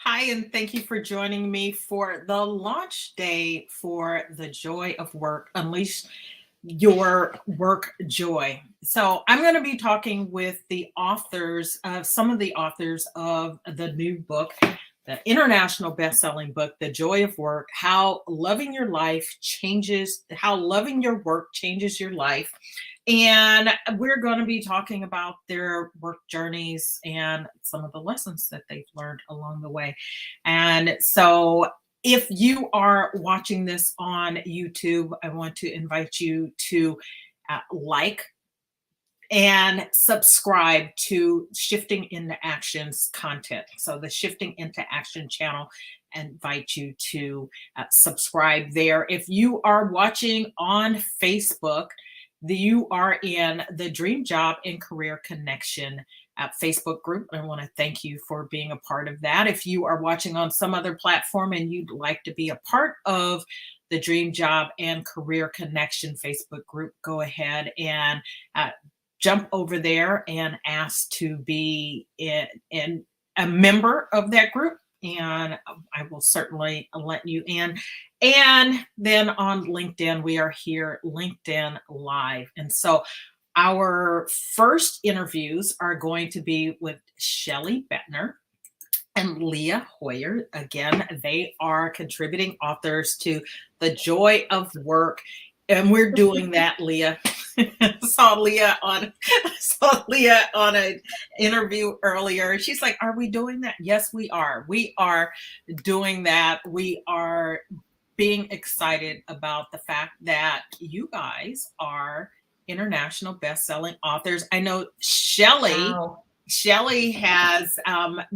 Hi, and thank you for joining me for the launch day for The Joy of Work. Unleash your work joy. So, I'm going to be talking with the authors, some of the authors of the new book, the international best-selling book, The Joy of Work, how loving your work changes your life. And we're going to be talking about their work journeys and some of the lessons that they've learned along the way. And so, if you are watching this on YouTube, I want to invite you to like and subscribe to Shifting into Action's content. So, the Shifting into Action channel, I invite you to subscribe there. If you are watching on Facebook, you are in the Dream Job and Career Connection Facebook group. I want to thank you for being a part of that. If you are watching on some other platform and you'd like to be a part of the Dream Job and Career Connection Facebook group, go ahead and jump over there and ask to be in a member of that group. And I will certainly let you in. And then on LinkedIn, we are here, LinkedIn Live. And so our first interviews are going to be with Shelly Buettner and Leah Hoyer. Again, they are contributing authors to The Joy of Work. And we're doing that, Leah. saw Leah on an interview earlier. She's like, "Are we doing that?" Yes, we are. We are doing that. We are being excited about the fact that you guys are international best-selling authors. I know Shelly. Wow. Shelly has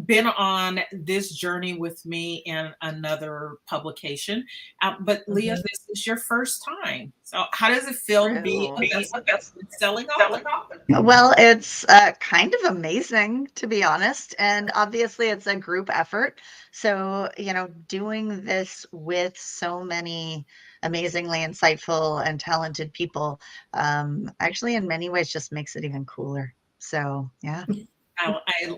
been on this journey with me in another publication, but Leah, this is your first time. So, how does it feel to be a best-selling author? Well, it's kind of amazing, to be honest. And obviously, it's a group effort. So, doing this with so many amazingly insightful and talented people actually, in many ways, just makes it even cooler. So, yeah.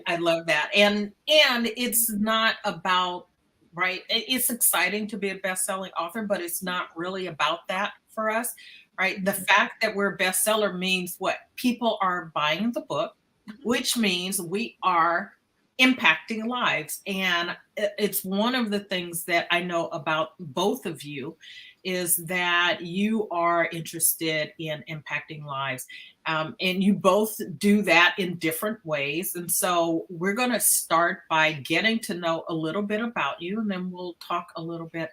I love that. And it's not about, right? It's exciting to be a best-selling author, but it's not really about that for us, right? The fact that we're a bestseller means what? People are buying the book, which means we are impacting lives. And it's one of the things that I know about both of you is that you are interested in impacting lives. And you both do that in different ways. And so we're going to start by getting to know a little bit about you, and then we'll talk a little bit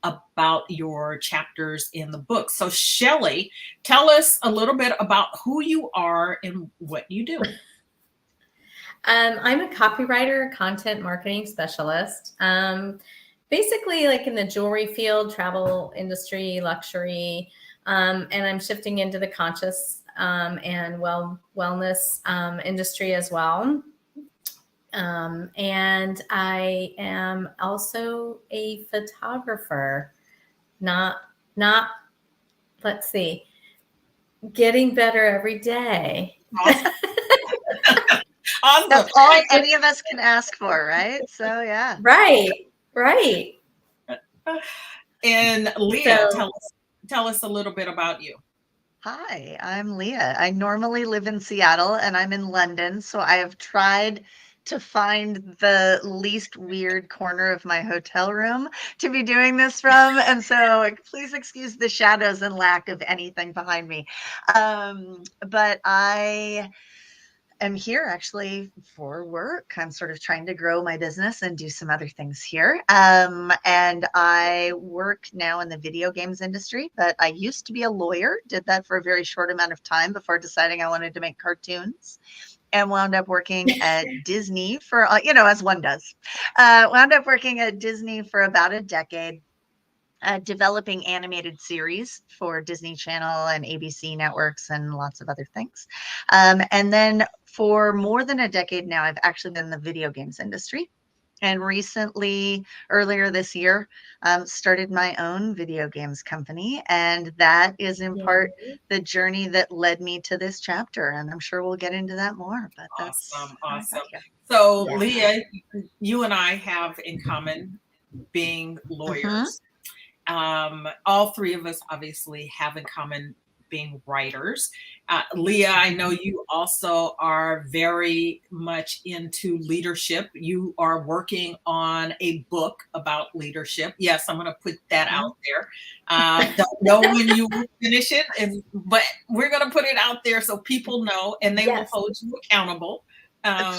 about your chapters in the book. So Shelly, tell us a little bit about who you are and what you do. I'm a copywriter, content marketing specialist. Basically like in the jewelry field, travel industry, luxury, and I'm shifting into the conscious and wellness industry as well. And I am also a photographer, not let's see, getting better every day. Awesome. That's all any of us can ask for, right? So, yeah. Right. And Leah, tell us a little bit about you. Hi, I'm Leah. I normally live in Seattle and I'm in London. So I have tried to find the least weird corner of my hotel room to be doing this from. And so please excuse the shadows and lack of anything behind me. But I am here actually for work. I'm sort of trying to grow my business and do some other things here. And I work now in the video games industry, but I used to be a lawyer, did that for a very short amount of time before deciding I wanted to make cartoons. And wound up working at Disney for, as one does, wound up working at Disney for about a decade, developing animated series for Disney Channel and ABC networks and lots of other things. And then for more than a decade now, I've actually been in the video games industry. And recently, earlier this year, started my own video games company. And that is in part the journey that led me to this chapter. And I'm sure we'll get into that more, but that's Awesome. how I Awesome. got here. So, Yeah. Leah, you and I have in common being lawyers. All three of us obviously have in common being writers. Leah, I know you also are very much into leadership. You are working on a book about leadership. Yes, I'm going to put that out there. Don't know when you will finish it, but we're going to put it out there so people know, and they will hold you accountable.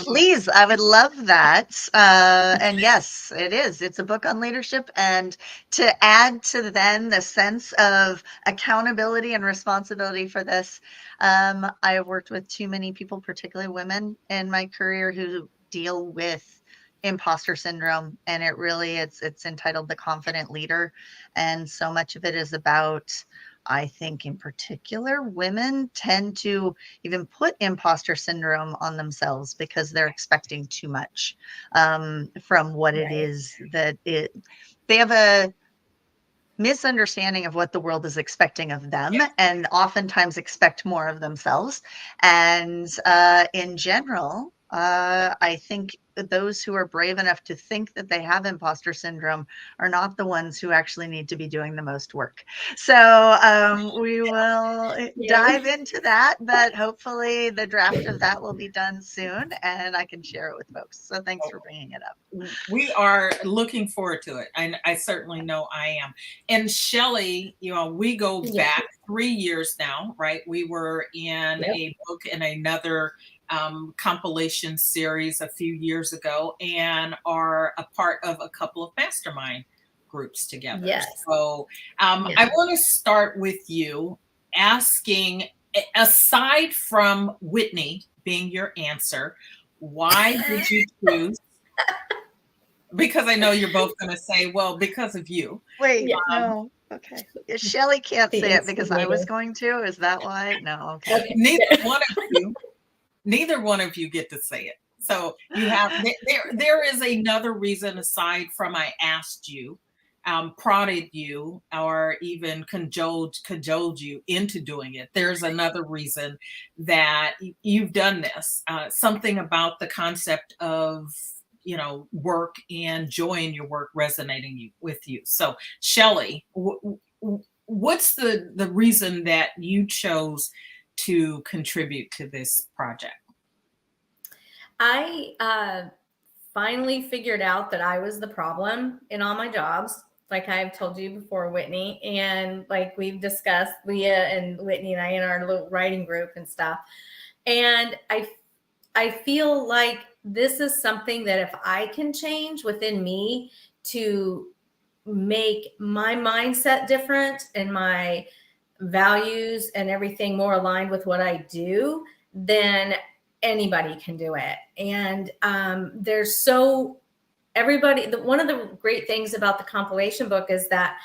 Please, I would love that. And yes, it is. It's a book on leadership. And to add to then the sense of accountability and responsibility for this, I have worked with too many people, particularly women in my career, who deal with imposter syndrome. And it's entitled The Confident Leader. And so much of it is about, I think in particular, women tend to even put imposter syndrome on themselves because they're expecting too much from what it is that they have a misunderstanding of what the world is expecting of them, and oftentimes expect more of themselves. And in general, I think those who are brave enough to think that they have imposter syndrome are not the ones who actually need to be doing the most work. So we will dive into that, but hopefully the draft of that will be done soon and I can share it with folks. So thanks for bringing it up. We are looking forward to it. I certainly know I am. And Shelly, we go back 3 years now, right? We were in a book in another compilation series a few years ago and are a part of a couple of mastermind groups together. So I want to start with you asking, aside from Whitnie being your answer, why did you choose? Because I know you're both going to say, well, because of you. Wait, no. Okay. Shelly can't say it because I was going to. Is that why? No. Okay. Neither one of you get to say it. So you have there is another reason aside from I asked you, prodded you, or even cajoled you into doing it. There's another reason that you've done this. Something about the concept of work and joy in your work resonating with you. So Shelly, what's the reason that you chose to contribute to this project? I finally figured out that I was the problem in all my jobs, like I've told you before, Whitnie, and like we've discussed, Leah and Whitnie and I in our little writing group and stuff. And I feel like this is something that if I can change within me to make my mindset different and my values and everything more aligned with what I do, then anybody can do it. And one of the great things about the compilation book is that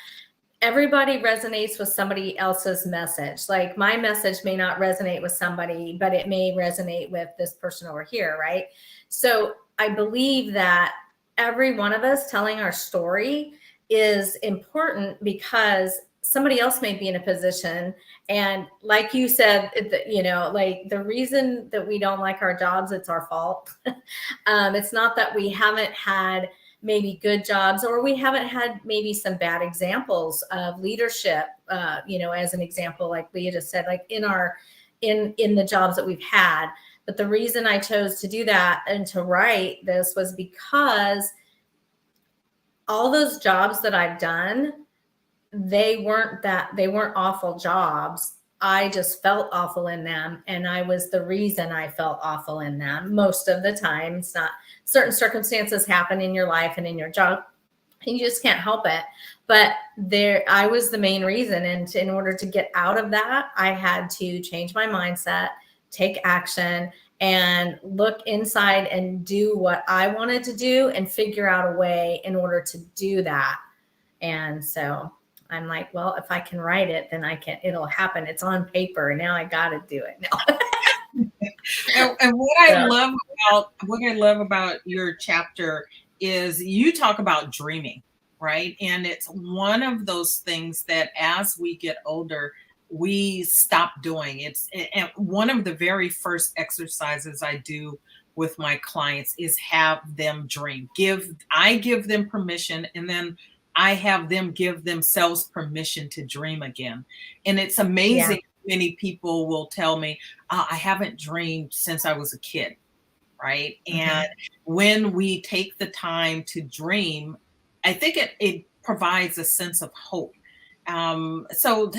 everybody resonates with somebody else's message. Like my message may not resonate with somebody, but it may resonate with this person over here, right? So I believe that every one of us telling our story is important because somebody else may be in a position. And like you said, like the reason that we don't like our jobs, it's our fault. It's not that we haven't had maybe good jobs, or we haven't had maybe some bad examples of leadership, as an example, like Leah just said, like in the jobs that we've had. But the reason I chose to do that and to write this was because all those jobs that I've done, they weren't awful jobs. I just felt awful in them. And I was the reason I felt awful in them most of the time. It's not, certain circumstances happen in your life and in your job, and you just can't help it. But I was the main reason. And in order to get out of that, I had to change my mindset, take action, and look inside and do what I wanted to do and figure out a way in order to do that. And so I'm like, well, if I can write it, then it'll happen. It's on paper. And now I got to do it. No. And what I love about your chapter is you talk about dreaming, right? And it's one of those things that as we get older, we stop doing. And one of the very first exercises I do with my clients is have them dream. I give them permission, and then I have them give themselves permission to dream again. And it's amazing. Many people will tell me, I haven't dreamed since I was a kid, right? And when we take the time to dream, I think it provides a sense of hope. So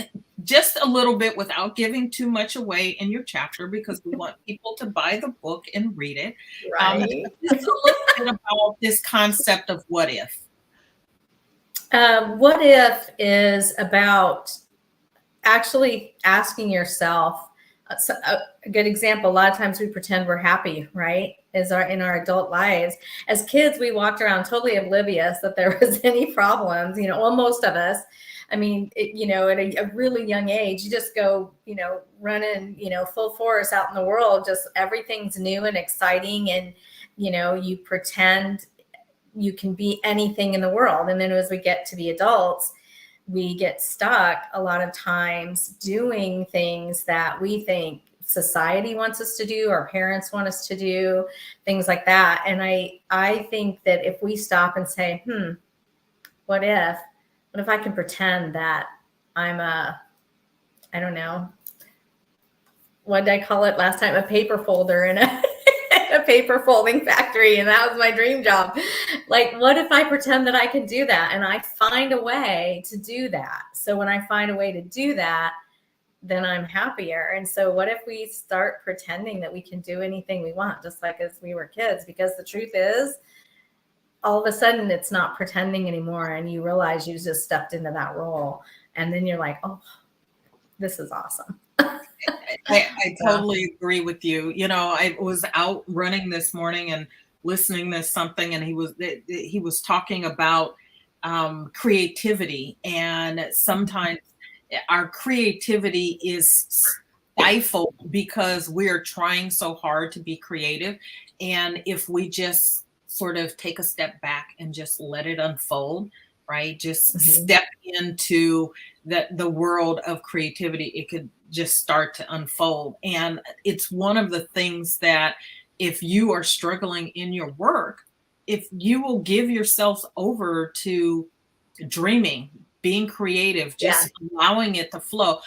just a little bit without giving too much away in your chapter, because we want people to buy the book and read it. Right. Just a little bit about this concept of what if. What if is about actually asking yourself. A good example, a lot of times we pretend we're happy, right? In our adult lives. As kids, we walked around totally oblivious that there was any problems, well, most of us. I mean, at a really young age, you just go, running, full force out in the world, just everything's new and exciting. And, you pretend you can be anything in the world. And then as we get to be adults, we get stuck a lot of times doing things that we think society wants us to do, our parents want us to do, things like that. And I think that if we stop and say, what if I can pretend that I'm I don't know, what did I call it last time? A paper folder in a paper folding factory, and that was my dream job. Like, what if I pretend that I can do that and I find a way to do that? So when I find a way to do that, then I'm happier. And so what if we start pretending that we can do anything we want, just like as we were kids? Because the truth is, all of a sudden it's not pretending anymore, and you realize you just stepped into that role, and then you're like, oh, this is awesome. I totally agree with you. I was out running this morning and listening to something, and he was talking about creativity, and sometimes our creativity is stifled because we're trying so hard to be creative. And if we just sort of take a step back and just let it unfold, right? Just step into the world of creativity, it could just start to unfold. And it's one of the things that if you are struggling in your work, if you will give yourself over to dreaming, being creative, just allowing it to flow,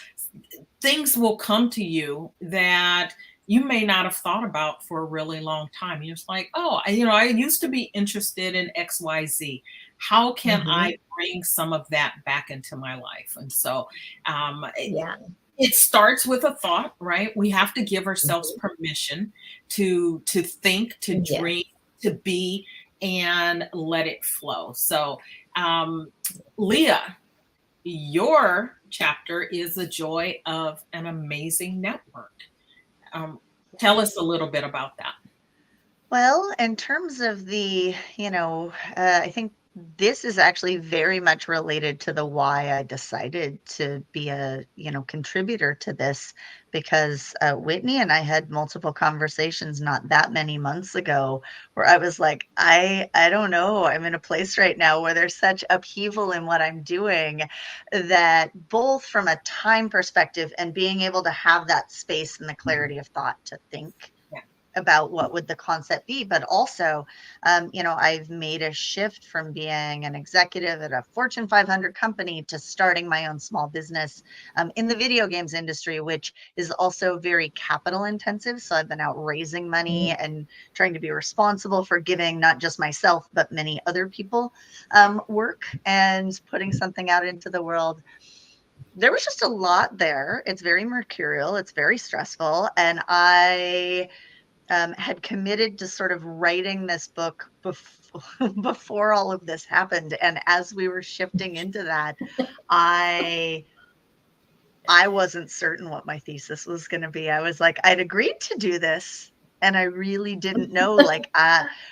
things will come to you that you may not have thought about for a really long time. You're just like, oh, I used to be interested in XYZ. How can I bring some of that back into my life? And so it starts with a thought, right? We have to give ourselves permission to think, to dream, to be, and let it flow. So Leah, your chapter is the joy of an amazing network. Tell us a little bit about that. Well, in terms of the, I think this is actually very much related to the why I decided to be a, contributor to this, because Whitney and I had multiple conversations not that many months ago where I was like, I don't know, I'm in a place right now where there's such upheaval in what I'm doing that both from a time perspective and being able to have that space and the clarity of thought to think about what would the concept be, but also, I've made a shift from being an executive at a Fortune 500 company to starting my own small business in the video games industry, which is also very capital intensive. So I've been out raising money and trying to be responsible for giving not just myself, but many other people work and putting something out into the world. There was just a lot there. It's very mercurial. It's very stressful. And I had committed to sort of writing this book before all of this happened. And as we were shifting into that, I wasn't certain what my thesis was going to be. I was like, I'd agreed to do this, and I really didn't know,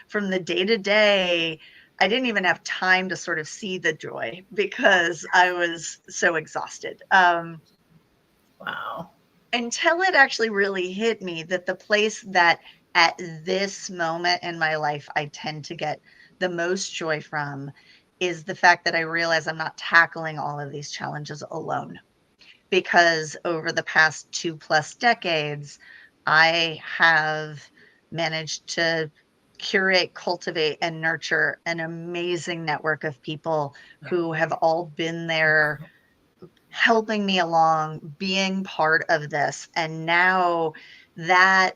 from the day to day, I didn't even have time to sort of see the joy because I was so exhausted. Wow. Until it actually really hit me that the place that at this moment in my life I tend to get the most joy from is the fact that I realize I'm not tackling all of these challenges alone. Because over the past 2+ decades, I have managed to curate, cultivate, and nurture an amazing network of people who have all been there helping me along, being part of this. And now that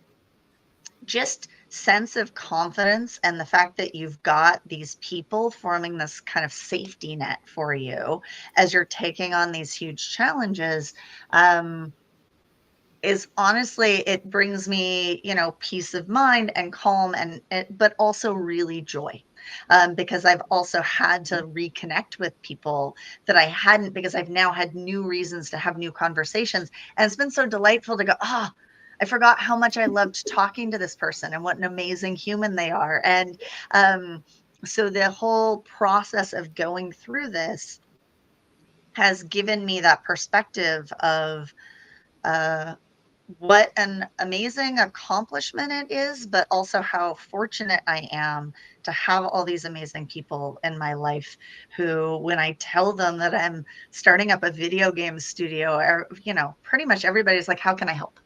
just sense of confidence and the fact that you've got these people forming this kind of safety net for you as you're taking on these huge challenges, is honestly, it brings me, peace of mind and calm, but also really joy. Because I've also had to reconnect with people that I hadn't, because I've now had new reasons to have new conversations. And it's been so delightful to go, I forgot how much I loved talking to this person and what an amazing human they are. And so the whole process of going through this has given me that perspective of what an amazing accomplishment it is, but also how fortunate I am to have all these amazing people in my life who, when I tell them that I'm starting up a video game studio, pretty much everybody's like, how can I help?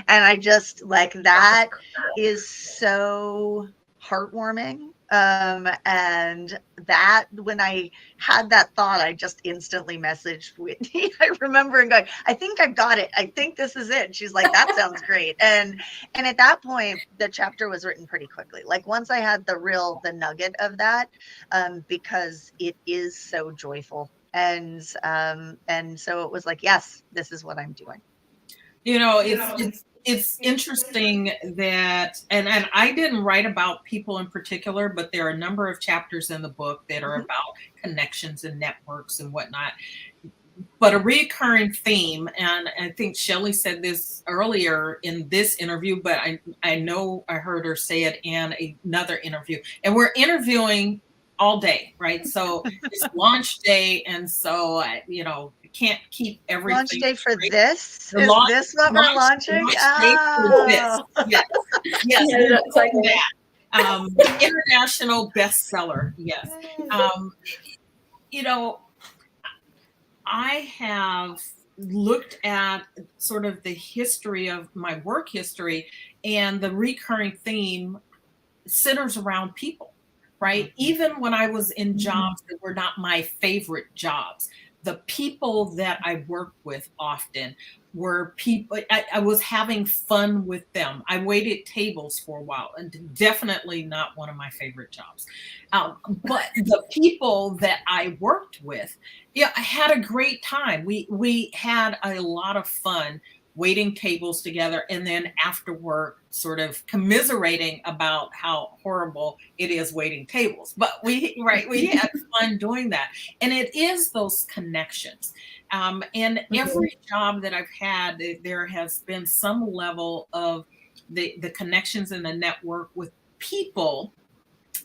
And I just like, that is so heartwarming. And that when I had that thought, I just instantly messaged Whitnie. I remember and going, I think I've got it. I think this is it. And she's like, that sounds great. And at that point, the chapter was written pretty quickly. Like once I had the nugget of that, because it is so joyful. And so it was like, yes, this is what I'm doing. It's interesting that, and I didn't write about people in particular, but there are a number of chapters in the book that are about connections and networks and whatnot. But a recurring theme, and I think Shelly said this earlier in this interview, but I know I heard her say it in another interview, and we're interviewing all day, right? So it's launch day, and so can't keep everything. Launch day for straight. this? Is this what we're launching? Yes. It's like that. International bestseller. Yes. I have looked at sort of the history of my work history, and the recurring theme centers around people, right? Even when I was in jobs that were not my favorite jobs, the people that I worked with often were people, I was having fun with them. I waited tables for a while, and definitely not one of my favorite jobs. But the people that I worked with, I had a great time. We had a lot of fun waiting tables together, and then after work sort of commiserating about how horrible it is waiting tables. But we had fun doing that. And it is those connections. And every job that I've had, there has been some level of the connections in the network with people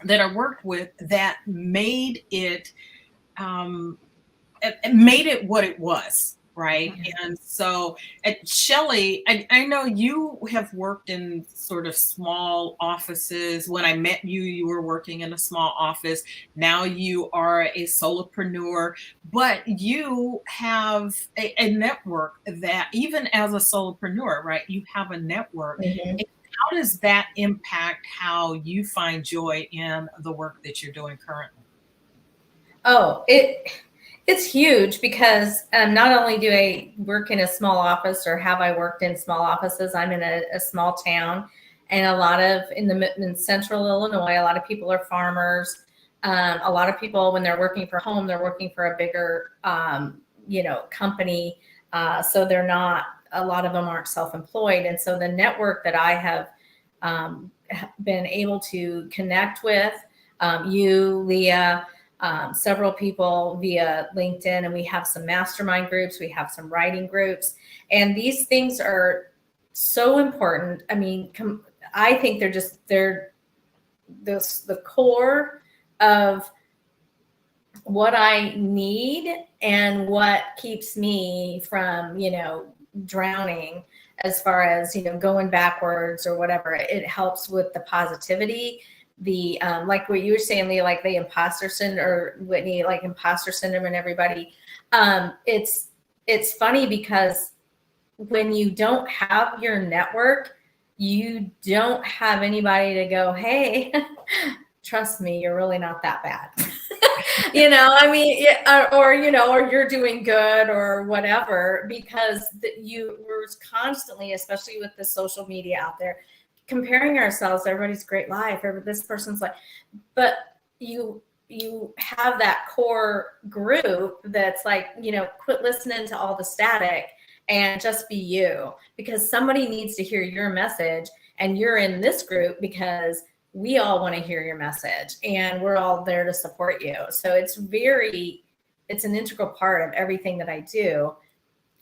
that I worked with that made it what it was. Right. And so Shelly, I know you have worked in sort of small offices. When I met you, you were working in a small office. Now you are a solopreneur, but you have a network that even as a solopreneur, right, you have a network. How does that impact how you find joy in the work that you're doing currently? Oh, it's huge because not only do I work in a small office, or have I worked in small offices, I'm in a small town, and in central Illinois, a lot of people are farmers. A lot of people, when they're working for home, they're working for a bigger, company. So a lot of them aren't self-employed. And so the network that I have been able to connect with, you, Leah, several people via LinkedIn, and we have some mastermind groups, we have some writing groups, and these things are so important. I mean, I think they're the core of what I need and what keeps me from, drowning as far as, going backwards or whatever. It helps with the positivity the like what you were saying, Leah, like the imposter syndrome, or Whitney, like imposter syndrome and everybody. It's funny because when you don't have your network, you don't have anybody to go, hey, trust me, you're really not that bad. I mean, or you're doing good or whatever, because we're constantly, especially with the social media out there, comparing ourselves to everybody's great life, or this person's life. But you have that core group that's like, quit listening to all the static and just be you, because somebody needs to hear your message, and you're in this group because we all want to hear your message, and we're all there to support you. So it's an integral part of everything that I do.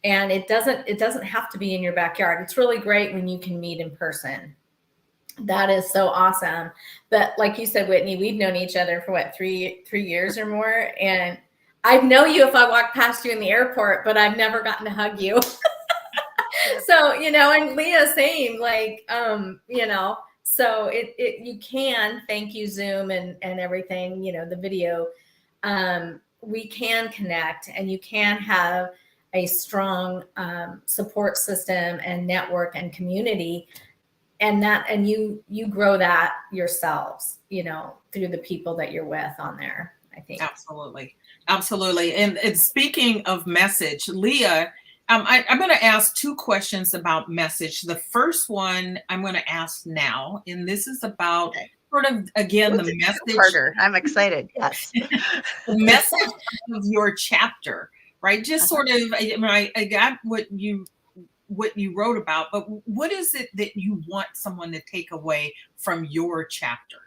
And it doesn't have to be in your backyard. It's really great when you can meet in person. That is so awesome. But like you said, Whitney, we've known each other for what, 3 years or more. And I'd know you if I walked past you in the airport, but I've never gotten to hug you. So, and Leah, same, like, so you can, thank you, Zoom and everything, the video, we can connect, and you can have a strong support system and network and community, and you grow that yourselves, through the people that you're with on there, I think. Absolutely. And speaking of message, Leah, I'm going to ask 2 questions about message. The first one I'm going to ask now, and this is about sort of, again, the message. Harder. I'm excited. Yes. The message of your chapter, right? Just sort of, I got what you wrote about, but what is it that you want someone to take away from your chapter?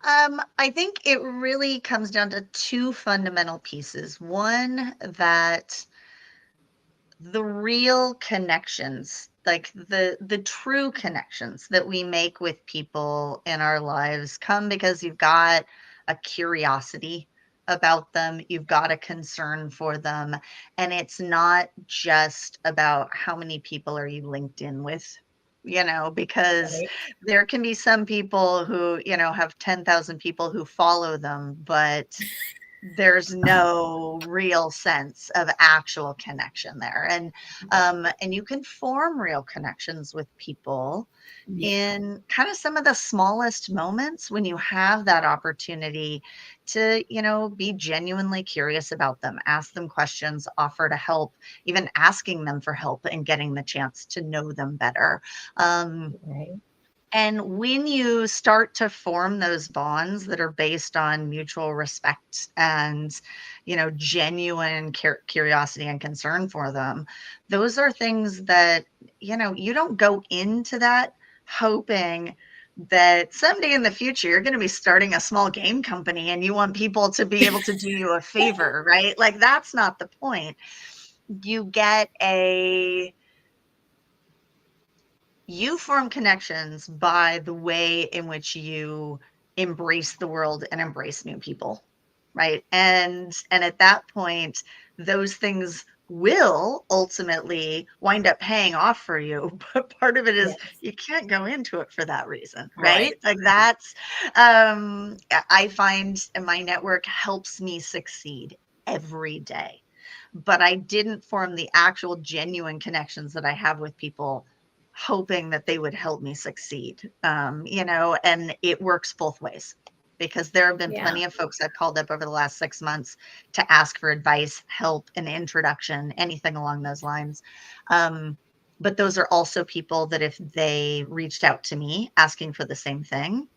I think it really comes down to 2 fundamental pieces. One, that the real connections, like the true connections that we make with people in our lives, come because you've got a curiosity about them, you've got a concern for them, and it's not just about how many people are you linked in with, because there can be some people who, have 10,000 people who follow them, but there's no real sense of actual connection there. And you can form real connections with people in kind of some of the smallest moments, when you have that opportunity to, be genuinely curious about them, ask them questions, offer to help, even asking them for help and getting the chance to know them better. And when you start to form those bonds that are based on mutual respect and, genuine curiosity and concern for them, those are things that, you don't go into that hoping that someday in the future you're going to be starting a small game company and you want people to be able to do you a favor, right? Like, that's not the point. You form connections by the way in which you embrace the world and embrace new people, right? And at that point, those things will ultimately wind up paying off for you. But part of it is you can't go into it for that reason, right? Like, that's, I find my network helps me succeed every day. But I didn't form the actual genuine connections that I have with people hoping that they would help me succeed, and it works both ways, because there have been plenty of folks I've called up over the last 6 months to ask for advice, help, an introduction, anything along those lines. But those are also people that if they reached out to me asking for the same thing,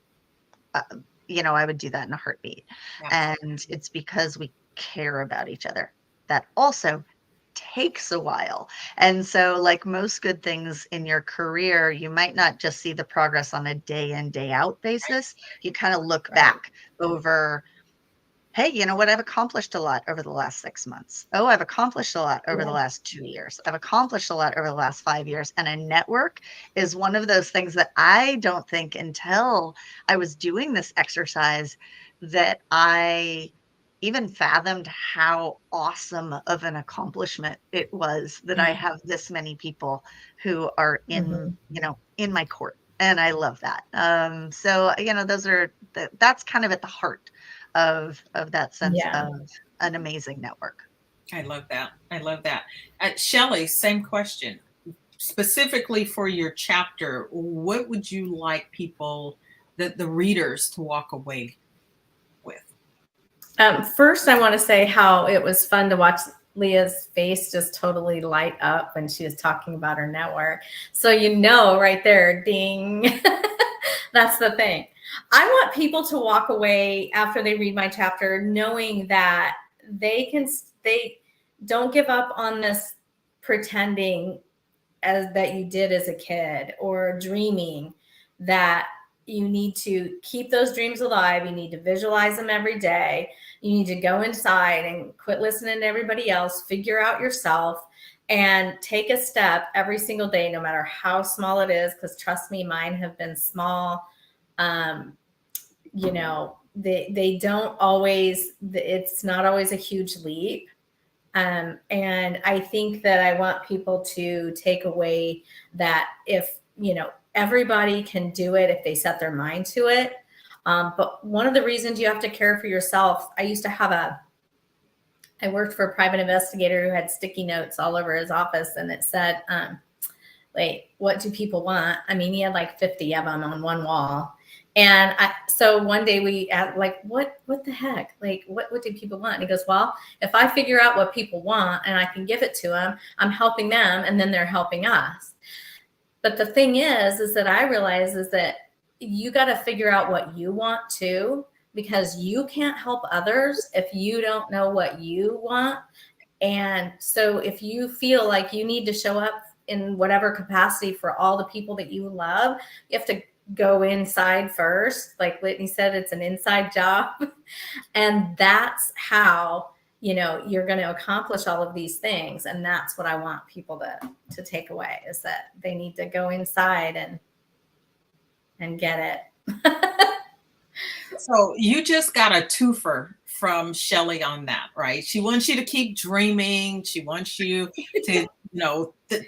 I would do that in a heartbeat. And it's because we care about each other. That also takes a while. And so, like most good things in your career, you might not just see the progress on a day in, day out basis. You kind of look back over, hey, you know what? I've accomplished a lot over the last 6 months. Oh, I've accomplished a lot over the last 2 years. I've accomplished a lot over the last 5 years. And a network is one of those things that I don't think until I was doing this exercise that I even fathomed how awesome of an accomplishment it was that I have this many people who are in, in my court, And I love that. So, that's kind of at the heart of that sense Yeah. of an amazing network. I love that. I love that. Shelly, same question. Specifically for your chapter, what would you like people, the readers, to walk away with? First, I want to say how it was fun to watch Leah's face just totally light up when she was talking about her network. So, right there, ding. That's the thing. I want people to walk away after they read my chapter knowing that they don't give up on this pretending as that you did as a kid, or dreaming. That you need to keep those dreams alive. You need to visualize them every day. You need to go inside and quit listening to everybody else, figure out yourself, and take a step every single day, no matter how small it is. Because trust me, mine have been small. They don't always, it's not always a huge leap. And I think that I want people to take away that if, everybody can do it if they set their mind to it. But one of the reasons you have to care for yourself, I worked for a private investigator who had sticky notes all over his office, and it said, what do people want? I mean, he had like 50 of them on one wall. And so one day we asked, what the heck? What do people want? And he goes, well, if I figure out what people want and I can give it to them, I'm helping them, and then they're helping us. But the thing is that I realize is that you got to figure out what you want too, because you can't help others if you don't know what you want. And so if you feel like you need to show up in whatever capacity for all the people that you love, you have to go inside first. Like Whitnie said, it's an inside job. And that's how, you're going to accomplish all of these things. And that's what I want people to take away, is that they need to go inside and get it. So you just got a twofer from Shelly on that, right? She wants you to keep dreaming. She wants you to,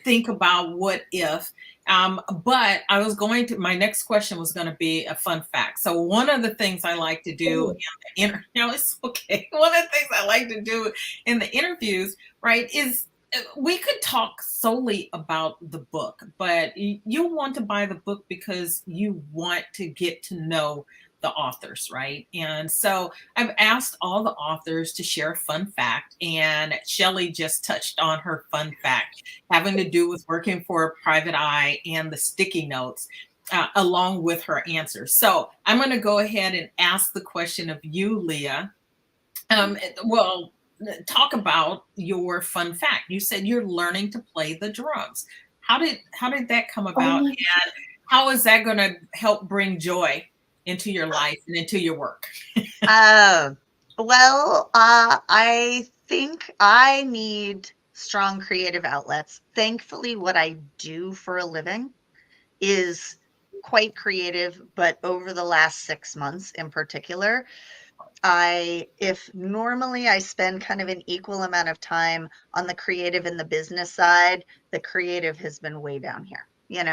think about what if. But my next question was going to be a fun fact. So one of the things I like to do it's okay. One of the things I like to do in the interviews, right, is we could talk solely about the book, but you want to buy the book because you want to get to know the authors, right? And so I've asked all the authors to share a fun fact, and Shelly just touched on her fun fact having to do with working for a private eye and the sticky notes, along with her answers. So I'm going to go ahead and ask the question of you, Leah. Talk about your fun fact. You said you're learning to play the drums. How did that come about, and how is that going to help bring joy into your life and into your work? I think I need strong creative outlets. Thankfully, what I do for a living is quite creative, but over the last 6 months in particular, if normally I spend kind of an equal amount of time on the creative and the business side, the creative has been way down here, and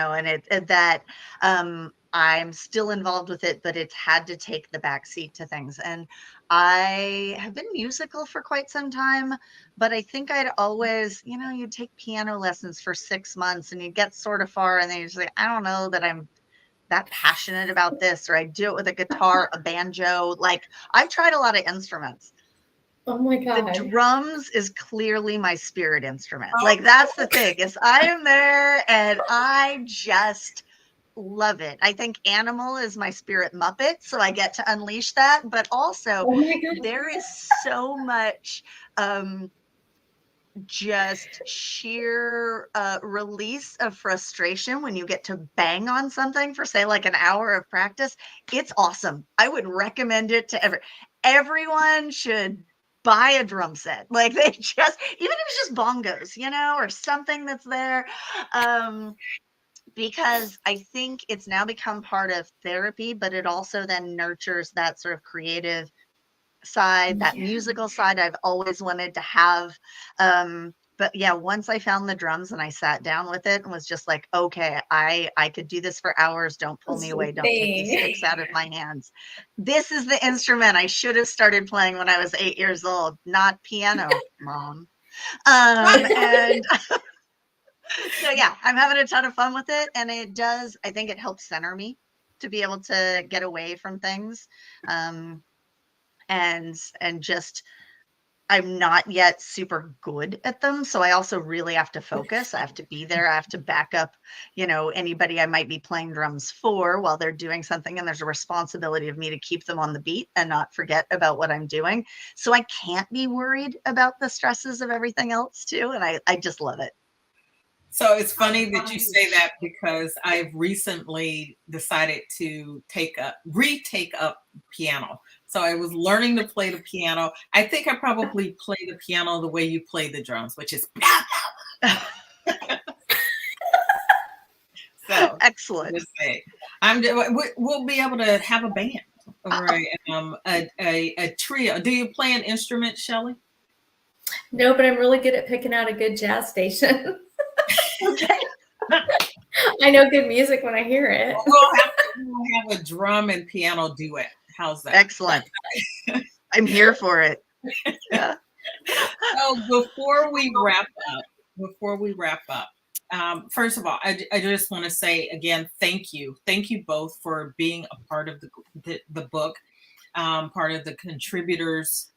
I'm still involved with it, but it's had to take the back seat to things. And I have been musical for quite some time, but I think I'd always, you'd take piano lessons for 6 months and you'd get sort of far, and then you'd say, I don't know that I'm that passionate about this, or I do it with a guitar, a banjo. I've tried a lot of instruments. Oh my God. The drums is clearly my spirit instrument. That's the thing, is I am there and I just love it. I think Animal is my spirit Muppet, so I get to unleash that. But also, there is so much just sheer release of frustration when you get to bang on something for, say, like an hour of practice. It's awesome. I would recommend it to everyone should buy a drum set. Even if it's just bongos, or something that's there. Because I think it's now become part of therapy, but it also then nurtures that sort of creative side, that musical side I've always wanted to have. but yeah, once I found the drums and I sat down with it and was just like, okay, I could do this for hours. Don't pull me away. Don't take these sticks out of my hands. This is the instrument I should have started playing when I was 8 years old, not piano, Mom. And so yeah, I'm having a ton of fun with it. And it does, I think it helps center me to be able to get away from things. And just, I'm not yet super good at them. So I also really have to focus. I have to be there. I have to back up, anybody I might be playing drums for while they're doing something. And there's a responsibility of me to keep them on the beat and not forget about what I'm doing. So I can't be worried about the stresses of everything else too. And I just love it. So it's funny that you say that, because I've recently decided to retake up piano. So I was learning to play the piano. I think I probably play the piano the way you play the drums, which is so excellent. We'll be able to have a band or a trio. Do you play an instrument, Shelly? No, but I'm really good at picking out a good jazz station. Okay. I know good music when I hear it. We'll have a drum and piano duet. How's that? Excellent. I'm here for it. Yeah. So before we wrap up, first of all, I just want to say again, thank you both for being a part of the book, part of the contributors,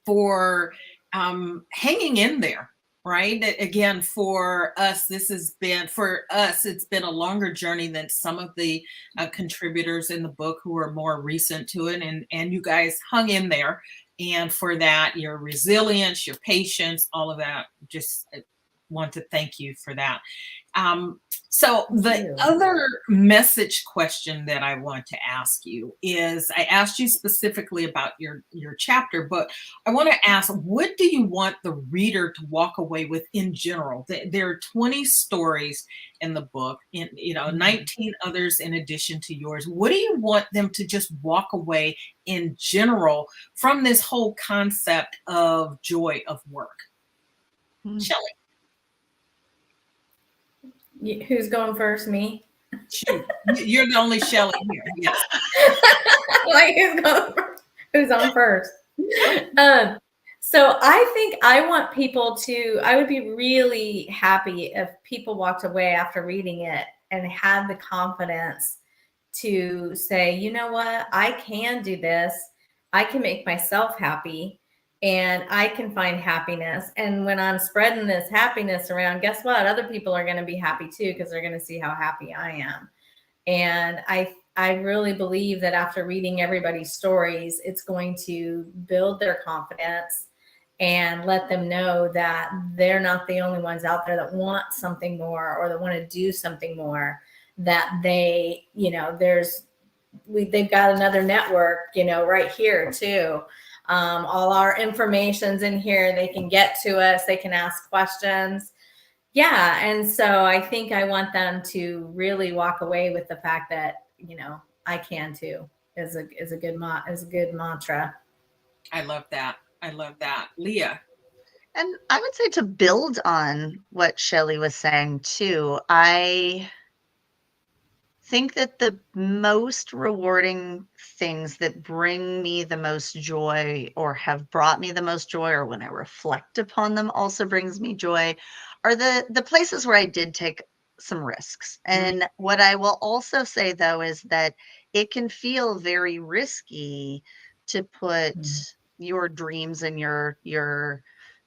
for hanging in there. Right. Again, for us, it's been a longer journey than some of the contributors in the book who are more recent to it. And you guys hung in there. And for that, your resilience, your patience, all of that, just want to thank you for that. So the other message question that I want to ask you is, I asked you specifically about your chapter, but I want to ask, what do you want the reader to walk away with in general? There are 20 stories in the book, and 19 others in addition to yours. What do you want them to just walk away in general from this whole concept of joy of work? Shelly. Who's going first? Me? You're the only Shelly here. Yes. Like, who's going first? Who's on first? So I think I want people to, I would be really happy if people walked away after reading it and had the confidence to say, you know what, I can do this. I can make myself happy. And I can find happiness. And when I'm spreading this happiness around, guess what? Other people are going to be happy too, because they're going to see how happy I am. And I really believe that after reading everybody's stories, it's going to build their confidence and let them know that they're not the only ones out there that want something more or that want to do something more, that they, they've got another network, right here too. All our information's in here. They can get to us. They can ask questions. Yeah. And so I think I want them to really walk away with the fact that, I can too, is a good mantra. I love that. Leah. And I would say, to build on what Shelly was saying too, I think that the most rewarding things that bring me the most joy, or have brought me the most joy, or when I reflect upon them also brings me joy, are the places where I did take some risks. And what I will also say though is that it can feel very risky to put your dreams and your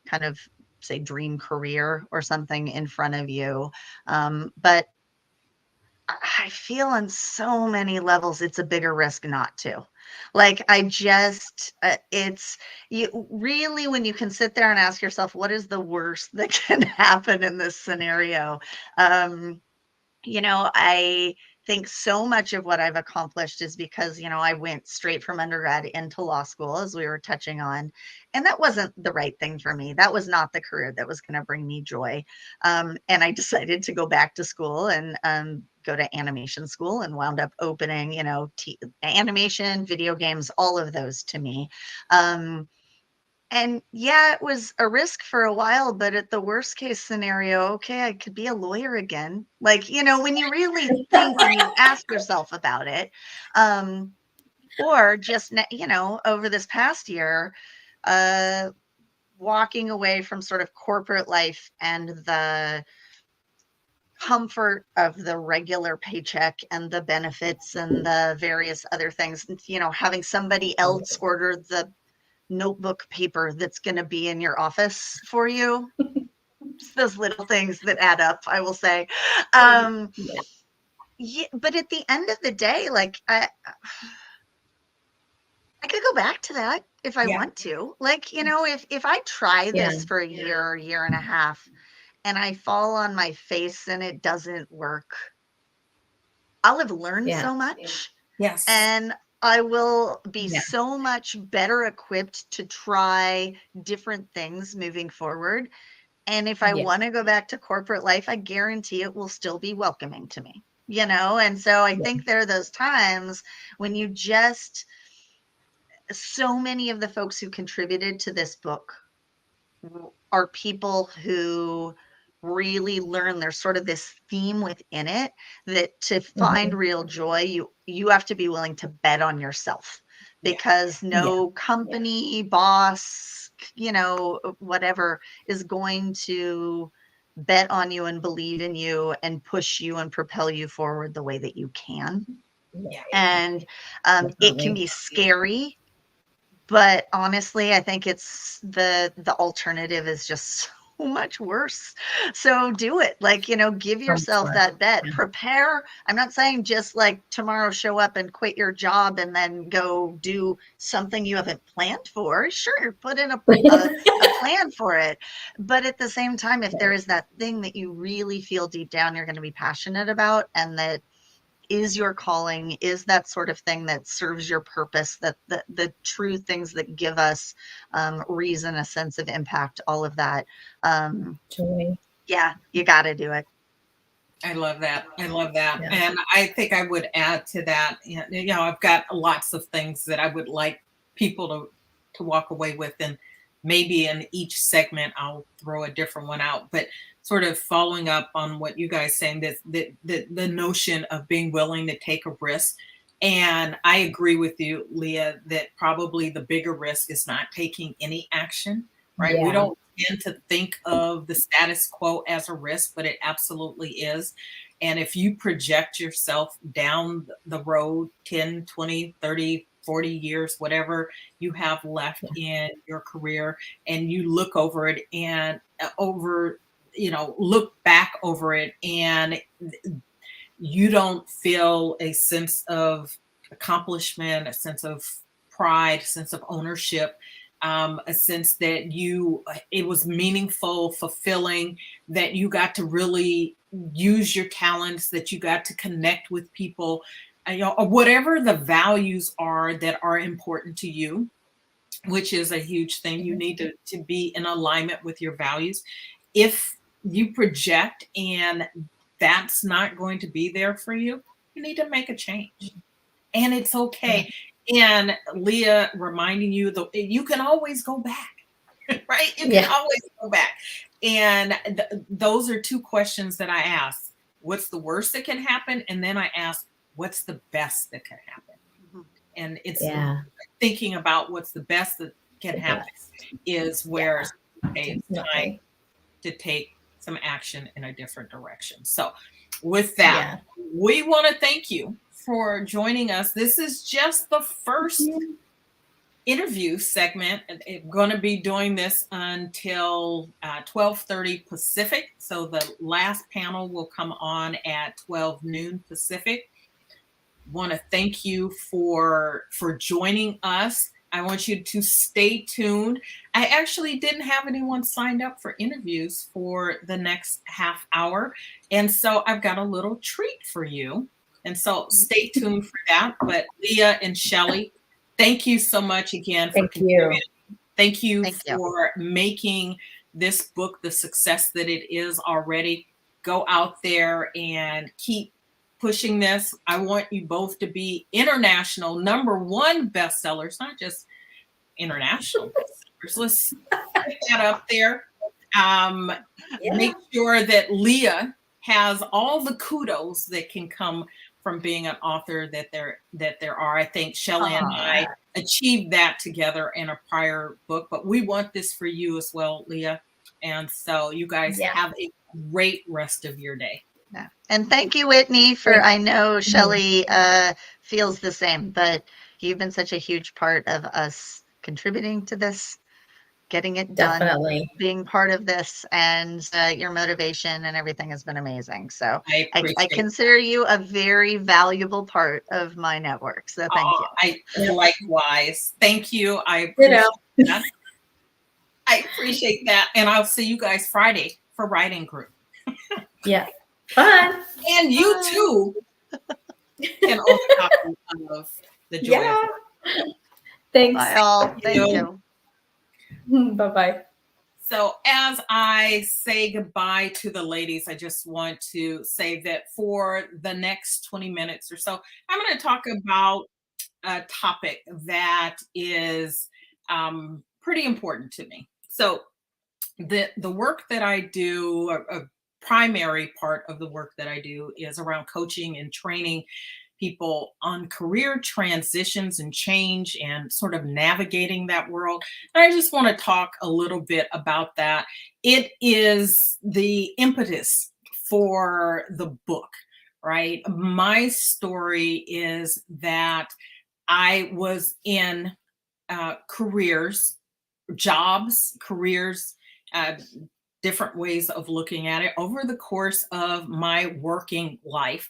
kind of, say, dream career or something in front of you. But I feel on so many levels it's a bigger risk not to. Like, I just, it's, you really, when you can sit there and ask yourself, what is the worst that can happen in this scenario? I think so much of what I've accomplished is because, I went straight from undergrad into law school, as we were touching on, and that wasn't the right thing for me. That was not the career that was going to bring me joy. And I decided to go back to school and go to animation school, and wound up opening, animation, video games, all of those to me. And yeah, it was a risk for a while, but at the worst case scenario, okay, I could be a lawyer again. Like, when you really think and you ask yourself about it, or just, over this past year, walking away from sort of corporate life and the comfort of the regular paycheck and the benefits and the various other things, having somebody else order the notebook paper that's going to be in your office for you. It's those little things that add up, I will say. Yeah, but at the end of the day, like I could go back to that if I want to. Like, if I try this for a year and a half, and I fall on my face and it doesn't work, I'll have learned so much. Yes. And I will be so much better equipped to try different things moving forward. And if I want to go back to corporate life, I guarantee it will still be welcoming to me, And so I think there are those times when so many of the folks who contributed to this book are people who really learn. There's sort of this theme within it that to find real joy, you have to be willing to bet on yourself, because no company, boss, whatever is going to bet on you and believe in you and push you and propel you forward the way that you can. And it can be scary, but honestly, I think it's the alternative is just so much worse. So do it. Like, give yourself that bet. Prepare. I'm not saying just like tomorrow show up and quit your job and then go do something you haven't planned for. Sure, put in a plan for it. But at the same time, if there is that thing that you really feel deep down you're going to be passionate about, and that is your calling, is that sort of thing that serves your purpose, that the true things that give us reason, a sense of impact, all of that. Joy. Yeah, you got to do it. I love that. And I think I would add to that, I've got lots of things that I would like people to walk away with, and maybe in each segment I'll throw a different one out, but sort of following up on what you guys saying, that the notion of being willing to take a risk. And I agree with you, Leah, that probably the bigger risk is not taking any action, right? We don't tend to think of the status quo as a risk, but it absolutely is. And if you project yourself down the road 10, 20, 30, 40 years, whatever you have left in your career, and you look over it and look back over it, and you don't feel a sense of accomplishment, a sense of pride, a sense of ownership, a sense that it was meaningful, fulfilling, that you got to really use your talents, that you got to connect with people, or whatever the values are that are important to you, which is a huge thing. You need to be in alignment with your values. If you project and that's not going to be there for you, you need to make a change. And it's okay. And Leah reminding you that you can always go back, right? You can always go back. And those are two questions that I ask. What's the worst that can happen? And then I ask, what's the best that can happen? And it's thinking about what's the best that can happen is where it's time to take some action in a different direction. So with that, we want to thank you for joining us. This is just the first interview segment. I'm going to be doing this until 12:30 Pacific. So the last panel will come on at 12 noon Pacific. Want to thank you for joining us. I want you to stay tuned. I actually didn't have anyone signed up for interviews for the next half hour. And so I've got a little treat for you. And so stay tuned for that. But Leah and Shelly, thank you so much again for contributing. Thank you for making this book the success that it is already. Go out there and keep pushing this. I want you both to be international #1 bestsellers, not just international authors. Let's put that up there. Yeah. Make sure that Leah has all the kudos that can come from being an author that there are. I think Shelly and I achieved that together in a prior book, but we want this for you as well, Leah. And so you guys have a great rest of your day. Yeah. And thank you, Whitney, for, I know Shelly feels the same, but you've been such a huge part of us contributing to this, getting it done, Definitely. being part of this, and your motivation and everything has been amazing. So I consider you a very valuable part of my network. So thank you. Likewise. Thank you. I appreciate that. I appreciate that. And I'll see you guys Friday for writing group. Yeah. Fun. And you too can own a copy of The Joy. Yeah. Thanks. Bye all. Thank you. Bye-bye. So as I say goodbye to the ladies, I just want to say that for the next 20 minutes or so, I'm going to talk about a topic that is pretty important to me. So the work that I do, a primary part of the work that I do, is around coaching and training people on career transitions and change and sort of navigating that world. And I just want to talk a little bit about that. It is the impetus for the book, right? My story is that I was in careers, different ways of looking at it over the course of my working life,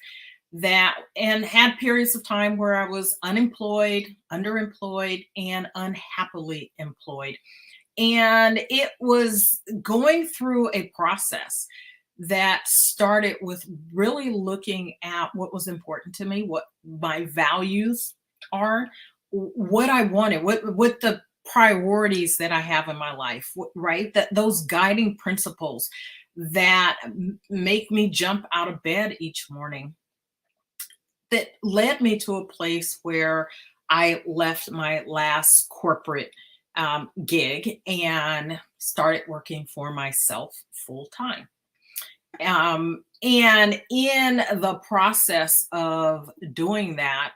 and had periods of time where I was unemployed, underemployed, and unhappily employed. And it was going through a process that started with really looking at what was important to me, what my values are, what I wanted, what the priorities that I have in my life, right? That those guiding principles that make me jump out of bed each morning, that led me to a place where I left my last corporate gig and started working for myself full time. And in the process of doing that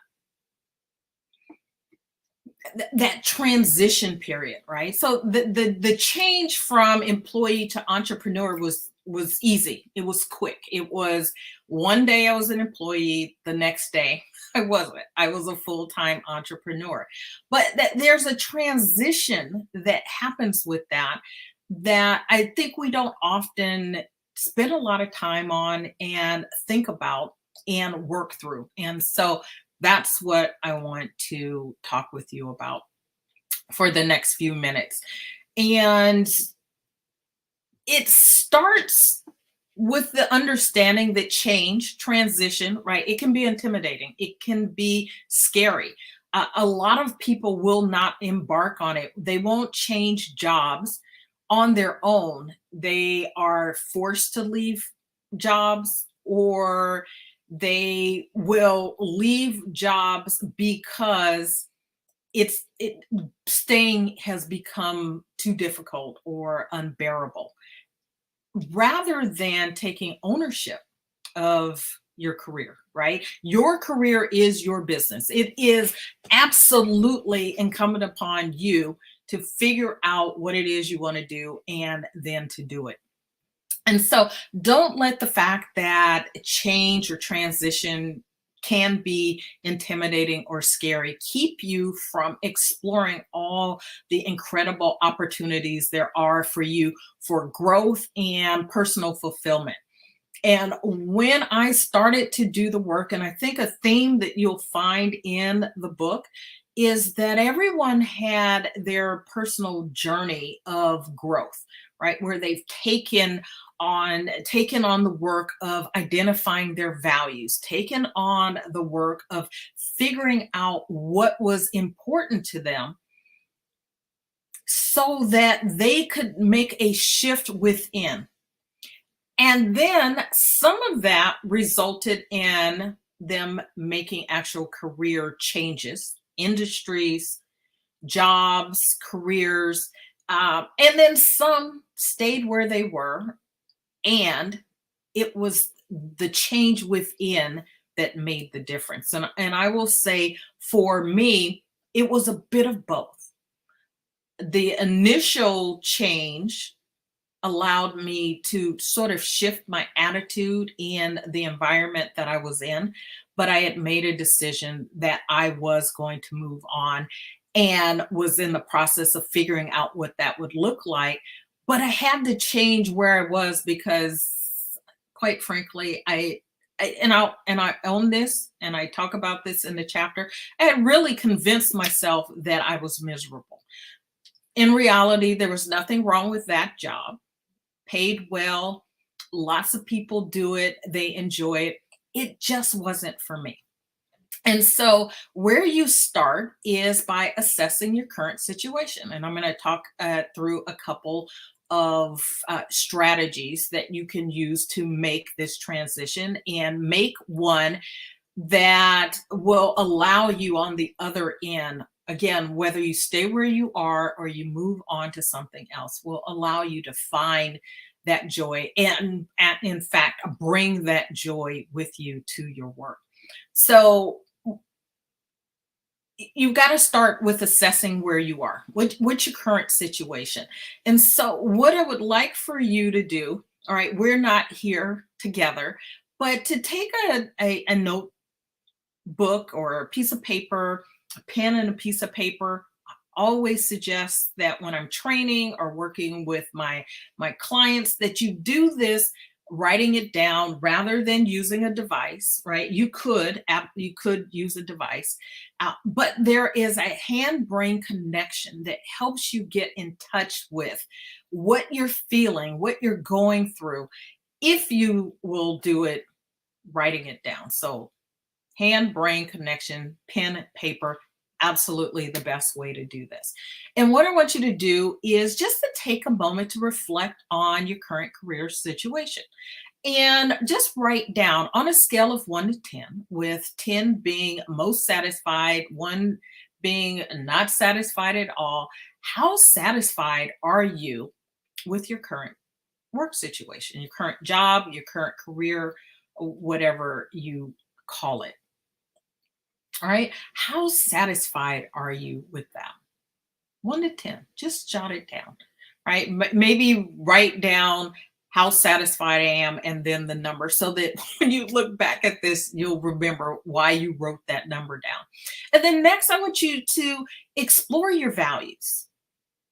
transition period, right? So the change from employee to entrepreneur was easy. It was quick. It was one day I was an employee, the next day I wasn't. I was a full-time entrepreneur. But there's a transition that happens with that I think we don't often spend a lot of time on and think about and work through. And so that's what I want to talk with you about for the next few minutes. And it starts with the understanding that change, transition, right? It can be intimidating. It can be scary. A lot of people will not embark on it. They won't change jobs on their own. They are forced to leave jobs, or they will leave jobs because staying has become too difficult or unbearable, rather than taking ownership of your career, right? Your career is your business. It is absolutely incumbent upon you to figure out what it is you want to do and then to do it. And so don't let the fact that change or transition can be intimidating or scary keep you from exploring all the incredible opportunities there are for you for growth and personal fulfillment. And when I started to do the work, and I think a theme that you'll find in the book is that everyone had their personal journey of growth, right? Where they've taken on the work of identifying their values, taken on the work of figuring out what was important to them so that they could make a shift within. And then some of that resulted in them making actual career changes, industries, jobs, careers, And then some stayed where they were. And it was the change within that made the difference. And I will say for me, it was a bit of both. The initial change allowed me to sort of shift my attitude in the environment that I was in, but I had made a decision that I was going to move on and was in the process of figuring out what that would look like. But I had to change where I was because, quite frankly, I own this and I talk about this in the chapter. I had really convinced myself that I was miserable. In reality, there was nothing wrong with that job. Paid well, lots of people do it, they enjoy it. It just wasn't for me. And so where you start is by assessing your current situation. And I'm going to talk through a couple of strategies that you can use to make this transition and make one that will allow you on the other end, again, whether you stay where you are or you move on to something else, will allow you to find that joy and in fact, bring that joy with you to your work. So you've got to start with assessing where you are, what's your current situation. And so what I would like for you to do, all right, we're not here together, but to take a notebook or a piece of paper, a pen and a piece of paper. I always suggest that when I'm training or working with my clients, that you do this writing it down rather than using a device, right? You could use a device, but there is a hand-brain connection that helps you get in touch with what you're feeling, what you're going through, if you will do it writing it down. So hand-brain connection, pen, paper, absolutely the best way to do this. And what I want you to do is just to take a moment to reflect on your current career situation and just write down on a scale of 1 to 10, with 10 being most satisfied, 1 being not satisfied at all. How satisfied are you with your current work situation, your current job, your current career, whatever you call it? All right. How satisfied are you with that? 1 to 10, just jot it down, right? Maybe write down how satisfied I am and then the number, so that when you look back at this, you'll remember why you wrote that number down. And then next, I want you to explore your values,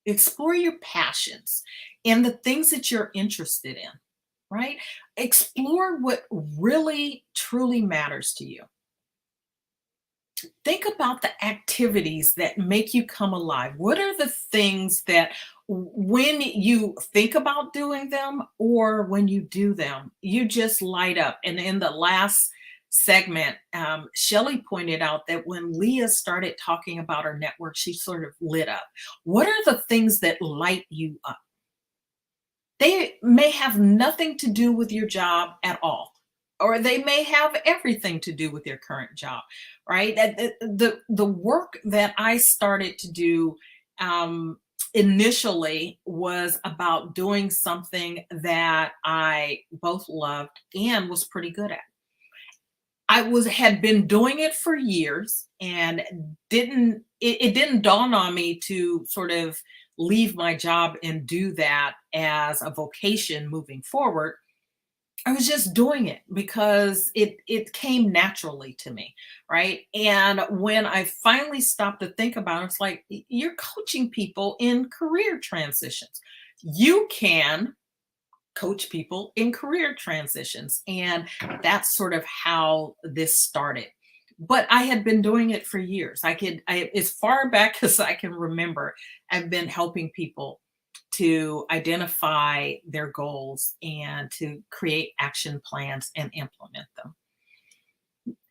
explore your passions and the things that you're interested in, right? Explore what really, truly matters to you. Think about the activities that make you come alive. What are the things that when you think about doing them or when you do them, you just light up? And in the last segment, Shelly pointed out that when Leah started talking about her network, she sort of lit up. What are the things that light you up? They may have nothing to do with your job at all, or they may have everything to do with your current job, right? The work that I started to do initially was about doing something that I both loved and was pretty good at. Had been doing it for years and it didn't dawn on me to sort of leave my job and do that as a vocation moving forward. I was just doing it because it came naturally to me, right? And when I finally stopped to think about it, it's like, you're coaching people in career transitions. You can coach people in career transitions. And that's sort of how this started. But I had been doing it for years. As far back as I can remember, I've been helping people to identify their goals and to create action plans and implement them.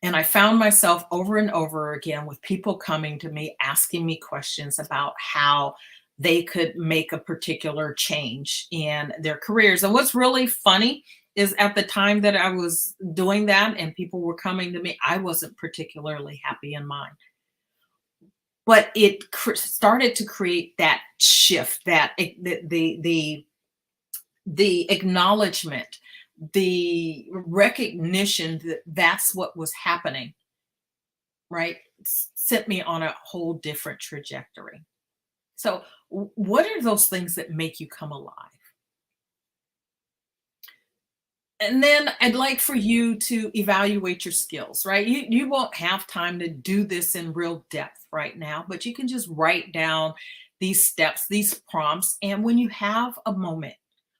And I found myself over and over again with people coming to me, asking me questions about how they could make a particular change in their careers. And what's really funny is at the time that I was doing that and people were coming to me, I wasn't particularly happy in mine. but it started to create that shift, that the acknowledgement, the recognition that that's what was happening, right? Sent me on a whole different trajectory. So what are those things that make you come alive? And then I'd like for you to evaluate your skills, right? You won't have time to do this in real depth right now, but you can just write down these steps, these prompts. And when you have a moment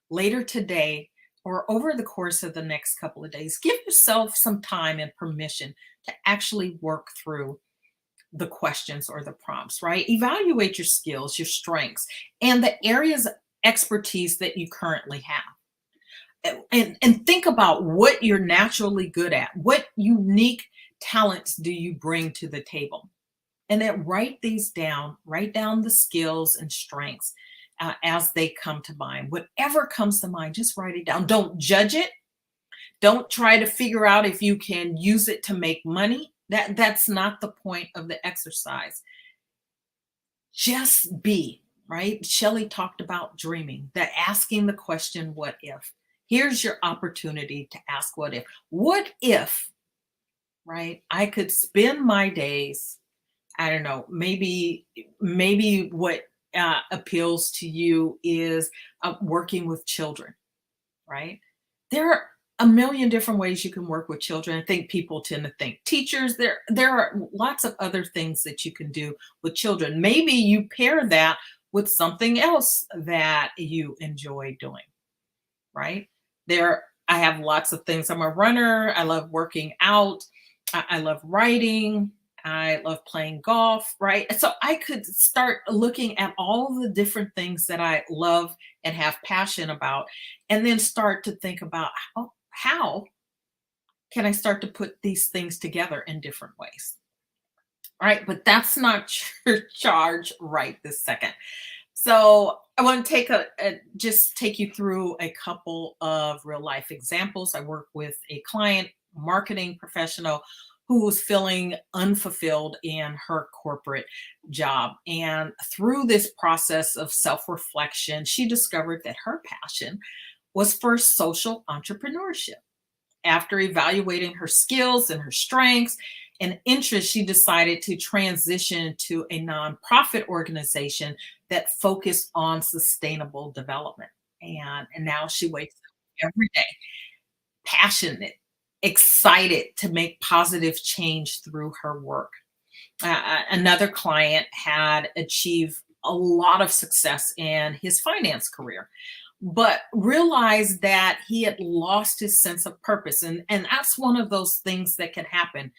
later today or over the course of the next couple of days, give yourself some time and permission to actually work through the questions or the prompts, right? Evaluate your skills, your strengths, and the areas of expertise that you currently have. And think about what you're naturally good at. What unique talents do you bring to the table? And then write these down. Write down the skills and strengths as they come to mind. Whatever comes to mind, just write it down. Don't judge it. Don't try to figure out if you can use it to make money. That's not the point of the exercise. Just be, right? Shelly talked about dreaming, that asking the question, what if? Here's your opportunity to ask what if. What if, right? I could spend my days, I don't know, maybe what appeals to you is working with children, right? There are a million different ways you can work with children. I think people tend to think teachers. There are lots of other things that you can do with children. Maybe you pair that with something else that you enjoy doing, right? I have lots of things. I'm a runner. I love working out. I love writing. I love playing golf, right? So I could start looking at all the different things that I love and have passion about, and then start to think about how can I start to put these things together in different ways, right? But that's not your charge right this second. So I want to just take you through a couple of real life examples. I work with a client, marketing professional, who was feeling unfulfilled in her corporate job. And through this process of self-reflection, she discovered that her passion was for social entrepreneurship. After evaluating her skills and her strengths and interests, she decided to transition to a nonprofit organization that focused on sustainable development. And now she wakes up every day passionate, excited to make positive change through her work. Another client had achieved a lot of success in his finance career, but realized that he had lost his sense of purpose. And that's one of those things that can happen.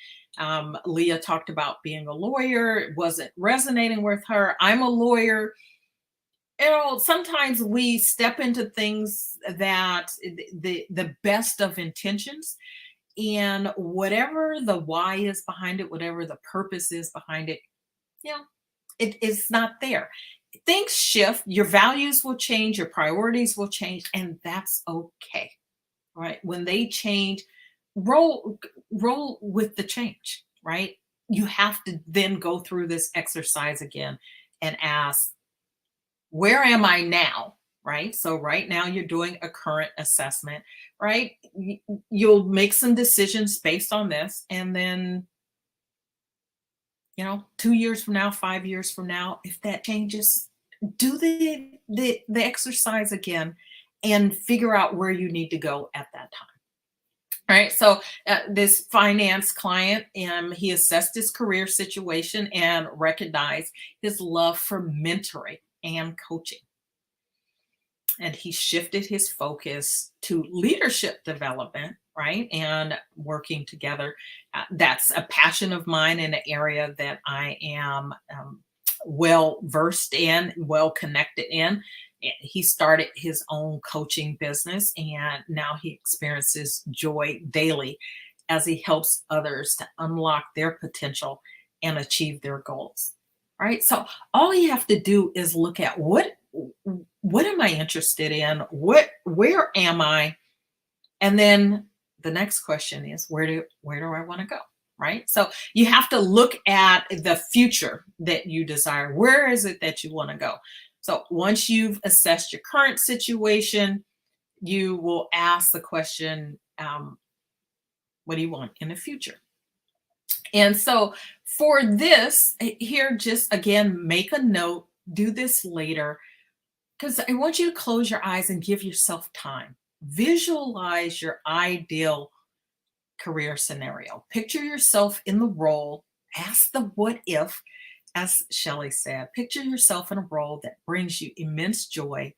Leah talked about being a lawyer. It wasn't resonating with her. I'm a lawyer. Sometimes we step into things that the best of intentions, and whatever the why is behind it, whatever the purpose is behind it, it is not there. Things shift, your values will change, your priorities will change, and that's okay, right? When they change, roll with the change, right? You have to then go through this exercise again and ask, where am I now? Right? So right now you're doing a current assessment, right? You'll make some decisions based on this. And then, 2 years from now, 5 years from now, if that changes, do the exercise again and figure out where you need to go at that time. All right. So this finance client, he assessed his career situation and recognized his love for mentoring and coaching. And he shifted his focus to leadership development, right? And working together. That's a passion of mine in an area that I am well versed in, well connected in. He started his own coaching business, and now he experiences joy daily as he helps others to unlock their potential and achieve their goals. Right? So all you have to do is look at what am I interested in? Where am I? And then the next question is, where do I want to go? right? So you have to look at the future that you desire. Where is it that you want to go? So once you've assessed your current situation, you will ask the question, what do you want in the future? And so for this here, just again, make a note, do this later, because I want you to close your eyes and give yourself time. Visualize your ideal career scenario. Picture yourself in the role. Ask the what if, as Shelly said. Picture yourself in a role that brings you immense joy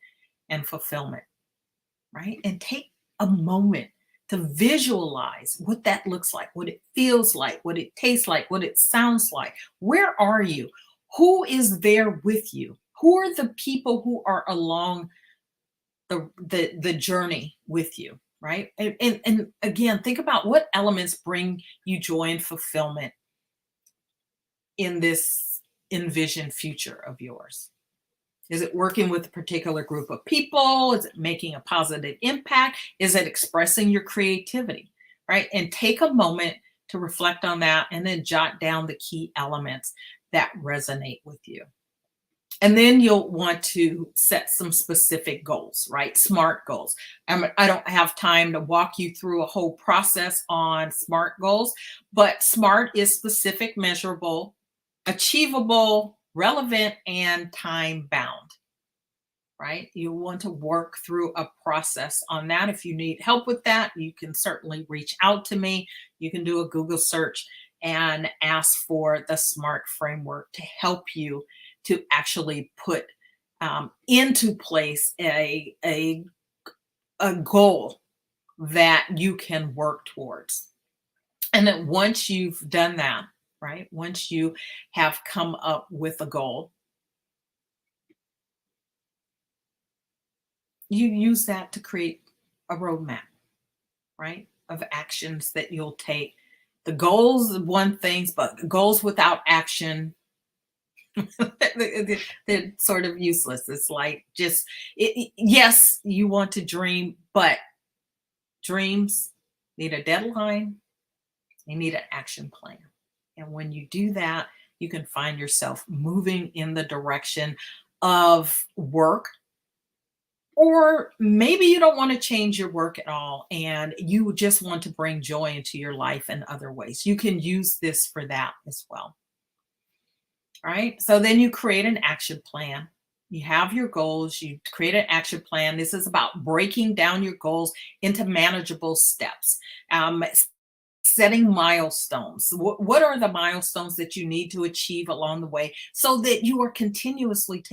and fulfillment, right? And take a moment to visualize what that looks like, what it feels like, what it tastes like, what it sounds like. Where are you? Who is there with you? Who are the people who are along the journey with you, right? And again, think about what elements bring you joy and fulfillment in this envisioned future of yours. Is it working with a particular group of people? Is it making a positive impact? Is it expressing your creativity, right? And take a moment to reflect on that and then jot down the key elements that resonate with you. And then you'll want to set some specific goals, right? SMART goals. I don't have time to walk you through a whole process on SMART goals, but SMART is specific, measurable, achievable, relevant, and time bound, right? You want to work through a process on that. If you need help with that, you can certainly reach out to me. You can do a Google search and ask for the SMART framework to help you to actually put into place a goal that you can work towards. And then once you've done that, right? Once you have come up with a goal, you use that to create a roadmap, right? Of actions that you'll take. The goals, one thing, but goals without action, they're sort of useless. It's like yes, you want to dream, but dreams need a deadline. You need an action plan. And when you do that, you can find yourself moving in the direction of work. Or maybe you don't want to change your work at all and you just want to bring joy into your life in other ways. You can use this for that as well. All right. So then you create an action plan. You have your goals. You create an action plan. This is about breaking down your goals into manageable steps. Setting milestones. What are the milestones that you need to achieve along the way so that you are continuously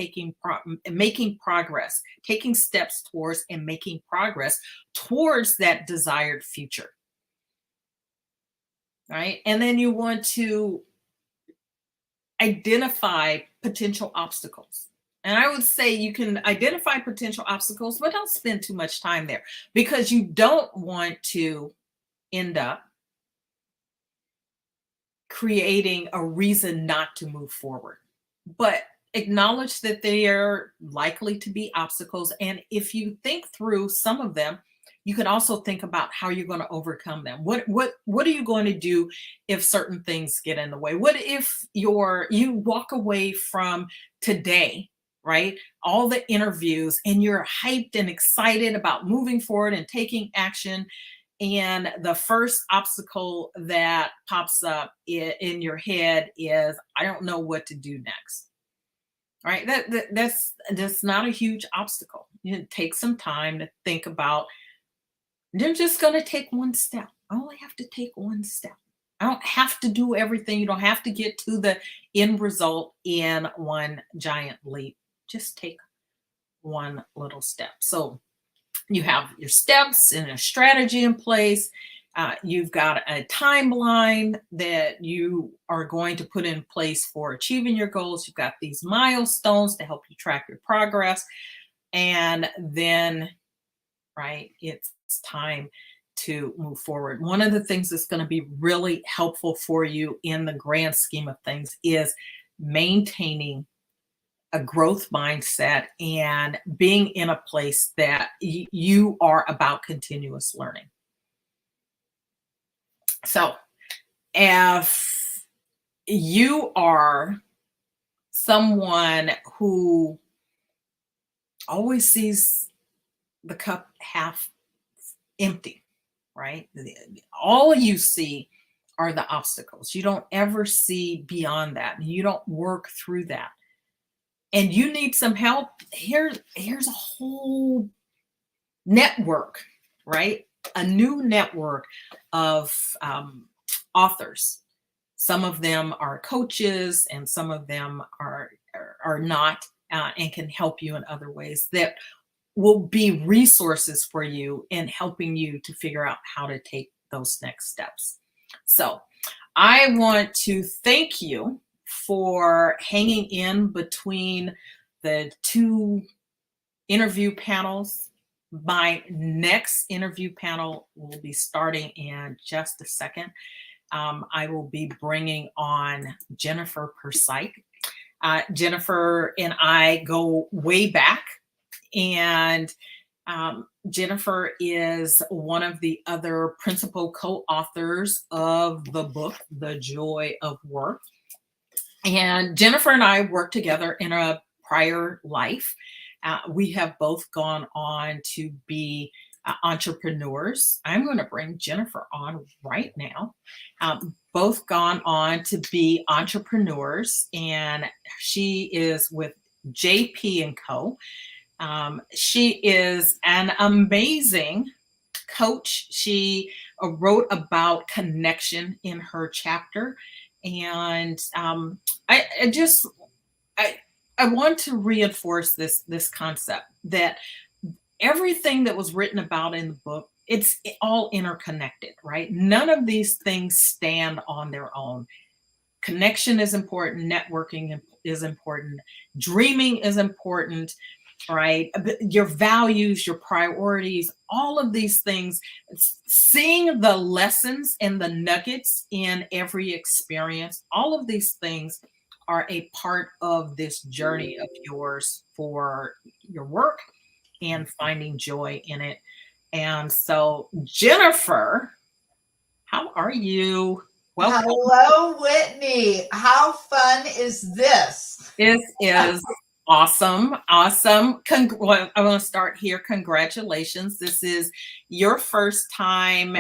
making progress, taking steps towards and making progress towards that desired future, right? And then you want to identify potential obstacles. And I would say you can identify potential obstacles, but don't spend too much time there because you don't want to end up creating a reason not to move forward, but acknowledge that they are likely to be obstacles. And if you think through some of them, you can also think about how you're going to overcome them. What are you going to do if certain things get in the way? What if you walk away from today, right? All the interviews and you're hyped and excited about moving forward and taking action. And the first obstacle that pops up in your head is, I don't know what to do next. All right. That's not a huge obstacle. You take some time to think about, they're just going to take one step. I only have to take one step. I don't have to do everything. You don't have to get to the end result in one giant leap. Just take one little step. So you have your steps and a strategy in place. You've got a timeline that you are going to put in place for achieving your goals. You've got these milestones to help you track your progress. And then, right, it's time to move forward. One of the things that's going to be really helpful for you in the grand scheme of things is maintaining a growth mindset and being in a place that you are about continuous learning. So if you are someone who always sees the cup half empty, right? All you see are the obstacles. You don't ever see beyond that. You don't work through that. And you need some help. Here's a whole network, right? A new network of authors. Some of them are coaches and some of them are not, and can help you in other ways that will be resources for you in helping you to figure out how to take those next steps. So I want to thank you for hanging in between the two interview panels. My next interview panel will be starting in just a second. I will be bringing on Jennifer Persike. Jennifer and I go way back, and Jennifer is one of the other principal co-authors of the book, The Joy of Work. And Jennifer and I worked together in a prior life. We have both gone on to be entrepreneurs. I'm going to bring Jennifer on right now. Both gone on to be entrepreneurs, and she is with JP & Co. She is an amazing coach. She wrote about connection in her chapter. And I want to reinforce this concept that everything that was written about in the book, it's all interconnected, right? None of these things stand on their own. Connection is important. Networking is important. Dreaming is important, right? Your values, your priorities, all of these things, seeing the lessons and the nuggets in every experience, all of these things are a part of this journey of yours for your work and finding joy in it. And so, Jennifer, how are you? Welcome. Hello, Whitney. How fun is this? This is awesome. Awesome. I want to start here. Congratulations. This is your first time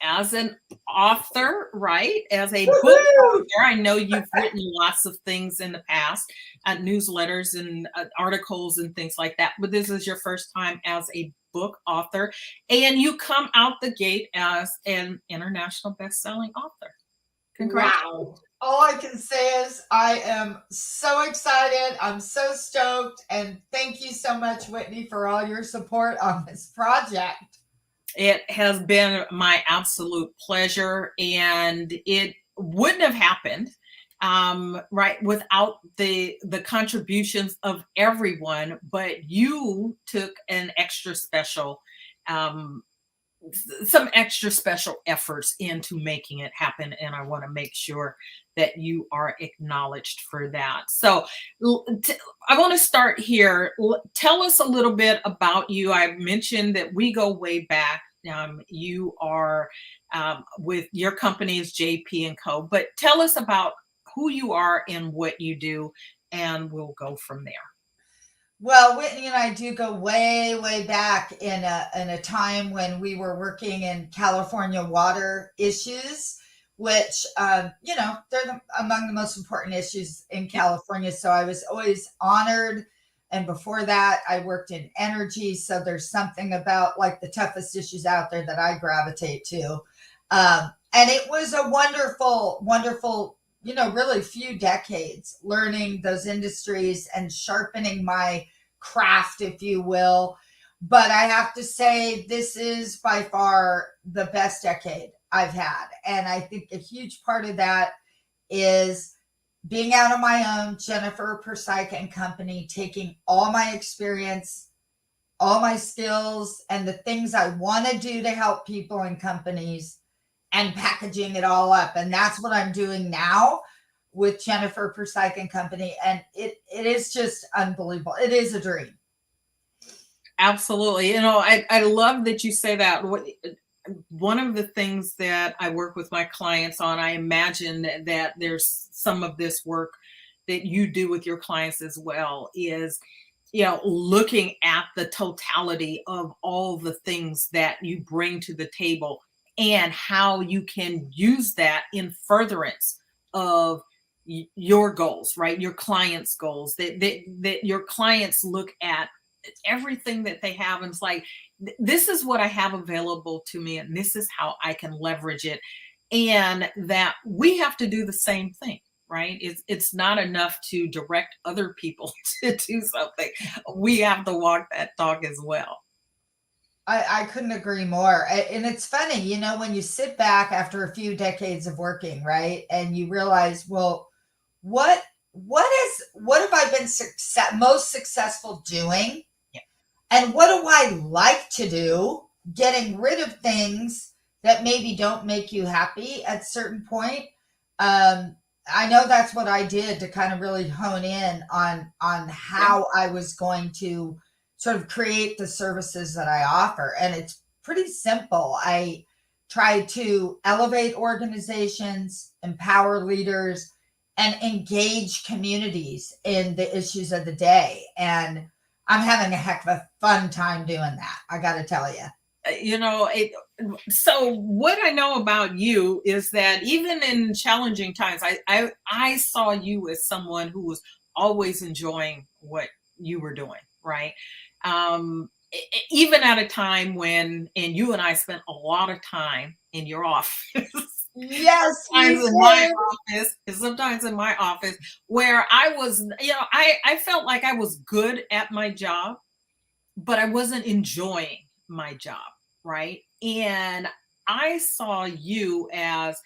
as an author, right? As a book author. I know you've written lots of things in the past, newsletters and articles and things like that, but this is your first time as a book author, and you come out the gate as an international best-selling author. Congratulations. Wow. All I can say is I am so excited. I'm so stoked. And thank you so much, Whitney, for all your support on this project. It has been my absolute pleasure, and it wouldn't have happened right without the contributions of everyone, but you took an extra special some extra special efforts into making it happen, and I want to make sure that you are acknowledged for that. So I want to start here. Tell us a little bit about you. I mentioned that we go way back. You are with your company is JP & Co, but tell us about who you are and what you do, and we'll go from there. Well, Whitney and I do go way, way back in a time when we were working in California water issues, which, they're among the most important issues in California. So I was always honored. And before that, I worked in energy. So there's something about like the toughest issues out there that I gravitate to. And it was a wonderful, wonderful, really few decades learning those industries and sharpening my craft, if you will. But I have to say, this is by far the best decade I've had. And I think a huge part of that is being out on my own, Jennifer Persike and Company, taking all my experience, all my skills, and the things I want to do to help people and companies and packaging it all up. And that's what I'm doing now with Jennifer Persike and Company. And it is just unbelievable. It is a dream. Absolutely. I love that you say that. one of the things that I work with my clients on, I imagine that there's some of this work that you do with your clients as well, is, looking at the totality of all the things that you bring to the table and how you can use that in furtherance of your goals, right? Your clients' goals, that your clients look at everything that they have and it's like, this is what I have available to me and this is how I can leverage it. And that we have to do the same thing, right? It's not enough to direct other people to do something. We have to walk that talk as well. I couldn't agree more. And it's funny, when you sit back after a few decades of working, right? And you realize, well, what have I been most successful doing? Yeah. And what do I like to do? Getting rid of things that maybe don't make you happy at a certain point. I know that's what I did to kind of really hone in on how I was going to sort of create the services that I offer. And it's pretty simple. I try to elevate organizations, empower leaders, and engage communities in the issues of the day. And I'm having a heck of a fun time doing that, I got to tell you. So what I know about you is that even in challenging times, I saw you as someone who was always enjoying what you were doing, right? Even at a time when, and you and I spent a lot of time in your office. Yes, sometimes in my office, sometimes in my office, where I was, I felt like I was good at my job, but I wasn't enjoying my job, right? And I saw you as,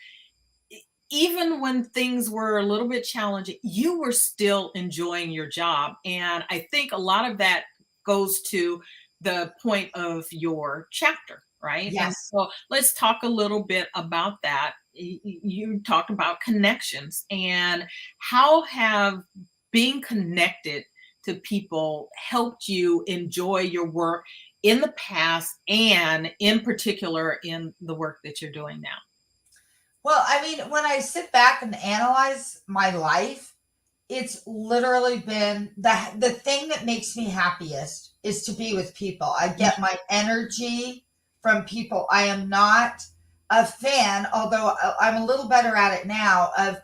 even when things were a little bit challenging, you were still enjoying your job. And I think a lot of that goes to the point of your chapter, right? Yes. And so let's talk a little bit about that. You talked about connections, and how have being connected to people helped you enjoy your work in the past and in particular in the work that you're doing now? Well, I mean, when I sit back and analyze my life, it's literally been the thing that makes me happiest is to be with people. I get my energy from people. I am not a fan, although I'm a little better at it now, of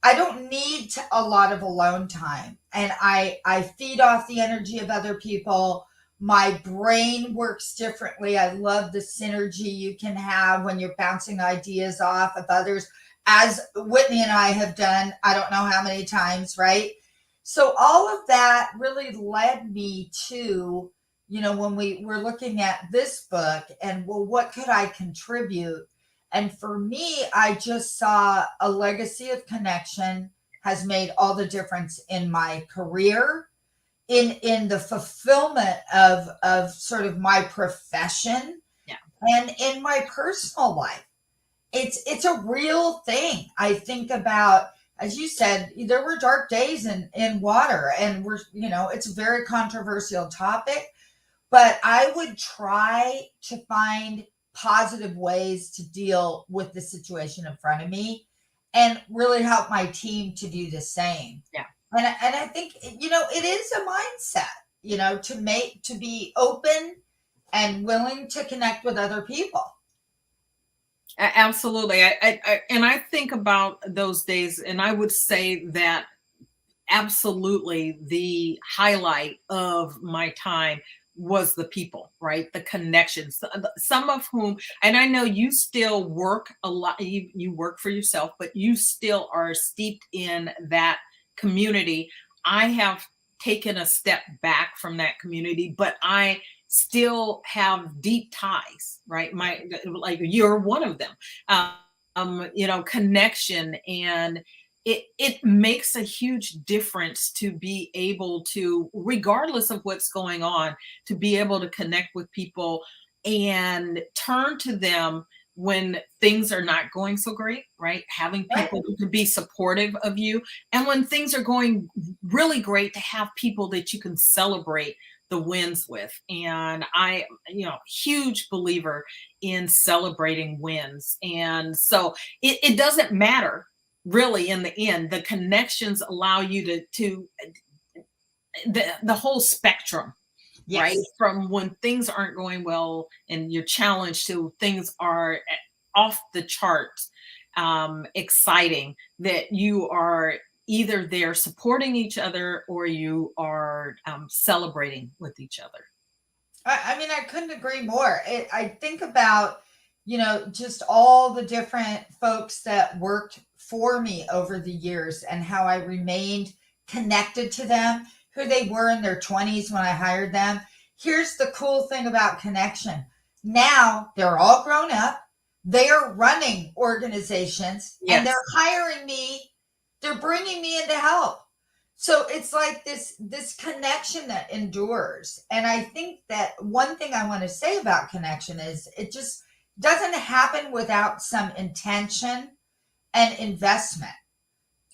I don't need a lot of alone time. And I feed off the energy of other people. My brain works differently. I love the synergy you can have when you're bouncing ideas off of others, as Whitnie and I have done, I don't know how many times, right? So all of that really led me to, when we were looking at this book and, well, what could I contribute? And for me, I just saw a legacy of connection has made all the difference in my career, in the fulfillment of sort of my profession, and in my personal life. It's a real thing. I think about, as you said, there were dark days in water, and it's a very controversial topic, but I would try to find positive ways to deal with the situation in front of me and really help my team to do the same. Yeah. And I think, it is a mindset, to be open and willing to connect with other people. Absolutely. I think about those days, and I would say that absolutely the highlight of my time was the people, right? The connections, some of whom, and I know you still work a lot, you work for yourself, but you still are steeped in that community. I have taken a step back from that community, but I still have deep ties, right? Like you're one of them, connection. And it makes a huge difference to be able to, regardless of what's going on, to be able to connect with people and turn to them when things are not going so great, right? Having people who can be supportive of you. And when things are going really great, to have people that you can celebrate the wins with. And I, huge believer in celebrating wins. And so it doesn't matter really in the end. The connections allow you to the whole spectrum. Yes. Right? From when things aren't going well and you're challenged to things are off the charts, exciting, that you are either there supporting each other or you are celebrating with each other. I mean, I couldn't agree more. I think about, just all the different folks that worked for me over the years and how I remained connected to them, who they were in their 20s when I hired them. Here's the cool thing about connection. Now they're all grown up. They are running organizations Yes. and they're hiring me. They're bringing me in to help. So it's like this connection that endures. And I think that one thing I want to say about connection is it just doesn't happen without some intention and investment.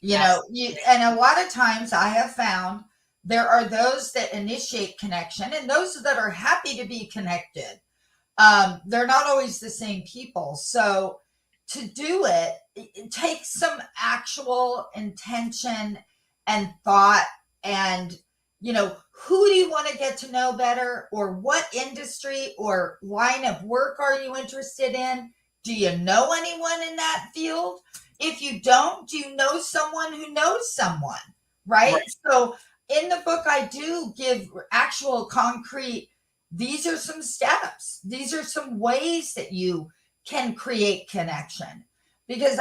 And a lot of times I have found there are those that initiate connection and those that are happy to be connected. They're not always the same people. So to do it, it takes some actual intention and thought and, who do you want to get to know better, or what industry or line of work are you interested in? Do you know anyone in that field? If you don't, do you know someone who knows someone? Right? So in the book, I do give actual concrete, these are some steps. These are some ways that you can create connection. Because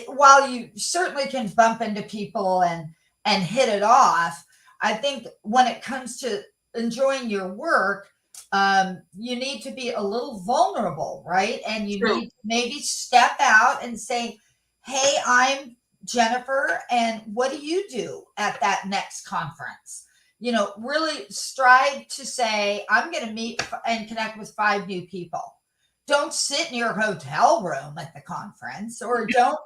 while you certainly can bump into people and hit it off, I think when it comes to enjoying your work, you need to be a little vulnerable, right? And you need to maybe step out and say, hey, I'm Jennifer, and what do you do at that next conference? Really strive to say, I'm going to meet and connect with 5 new people. Don't sit in your hotel room at the conference, or don't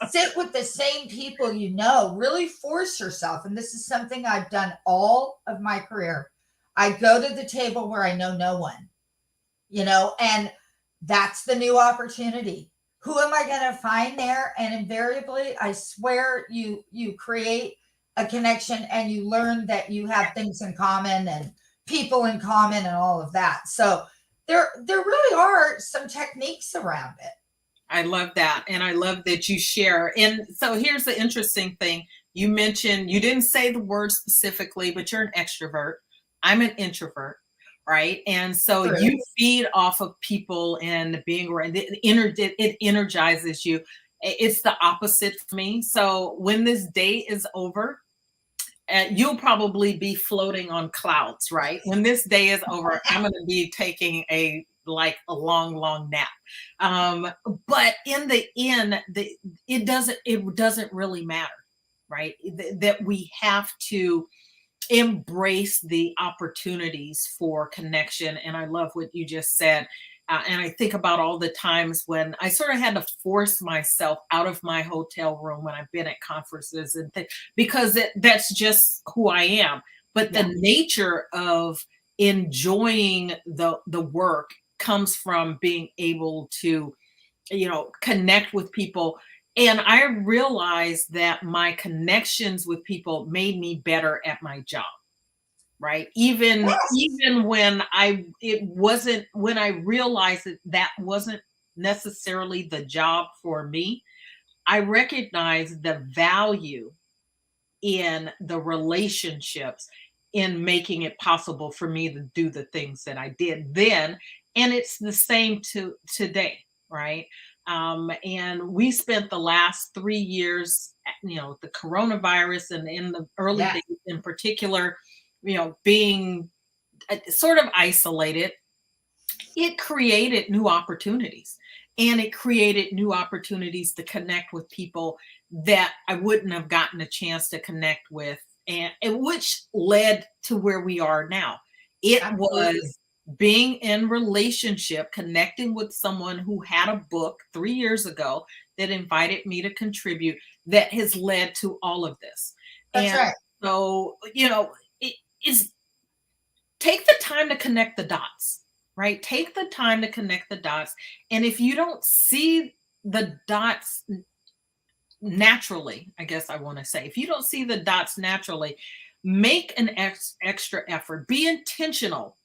sit with the same people. Really force yourself. And this is something I've done all of my career. I go to the table where I know no one, and that's the new opportunity. Who am I going to find there? And invariably, I swear you create a connection and you learn that you have things in common and people in common and all of that. So there really are some techniques around it. I love that. And I love that you share. And so here's the interesting thing. You mentioned, you didn't say the word specifically, but you're an extrovert. I'm an introvert, right? And so you feed off of people and being around, it energizes you. It's the opposite for me. So when this day is over, you'll probably be floating on clouds, right? When this day is over, I'm going to be taking a long nap. But in the end, it doesn't really matter, right? That we have to embrace the opportunities for connection. And I love what you just said. And I think about all the times when I sort of had to force myself out of my hotel room when I've been at conferences and things, because that's just who I am. But the nature of enjoying the work comes from being able to, connect with people. And I realized that my connections with people made me better at my job. Right. Even when I realized that wasn't necessarily the job for me, I recognized the value in the relationships in making it possible for me to do the things that I did then. And it's the same today. Right. And we spent the last 3 years, the coronavirus and in the early days in particular, being sort of isolated. It created new opportunities, and it created new opportunities to connect with people that I wouldn't have gotten a chance to connect with, and which led to where we are now. It was being in relationship, connecting with someone who had a book 3 years ago that invited me to contribute, that has led to all of this. That's right. So, it's take the time to connect the dots, right? Take the time to connect the dots. And if you don't see the dots naturally, I guess I want to say, if you don't see the dots naturally, make an extra effort. Be intentional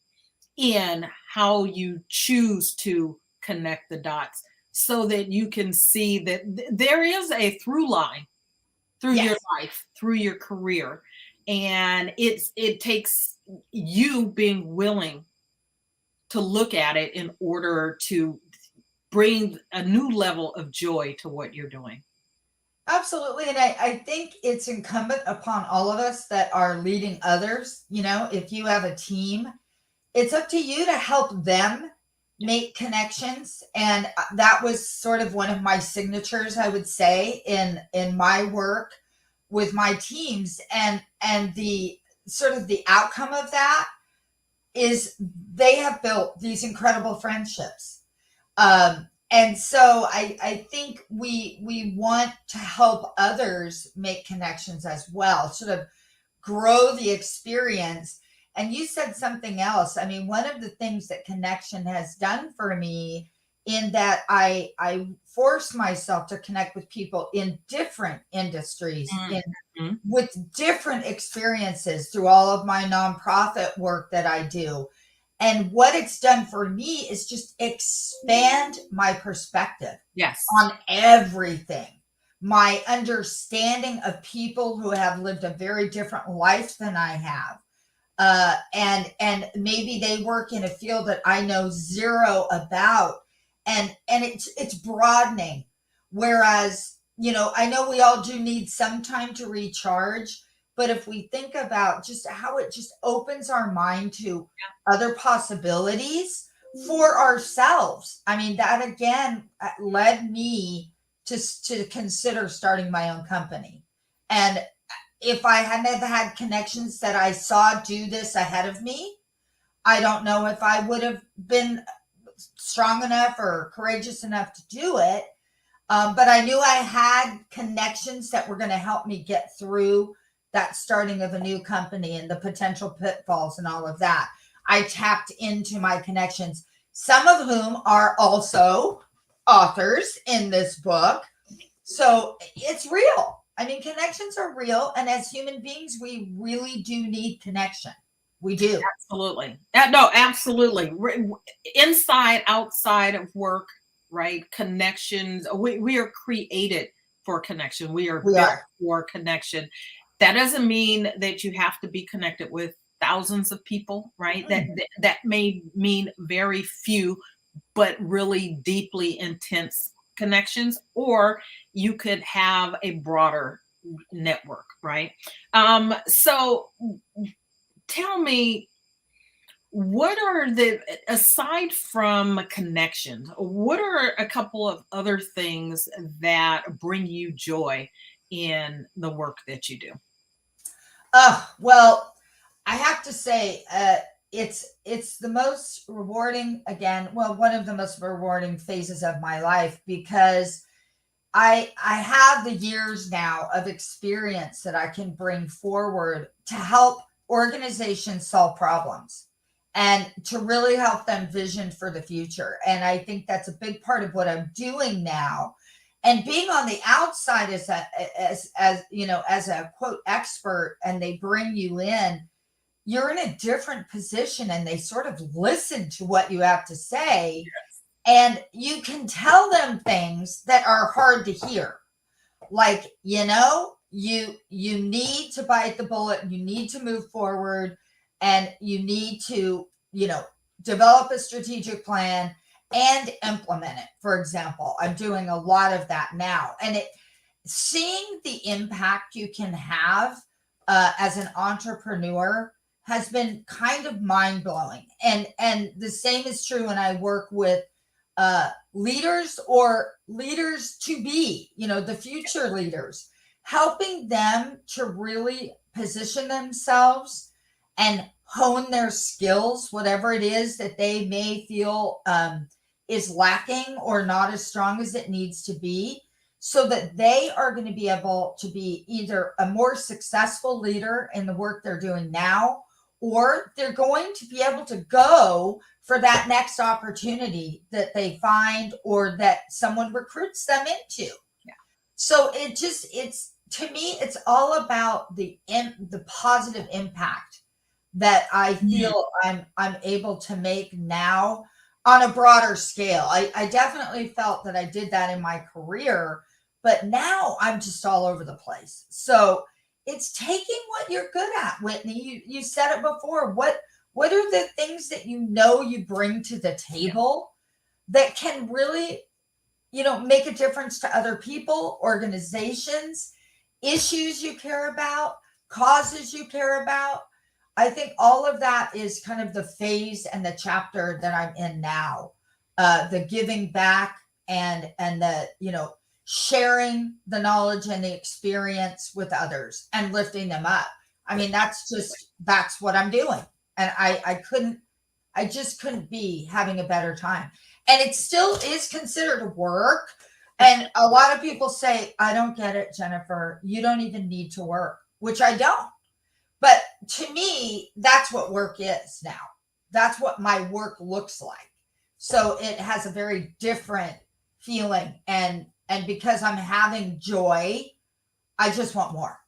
in how you choose to connect the dots so that you can see that there is a through line through your life, through your career. And it takes you being willing to look at it in order to bring a new level of joy to what you're doing. Absolutely. And I think it's incumbent upon all of us that are leading others. You know, if you have a team, it's up to you to help them make connections. And that was sort of one of my signatures, I would say, in my work with my teams. And the sort of the outcome of that is they have built these incredible friendships. And so I think we want to help others make connections as well, sort of grow the experience. And you said something else. I mean, one of the things that connection has done for me in that I force myself to connect with people in different industries, with different experiences through all of my nonprofit work that I do. And what it's done for me is just expand my perspective on everything. My understanding of people who have lived a very different life than I have. And maybe they work in a field that I know zero about. And it's broadening. Whereas, you know, I know we all do need some time to recharge. But if we think about just how it just opens our mind to other possibilities for ourselves, I mean, that again led me to consider starting my own company. And if I hadn't had connections that I saw do this ahead of me, I don't know if I would have been strong enough or courageous enough to do it. But I knew I had connections that were going to help me get through that starting of a new company and the potential pitfalls and all of that. I tapped into my connections, some of whom are also authors in this book. So it's real. I mean, connections are real. And as human beings, we really do need connection. We do. Absolutely. No, absolutely. Inside, outside of work, right? Connections. We are created for connection. We are built for connection. That doesn't mean that you have to be connected with thousands of people, right? That may mean very few, but really deeply intense connections, or you could have a broader network, right? So tell me, what are aside from connections, what are a couple of other things that bring you joy in the work that you do? Well, I have to say, it's the most rewarding, again, well, one of the most rewarding phases of my life, because I have the years now of experience that I can bring forward to help organizations solve problems and to really help them vision for the future. And I think that's a big part of what I'm doing now. And being on the outside as you know, as a quote expert, and they bring you in, you're in a different position and they sort of listen to what you have to say. And you can tell them things that are hard to hear. Like, you know, you need to bite the bullet, you need to move forward, and you need to, you know, develop a strategic plan and implement it. For example, I'm doing a lot of that now. And seeing the impact you can have as an entrepreneur has been kind of mind-blowing. And the same is true when I work with leaders or leaders to be, you know, the future leaders, helping them to really position themselves and hone their skills, whatever it is that they may feel is lacking or not as strong as it needs to be, so that they are going to be able to be either a more successful leader in the work they're doing now, or they're going to be able to go for that next opportunity that they find or that someone recruits them into. Yeah. So it's to me, it's all about the positive impact that I feel I'm able to make now on a broader scale. I definitely felt that I did that in my career, but now I'm just all over the place. So it's taking what you're good at, Whitney. You said it before. What are the things that you bring to the table that can really, make a difference to other people, organizations, issues you care about, causes you care about? I think all of that is kind of the phase and the chapter that I'm in now. The giving back and the, sharing the knowledge and the experience with others and lifting them up. I mean, that's what I'm doing. And I just couldn't be having a better time. And it still is considered work. And a lot of people say, I don't get it, Jennifer. You don't even need to work, which I don't. But to me, that's what work is now. That's what my work looks like. So it has a very different feeling. And because I'm having joy, I just want more.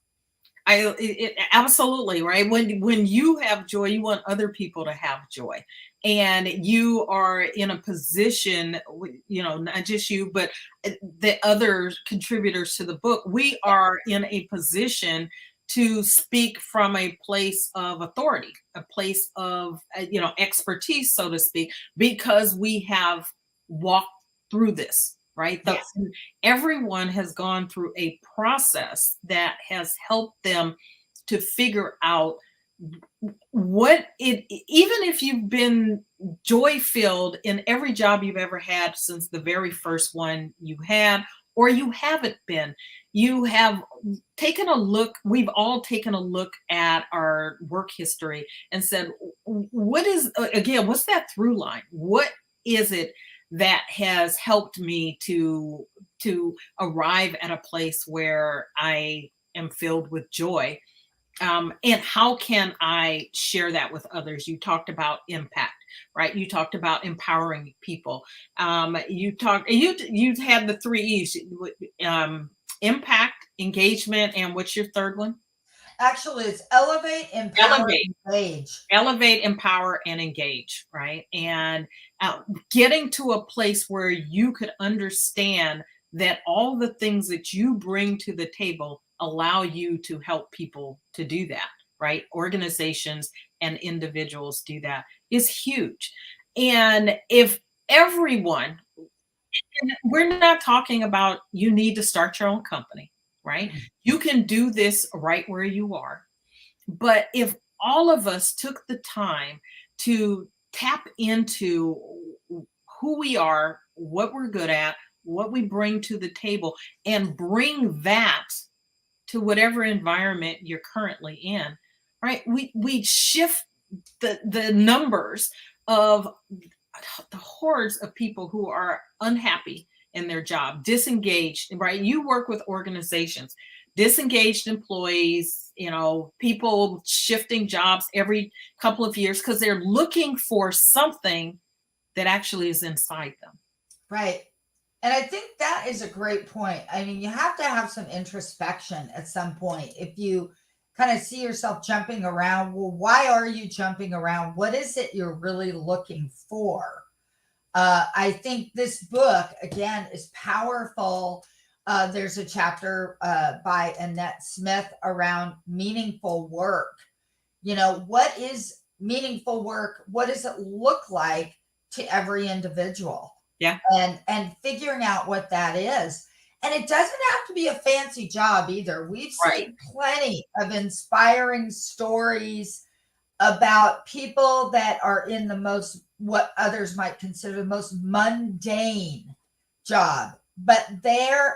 Absolutely, right. When you have joy, you want other people to have joy, and you are in a position, not just you, but the other contributors to the book. We are in a position to speak from a place of authority, a place of expertise, so to speak, because we have walked through this. Right. Yes. Everyone has gone through a process that has helped them to figure out even if you've been joy-filled in every job you've ever had since the very first one you had, or you haven't been, you have taken a look. We've all taken a look at our work history and said, what's that through line? What is it that has helped me to arrive at a place where I am filled with joy? And how can I share that with others? You talked about impact, right? You talked about empowering people. You had the 3 E's, impact, engagement, and what's your third one? Actually, it's elevate, empower, engage. Elevate, empower, and engage, right? And getting to a place where you could understand that all the things that you bring to the table allow you to help people to do that, right? Organizations and individuals do that is huge. And if everyone, and we're not talking about you need to start your own company, right? You can do this right where you are. But if all of us took the time to tap into who we are, what we're good at, what we bring to the table, and bring that to whatever environment you're currently in, right? We shift the numbers of the hordes of people who are unhappy in their job, disengaged, right? You work with organizations, disengaged employees, people shifting jobs every couple of years because they're looking for something that actually is inside them. Right. And I think that is a great point. I mean, you have to have some introspection at some point. If you kind of see yourself jumping around, well, why are you jumping around? What is it you're really looking for? I think this book, again, is powerful. There's a chapter by Annette Smith around meaningful work. What is meaningful work? What does it look like to every individual? Yeah. And figuring out what that is. And it doesn't have to be a fancy job either. We've seen plenty of inspiring stories about people that are in the most, what others might consider the most mundane job, but the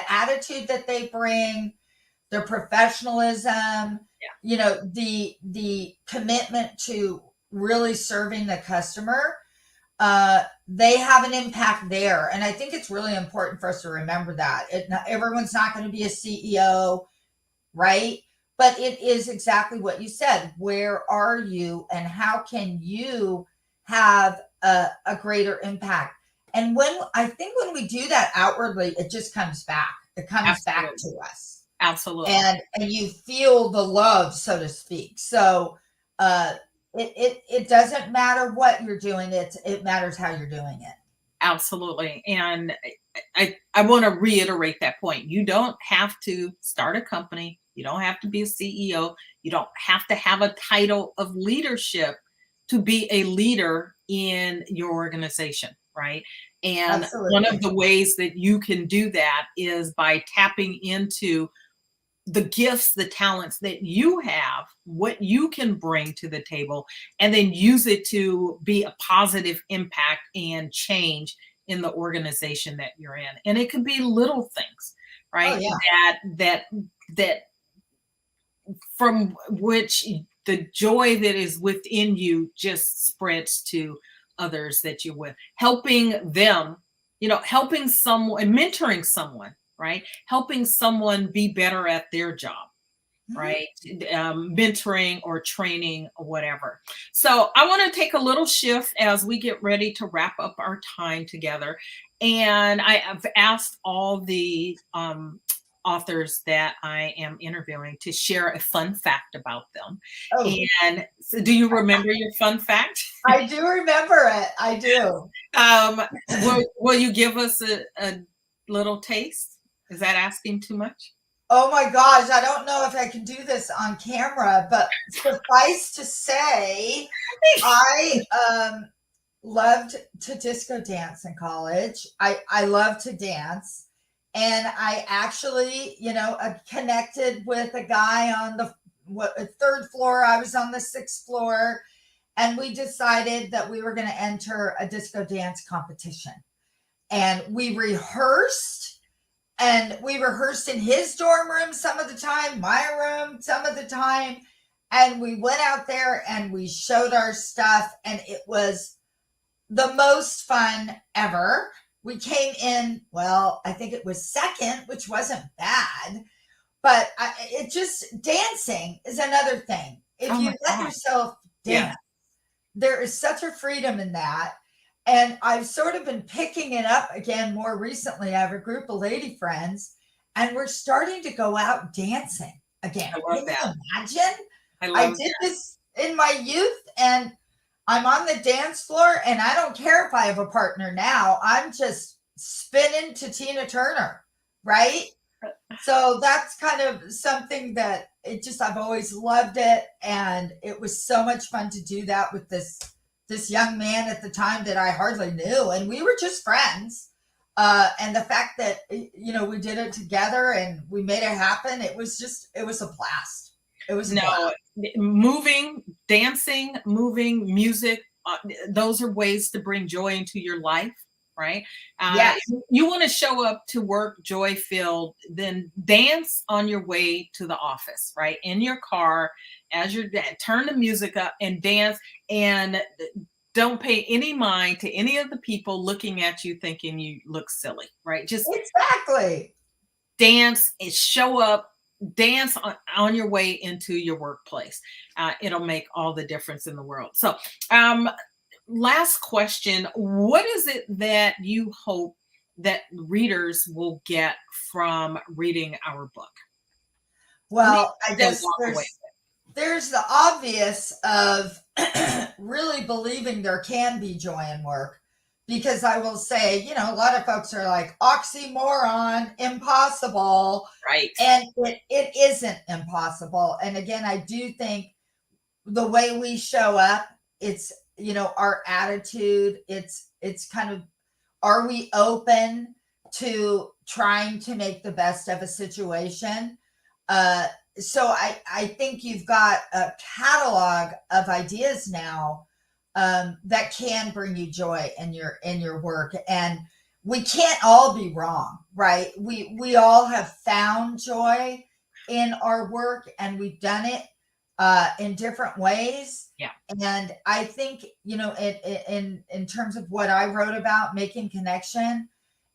attitude that they bring, their professionalism, the commitment to really serving the customer, they have an impact there. And I think it's really important for us to remember that everyone's not going to be a CEO, right? but it is exactly what you said. Where are you, and how can you have a greater impact? And I think when we do that outwardly, it just comes back. It comes back to us. Absolutely. And you feel the love, so to speak. So it doesn't matter what you're doing. It matters how you're doing it. Absolutely. And I want to reiterate that point. You don't have to start a company. You don't have to be a CEO. You don't have to have a title of leadership to be a leader in your organization, right? And Absolutely. One of the ways that you can do that is by tapping into the gifts, the talents that you have, what you can bring to the table, and then use it to be a positive impact and change in the organization that you're in. And it could be little things, right? Oh, yeah. That from which the joy that is within you just spreads to others that you're with, helping them, helping someone, mentoring someone, right? Helping someone be better at their job, right? Mentoring or training or whatever. So I want to take a little shift as we get ready to wrap up our time together. And I have asked all the authors that I am interviewing to share a fun fact about them. Oh. And so do you remember your fun fact? I do remember it. I do. Will you give us a little taste? Is that asking too much? Oh my gosh, I don't know if I can do this on camera, but suffice to say, I loved to disco dance in college. I love to dance. And I actually, connected with a guy on the third floor. I was on the sixth floor. And we decided that we were going to enter a disco dance competition. And we rehearsed. And we rehearsed in his dorm room some of the time, my room some of the time. And we went out there and we showed our stuff. And it was the most fun ever. We came in, well, I think it was second, which wasn't bad. But dancing is another thing. If you let yourself dance, there is such a freedom in that. And I've sort of been picking it up again more recently. I have a group of lady friends, and we're starting to go out dancing again. I love that. Can you imagine? I did this in my youth, and I'm on the dance floor, and I don't care if I have a partner now. I'm just spinning to Tina Turner, right? So that's kind of something that I've always loved it. And it was so much fun to do that with this young man at the time that I hardly knew. And we were just friends. And the fact that, we did it together and we made it happen, it was a blast. It was a blast. Moving, dancing, moving, music, those are ways to bring joy into your life, right? Yes. If you want to show up to work joy-filled, then dance on your way to the office, right? In your car, as you're turn the music up and dance, and don't pay any mind to any of the people looking at you thinking you look silly, right? Just exactly dance and show up. Dance on your way into your workplace. It'll make all the difference in the world. So last question, what is it that you hope that readers will get from reading our book? Well, I guess there's the obvious of really believing there can be joy in work. Because I will say, a lot of folks are like, oxymoron, impossible. Right. And it isn't impossible. And again, I do think the way we show up, it's, our attitude, it's kind of, are we open to trying to make the best of a situation? So I think you've got a catalog of ideas now that can bring you joy in your work. And we can't all be wrong, right? We all have found joy in our work, and we've done it in different ways. Yeah. And I think, in terms of what I wrote about, making connection,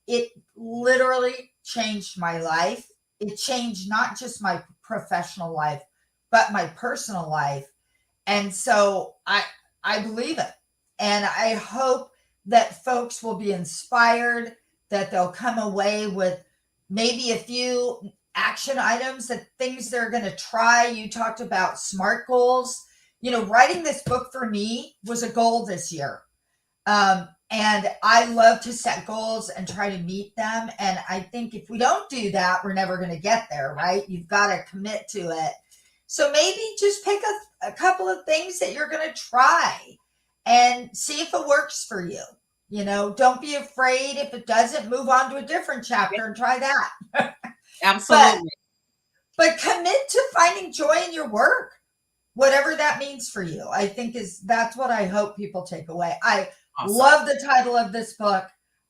it literally changed my life. It changed not just my professional life, but my personal life. And so I believe it. And I hope that folks will be inspired, that they'll come away with maybe a few action items, that things they're going to try. You talked about SMART goals. You know, writing this book for me was a goal this year. And I love to set goals and try to meet them. And I think if we don't do that, we're never going to get there, right? You've got to commit to it. So maybe just pick a couple of things that you're going to try and see if it works for you. You know, don't be afraid. If it doesn't, move on to a different chapter and try that. Absolutely. But commit to finding joy in your work, whatever that means for you. I think that's what I hope people take away. I love the title of this book.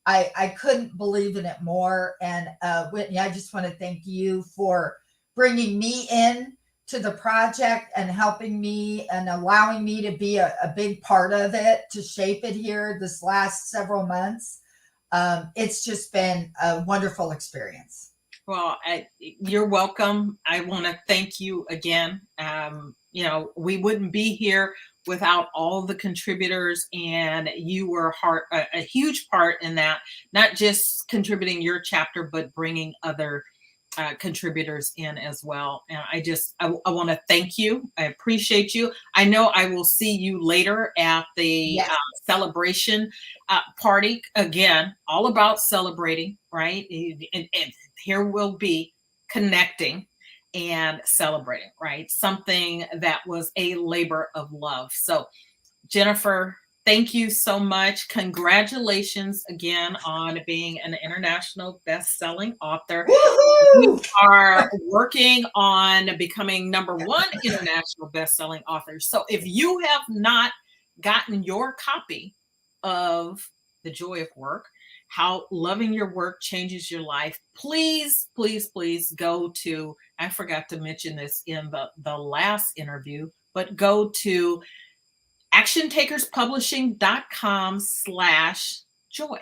I couldn't believe in it more. And Whitney, I just want to thank you for bringing me in to the project and helping me and allowing me to be a big part of it, to shape it here this last several months. It's just been a wonderful experience. Well, you're welcome. I want to thank you again. You know, we wouldn't be here without all the contributors, and you were a huge part in that, not just contributing your chapter, but bringing other contributors in as well. And I want to thank you. I appreciate you. I know I will see you later at the celebration party. Again, all about celebrating, right? And here we'll be connecting and celebrating, right? Something that was a labor of love. So Jennifer, thank you so much. Congratulations again on being an international best-selling author. Woo-hoo! You are working on becoming #1 international best-selling author. So if you have not gotten your copy of The Joy of Work, How Loving Your Work Changes Your Life, please, please, please go to, I forgot to mention this in the last interview, but go to actiontakerspublishing.com/joy.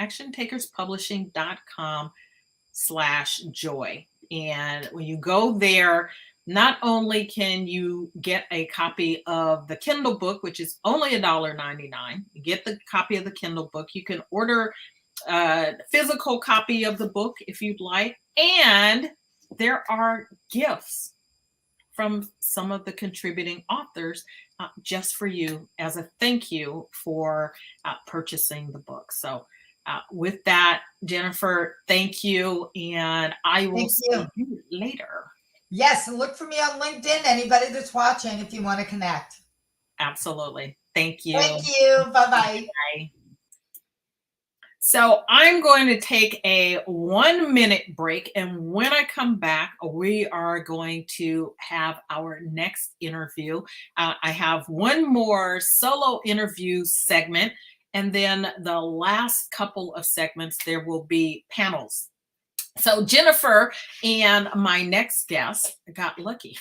actiontakerspublishing.com/joy. And when you go there, not only can you get a copy of the Kindle book, which is only $1.99, you get the copy of the Kindle book. You can order a physical copy of the book if you'd like. And there are gifts from some of the contributing authors just for you as a thank you for purchasing the book. So with that, Jennifer, thank you. And I will see you later. Yes. And look for me on LinkedIn. Anybody that's watching, if you want to connect. Absolutely. Thank you. Thank you. Bye-bye. Bye. So I'm going to take a 1-minute break. And when I come back, we are going to have our next interview. I have one more solo interview segment. And then the last couple of segments, there will be panels. So Jennifer and my next guest got lucky.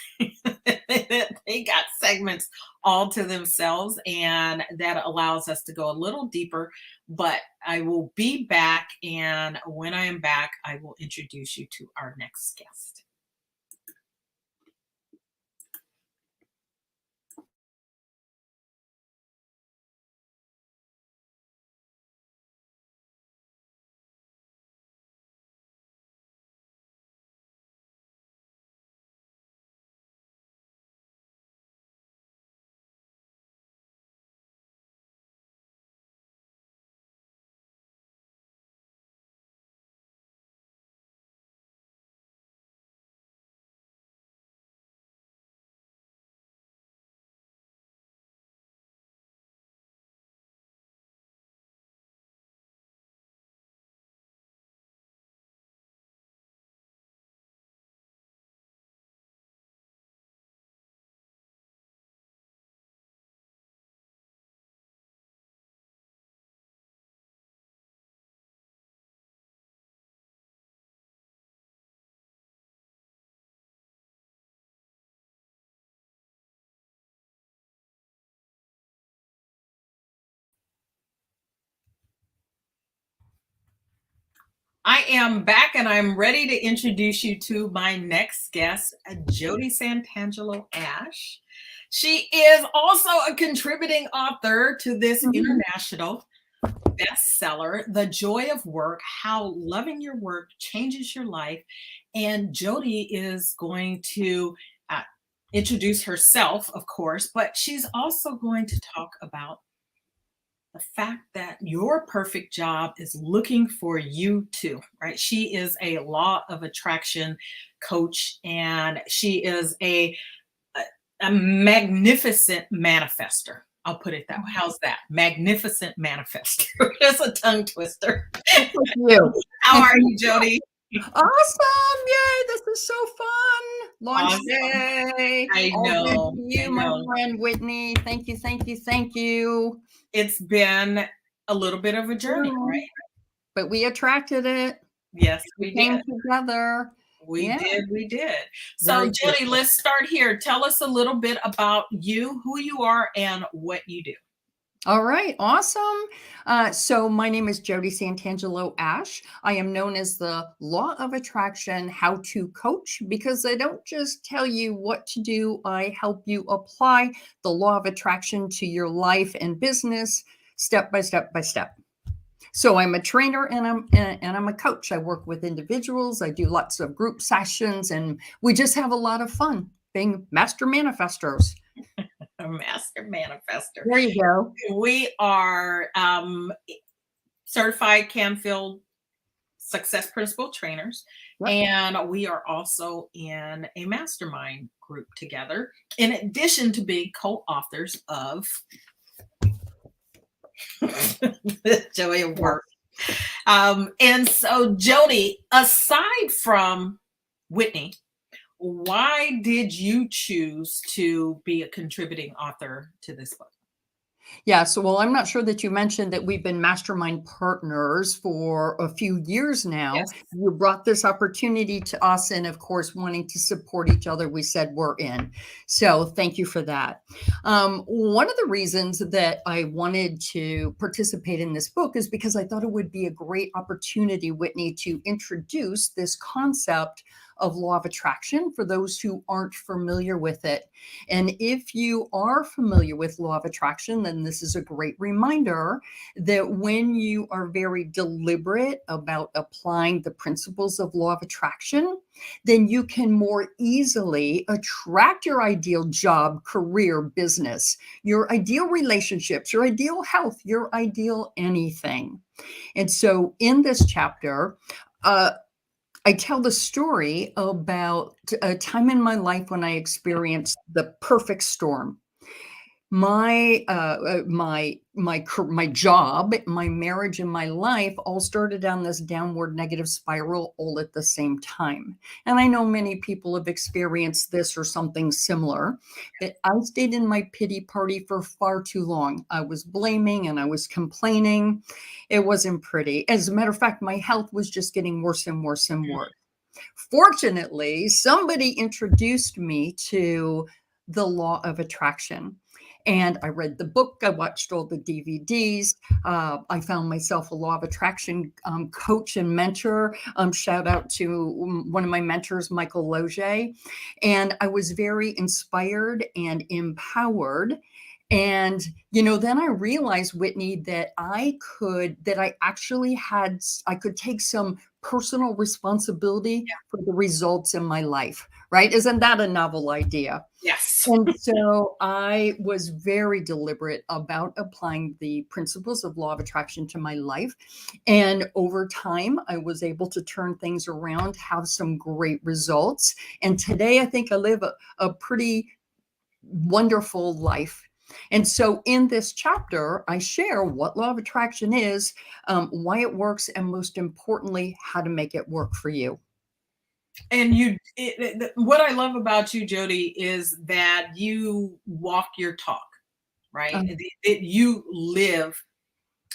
They got segments all to themselves, and that allows us to go a little deeper. But I will be back, and when I am back, I will introduce you to our next guest. I am back and I'm ready to introduce you to my next guest, Jodi Santangelo-Ash. She is also a contributing author to this international bestseller, The Joy of Work, How Loving Your Work Changes Your Life. And Jodi is going to introduce herself, of course, but she's also going to talk about the fact that your perfect job is looking for you too, right? She is a law of attraction coach, and she is a magnificent manifester. I'll put it that way. How's that? Magnificent manifester. It's a tongue twister. Thank you. How are you, Jodi? Awesome. Yay. This is so fun. Launch Awesome. day. I All know. good to you, my friend Whitney. Thank you. Thank you. Thank you. It's been a little bit of a journey, right? But we attracted it. Yes, we came did. together. We did. So, Very Jodi, good. let's start here. Tell us a little bit about you, who you are, and what you do. All right. Awesome. So my name is Jodi Santangelo-Ash. I am known as the Law of Attraction How-To Coach because I don't just tell you what to do. I help you apply the Law of Attraction to your life and business step by step by step. So I'm a trainer and I'm a coach. I work with individuals. I do lots of group sessions, and we just have a lot of fun being master manifestors. A master manifester. There you go. We are certified Canfield Success Principal trainers, Yep. and we are also in a mastermind group together, in addition to being co-authors of The Joy of Work. And so, Jodi, aside from Whitney, why did you choose to be a contributing author to this book? Yeah, so well, I'm not sure that you mentioned that we've been mastermind partners for a few years now. Yes. You brought this opportunity to us, and of course, wanting to support each other, we said we're in. So thank you for that. One of the reasons that I wanted to participate in this book is because I thought it would be a great opportunity, Whitney, to introduce this concept of law of attraction for those who aren't familiar with it. And if you are familiar with law of attraction, then this is a great reminder that when you are very deliberate about applying the principles of law of attraction, then you can more easily attract your ideal job, career, business, your ideal relationships, your ideal health, your ideal anything. And so in this chapter, I tell the story about a time in my life when I experienced the perfect storm. My job, my marriage, and my life all started on this downward negative spiral all at the same time. And I know many people have experienced this or something similar. But I stayed in my pity party for far too long. I was blaming and I was complaining. It wasn't pretty. As a matter of fact, my health was just getting worse and worse and worse. Fortunately, somebody introduced me to the law of attraction. And I read the book, I watched all the DVDs. I found myself a law of attraction coach and mentor. Shout out to one of my mentors, Michael Loge. And I was very inspired and empowered. And, then I realized, Whitney, that I could take some personal responsibility for the results in my life, right? Isn't that a novel idea? Yes. And so I was very deliberate about applying the principles of law of attraction to my life. And over time, I was able to turn things around, have some great results. And today, I think I live a pretty wonderful life. And so in this chapter, I share what law of attraction is, why it works, and most importantly, how to make it work for you. And what I love about you, Jodi, is that you walk your talk, right? You live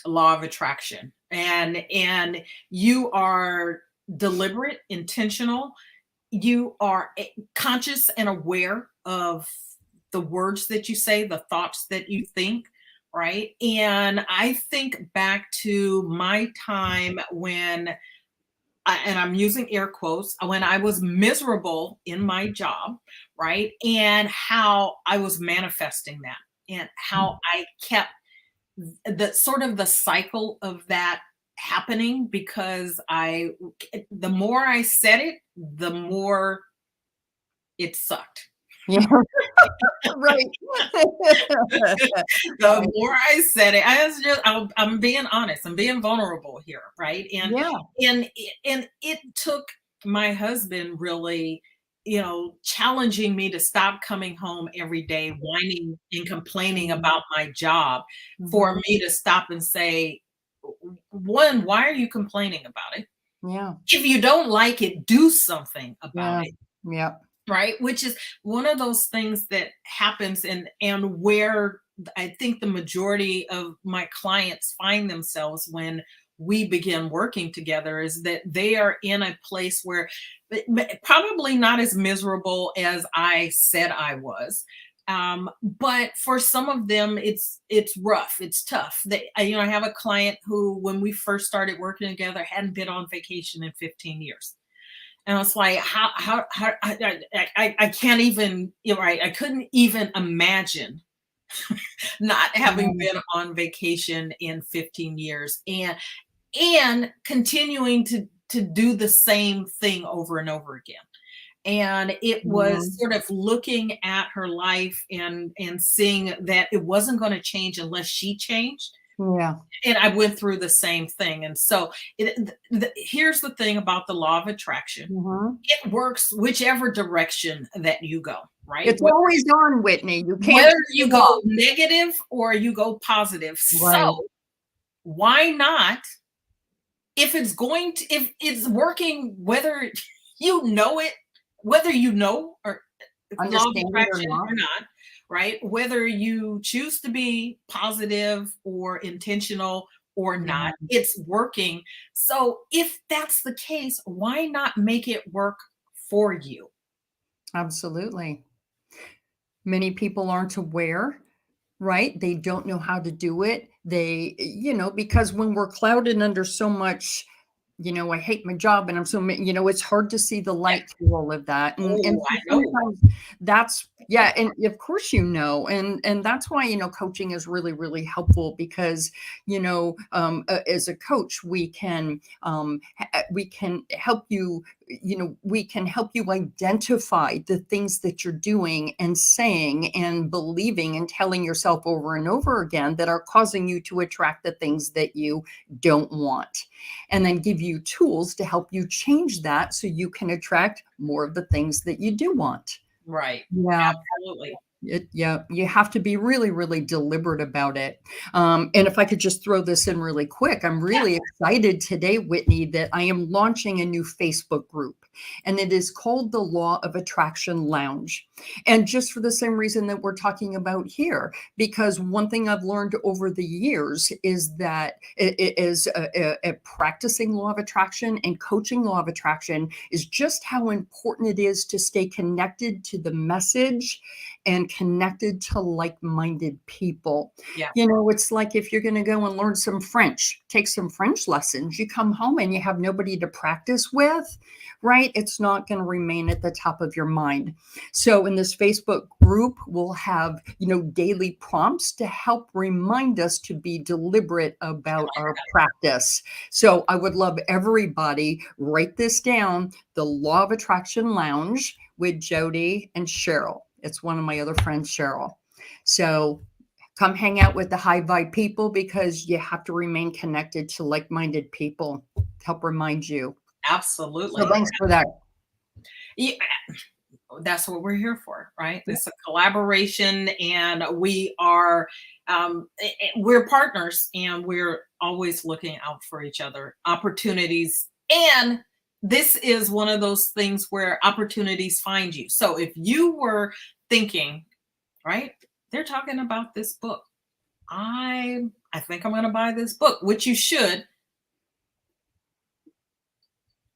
law of attraction, and you are deliberate, intentional. You are conscious and aware of the words that you say, the thoughts that you think, right? And I think back to my time when and I'm using air quotes, when I was miserable in my job, right? And how I was manifesting that, and how I kept the sort of the cycle of that happening, because the more I said it, the more it sucked. Yeah. Right. The more I said it, I'm being honest, I'm being vulnerable here, right? And Yeah. and it took my husband really, challenging me to stop coming home every day whining and complaining about my job, for me to stop and say, one, why are you complaining about it? Yeah. If you don't like it, do something about Yeah. it. Yeah. Right, which is one of those things that happens, and where I think the majority of my clients find themselves when we begin working together, is that they are in a place where probably not as miserable as I said I was, but for some of them it's rough, it's tough. I have a client who, when we first started working together, hadn't been on vacation in 15 years. And it's like, how I can't even, right? I couldn't even imagine not having been on vacation in 15 years, and continuing to do the same thing over and over again. And it was sort of looking at her life and seeing that it wasn't going to change unless she changed. Yeah. And I went through the same thing. And so here's the thing about the law of attraction. It works whichever direction that you go, right? It's always on, Whitney. You can't. Whether you go negative or you go positive. Right. So why not, if it's working, whether you know it, whether you know or law of attraction or not, right? Whether you choose to be positive or intentional or not, it's working. So if that's the case, why not make it work for you? Absolutely. Many people aren't aware, right? They don't know how to do it. They, because when we're clouded under so much, I hate my job and I'm so, it's hard to see the light through all of that. And I know. sometimes that's, and of course, and that's why, coaching is really, really helpful, because, as a coach, we can help you, we can help you identify the things that you're doing and saying and believing and telling yourself over and over again that are causing you to attract the things that you don't want, and then give you tools to help you change that so you can attract more of the things that you do want. Right. Yeah. Absolutely. You have to be really, really deliberate about it. And if I could just throw this in really quick, I'm really excited today, Whitney, that I am launching a new Facebook group, and it is called the Law of Attraction Lounge. And just for the same reason that we're talking about here, because one thing I've learned over the years is that it is a practicing law of attraction and coaching law of attraction is just how important it is to stay connected to the message and connected to like-minded people. Yeah. It's like if you're going to go and learn some French, take some French lessons, you come home and you have nobody to practice with, right? It's not going to remain at the top of your mind. So in this Facebook group, we'll have, daily prompts to help remind us to be deliberate about our practice. So I would love everybody, write this down, the Law of Attraction Lounge with Jodi and Sheryl. It's one of my other friends, Sheryl. So come hang out with the high vibe people, because you have to remain connected to like-minded people to help remind you. Absolutely. So thanks for that. Yeah, that's what we're here for, right? It's a collaboration, and we are we're partners, and we're always looking out for each other, opportunities. And this is one of those things where opportunities find you. So if you were thinking, right, they're talking about this book, I think I'm going to buy this book, which you should.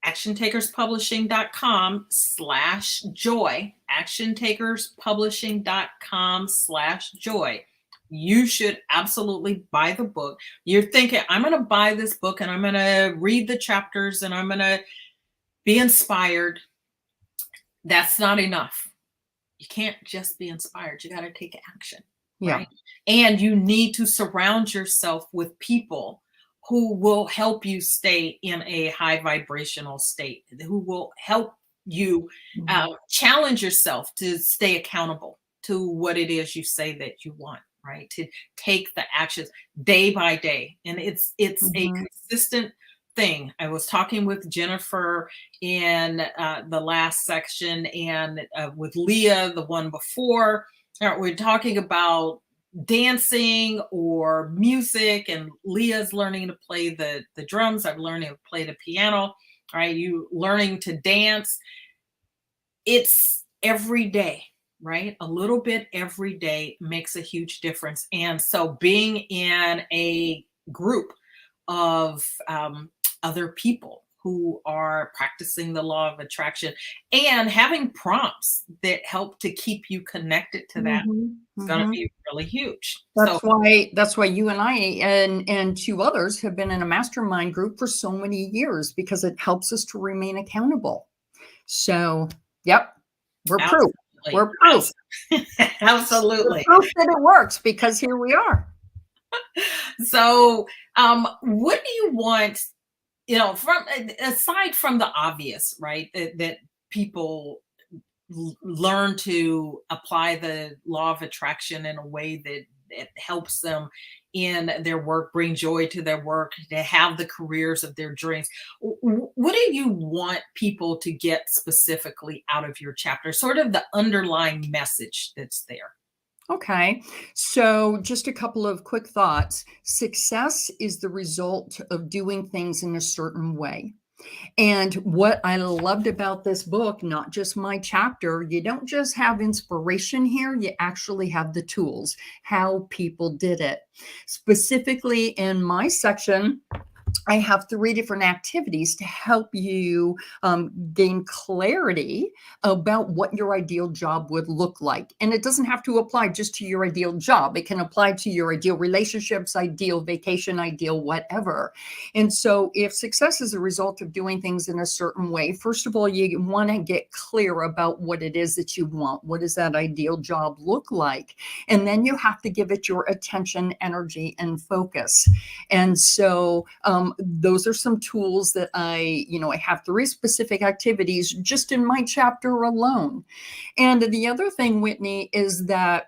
actiontakerspublishing.com/joy, actiontakerspublishing.com/joy. you should absolutely buy the book. You're thinking, I'm going to buy this book and I'm going to read the chapters and I'm going to be inspired. That's not enough. You can't just be inspired. You got to take action. Yeah. Right. And you need to surround yourself with people who will help you stay in a high vibrational state, who will help you challenge yourself to stay accountable to what it is you say that you want, right? To take the actions day by day. And it's a consistent thing. I was talking with Jennifer in the last section, and with Leah, the one before. We're talking about dancing or music, and Leah's learning to play the drums. I'm learning to play the piano. Right? You learning to dance. It's every day, right? A little bit every day makes a huge difference. And so being in a group of other people who are practicing the law of attraction and having prompts that help to keep you connected to that is going to be really huge. That's why you and I and two others have been in a mastermind group for so many years, because it helps us to remain accountable. So, yep, we're proof. We're proof. Absolutely. We're proof that it works, because here we are. So, what do you want? You know, from aside from the obvious, right? That people learn to apply the law of attraction in a way that it helps them in their work, bring joy to their work, to have the careers of their dreams. What do you want people to get specifically out of your chapter? Sort of the underlying message that's there. Okay, so just a couple of quick thoughts. Success is the result of doing things in a certain way. And what I loved about this book, not just my chapter, you don't just have inspiration here, you actually have the tools, how people did it. Specifically in my section, I have 3 different activities to help you gain clarity about what your ideal job would look like. And it doesn't have to apply just to your ideal job. It can apply to your ideal relationships, ideal vacation, ideal whatever. And so if success is a result of doing things in a certain way, first of all, you want to get clear about what it is that you want. What does that ideal job look like? And then you have to give it your attention, energy, and focus. And so those are some tools that I have 3 specific activities just in my chapter alone. And the other thing, Whitney, is that,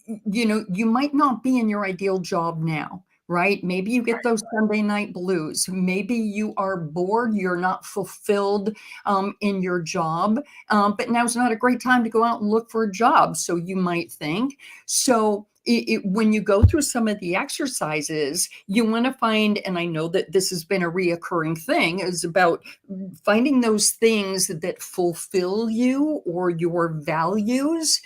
you might not be in your ideal job now, right? Maybe you get those Sunday night blues. Maybe you are bored. You're not fulfilled in your job, but now's not a great time to go out and look for a job. So you might think. So when you go through some of the exercises, you want to find, and I know that this has been a reoccurring thing, is about finding those things that fulfill you or your values.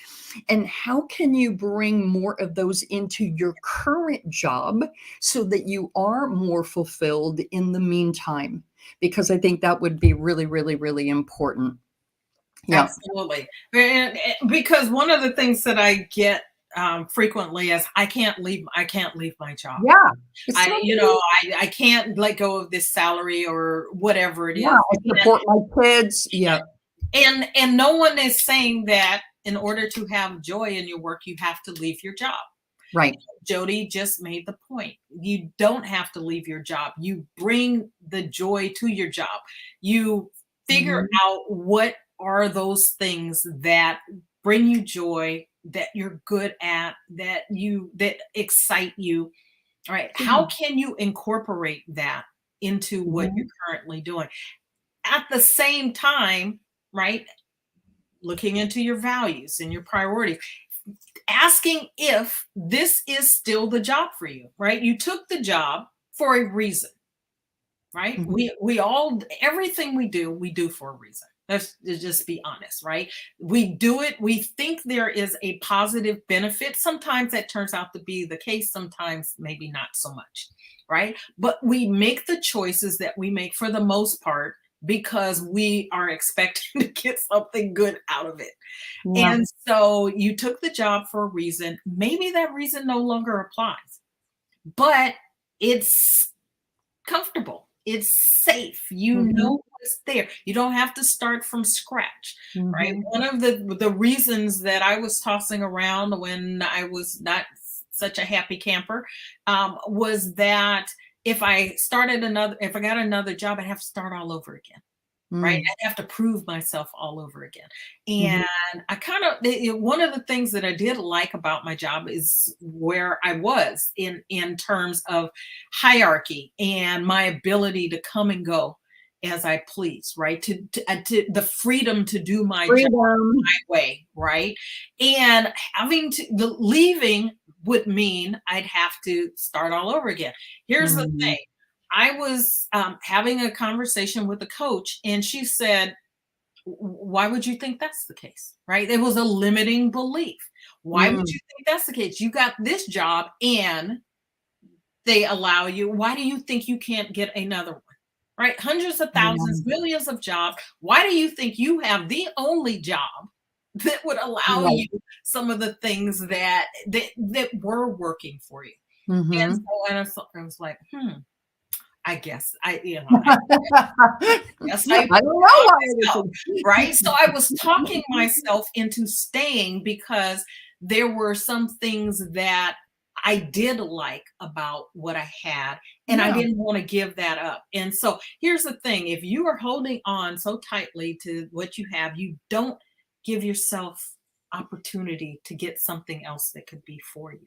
And how can you bring more of those into your current job so that you are more fulfilled in the meantime? Because I think that would be really, really, really important. Yeah. Absolutely. Because one of the things that I get frequently is I can't leave my job. Yeah. I can't let go of this salary or whatever it is. Yeah, I support my kids. Yeah. And no one is saying that in order to have joy in your work, you have to leave your job. Right. Jodi just made the point. You don't have to leave your job. You bring the joy to your job. You figure out what are those things that bring you joy, that you're good at, that excite you. All right. How can you incorporate that into what you're currently doing? At the same time, right? Looking into your values and your priorities, asking if this is still the job for you, right? You took the job for a reason, right? We all, everything we do for a reason. Let's just be honest, right? We do it. We think there is a positive benefit. Sometimes that turns out to be the case. Sometimes maybe not so much, right? But we make the choices that we make for the most part because we are expecting to get something good out of it. Yeah. And so you took the job for a reason. Maybe that reason no longer applies, but it's comfortable. It's safe. You know what's there. You don't have to start from scratch, right? One of the reasons that I was tossing around when I was not such a happy camper was that if I got another job, I'd have to start all over again. Right. I'd have to prove myself all over again. And I kind of, one of the things that I did like about my job is where I was in terms of hierarchy and my ability to come and go as I please, right? To the freedom to do my job my way, right? And leaving would mean I'd have to start all over again. Here's the thing. I was having a conversation with a coach, and she said, why would you think that's the case? Right? It was a limiting belief. Why would you think that's the case? You got this job and they allow you. Why do you think you can't get another one? Right? Hundreds of thousands, millions of jobs. Why do you think you have the only job that would allow you some of the things that were working for you? And so I was like, I guess I don't know why, right? So I was talking myself into staying because there were some things that I did like about what I had, and I didn't want to give that up. And so here's the thing. If you are holding on so tightly to what you have, you don't give yourself opportunity to get something else that could be for you.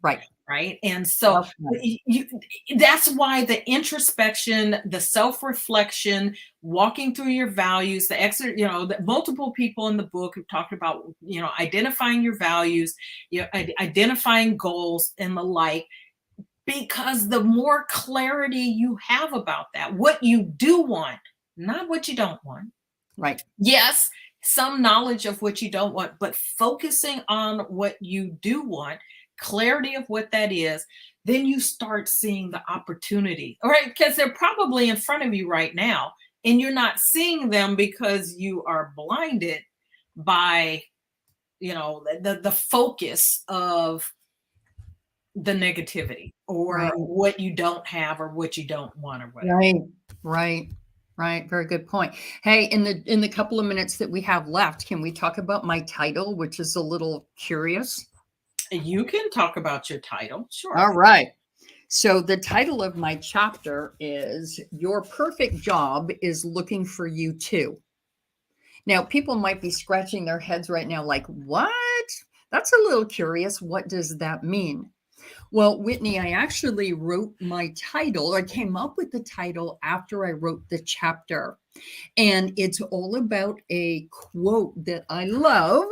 Right. And so that's why the introspection, the self-reflection, walking through your values, the multiple people in the book have talked about, identifying your values, identifying goals and the like, because the more clarity you have about that, what you do want, not what you don't want. Right. Yes, some knowledge of what you don't want, but focusing on what you do want, clarity of what that is, then you start seeing the opportunity, all right? Because they're probably in front of you right now, and you're not seeing them because you are blinded by, the focus of the negativity or what you don't have or what you don't want or whatever. Right. Very good point. Hey, in the couple of minutes that we have left, can we talk about my title, which is a little curious? You can talk about your title. Sure. All right. So the title of my chapter is Your Perfect Job is Looking for You Too. Now, people might be scratching their heads right now like, what? That's a little curious. What does that mean? Well, Whitney, I actually wrote my title. I came up with the title after I wrote the chapter. And it's all about a quote that I love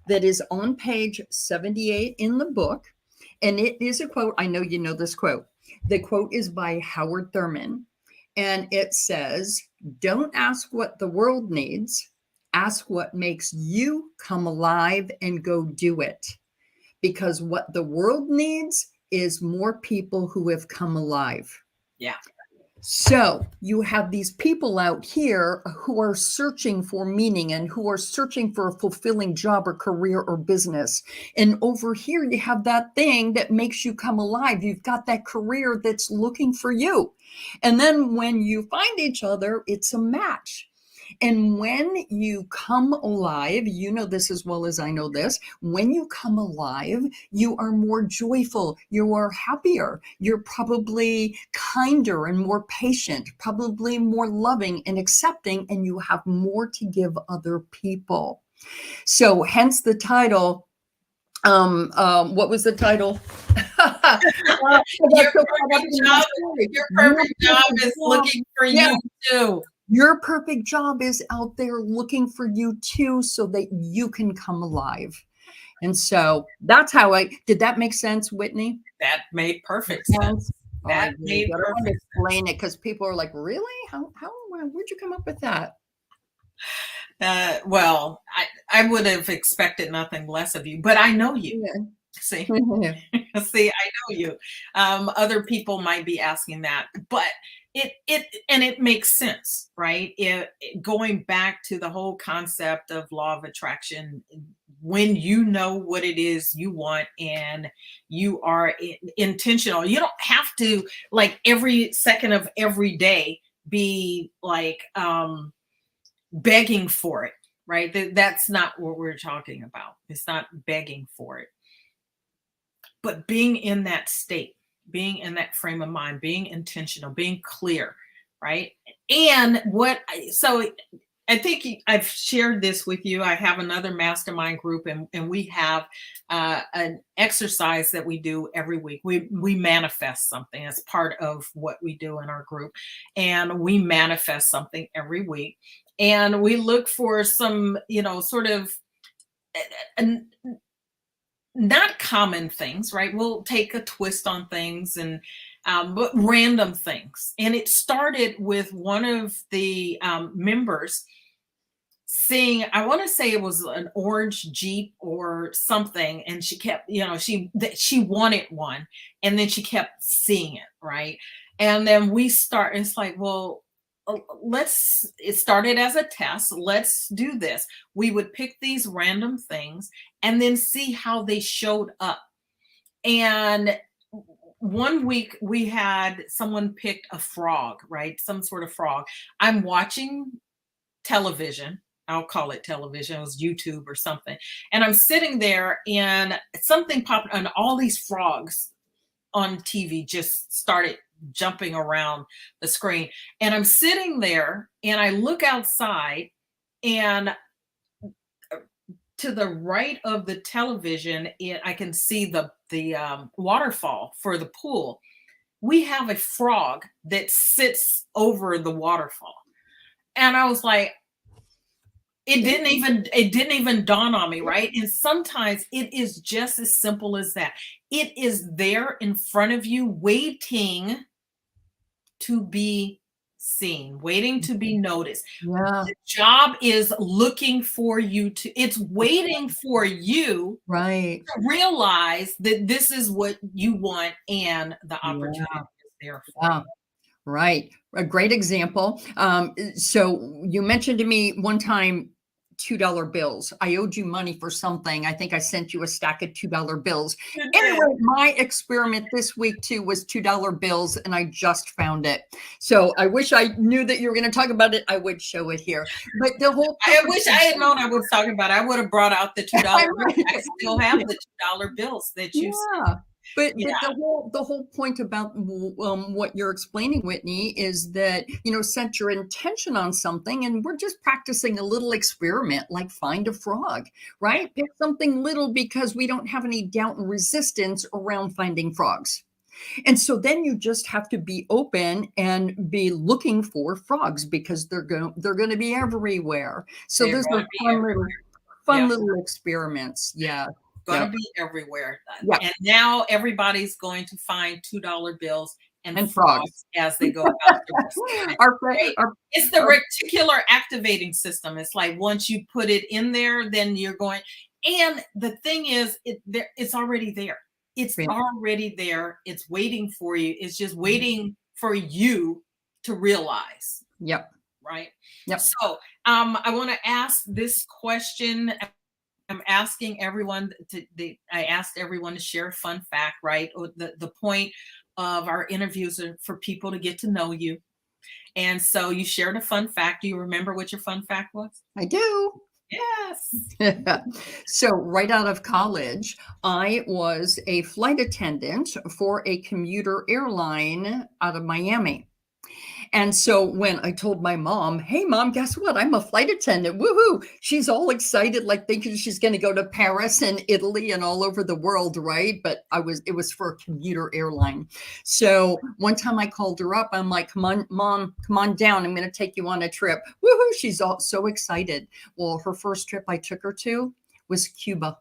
that is on page 78 in the book. And it is a quote. I know you know this quote. The quote is by Howard Thurman. And it says, don't ask what the world needs. Ask what makes you come alive and go do it. Because what the world needs is more people who have come alive. Yeah. So you have these people out here who are searching for meaning and who are searching for a fulfilling job or career or business. And over here, you have that thing that makes you come alive. You've got that career that's looking for you. And then when you find each other, it's a match. And when you come alive, you know this as well as I know this, when you come alive, you are more joyful, you are happier, you're probably kinder and more patient, probably more loving and accepting, and you have more to give other people. So hence the title. What was the title? Your perfect job is looking for you too. Your perfect job is out there looking for you too, so that you can come alive. And so that's how did that make sense, Whitney? That made perfect sense. That made perfect sense. Explain it because people are like, really? How, where'd you come up with that? Well, I would have expected nothing less of you, but I know you. Yeah. See, I know you. Other people might be asking that, but it makes sense, right? Going back to the whole concept of law of attraction, when you know what it is you want and you are intentional, you don't have to like every second of every day be like begging for it, right? That's not what we're talking about. It's not begging for it, but being in that state, being in that frame of mind, being intentional, being clear, right? And so I think I've shared this with you. I have another mastermind group, and we have an exercise that we do every week. We manifest something as part of what we do in our group, and we manifest something every week. And we look for some, sort of not common things, right? We'll take a twist on things and but random things. And it started with one of the members seeing, I want to say it was an orange Jeep or something, and she kept, she wanted one, and then she kept seeing it, right? And then it's like, well, it started as a test. Let's do this. We would pick these random things and then see how they showed up. And one week we had someone picked a frog, right? Some sort of frog. I'm watching television. I'll call it television. It was YouTube or something. And I'm sitting there and something popped, and all these frogs on TV just started jumping around the screen. And I'm sitting there and I look outside, and to the right of the television, I can see the waterfall for the pool. We have a frog that sits over the waterfall. And I was like, it didn't even dawn on me, right? And sometimes it is just as simple as that. It is there in front of you, waiting to be seen, waiting to be noticed. Yeah. The job is looking for you it's waiting for you, right, to realize that this is what you want and the opportunity is there for you. Right. A great example. So you mentioned to me one time $2 bills. I owed you money for something. I think I sent you a stack of $2 bills. Anyway, my experiment this week too was $2 bills, and I just found it. So I wish I knew that you were going to talk about it. I would show it here. But the whole I wish I had known I was talking about it. I would have brought out the $2 bills. I still have the $2 bills that you sent. But the whole point about what you're explaining, Whitney, is that, set your intention on something, and we're just practicing a little experiment, like find a frog, right? Pick something little, because we don't have any doubt and resistance around finding frogs. And so then you just have to be open and be looking for frogs, because they're going to be everywhere. So there's fun little experiments. Yeah. Going to be everywhere. Yep. And now everybody's going to find $2 bills and frogs as they go about it's the reticular activating system. It's like once you put it in there, then you're going. And the thing is, it's already there. It's already there. It's waiting for you. It's just waiting for you to realize. Yep. Right. Yep. So I want to ask this question. I'm asking everyone I asked everyone to share a fun fact, right? The point of our interviews are for people to get to know you. And so you shared a fun fact. Do you remember what your fun fact was? I do. Yes. So right out of college, I was a flight attendant for a commuter airline out of Miami. And so when I told my mom, hey, Mom, guess what? I'm a flight attendant. Woohoo. She's all excited, like thinking she's going to go to Paris and Italy and all over the world, right? But it was for a commuter airline. So one time I called her up. I'm like, come on, Mom, come on down. I'm going to take you on a trip. Woohoo. She's all so excited. Well, her first trip I took her to was Cuba.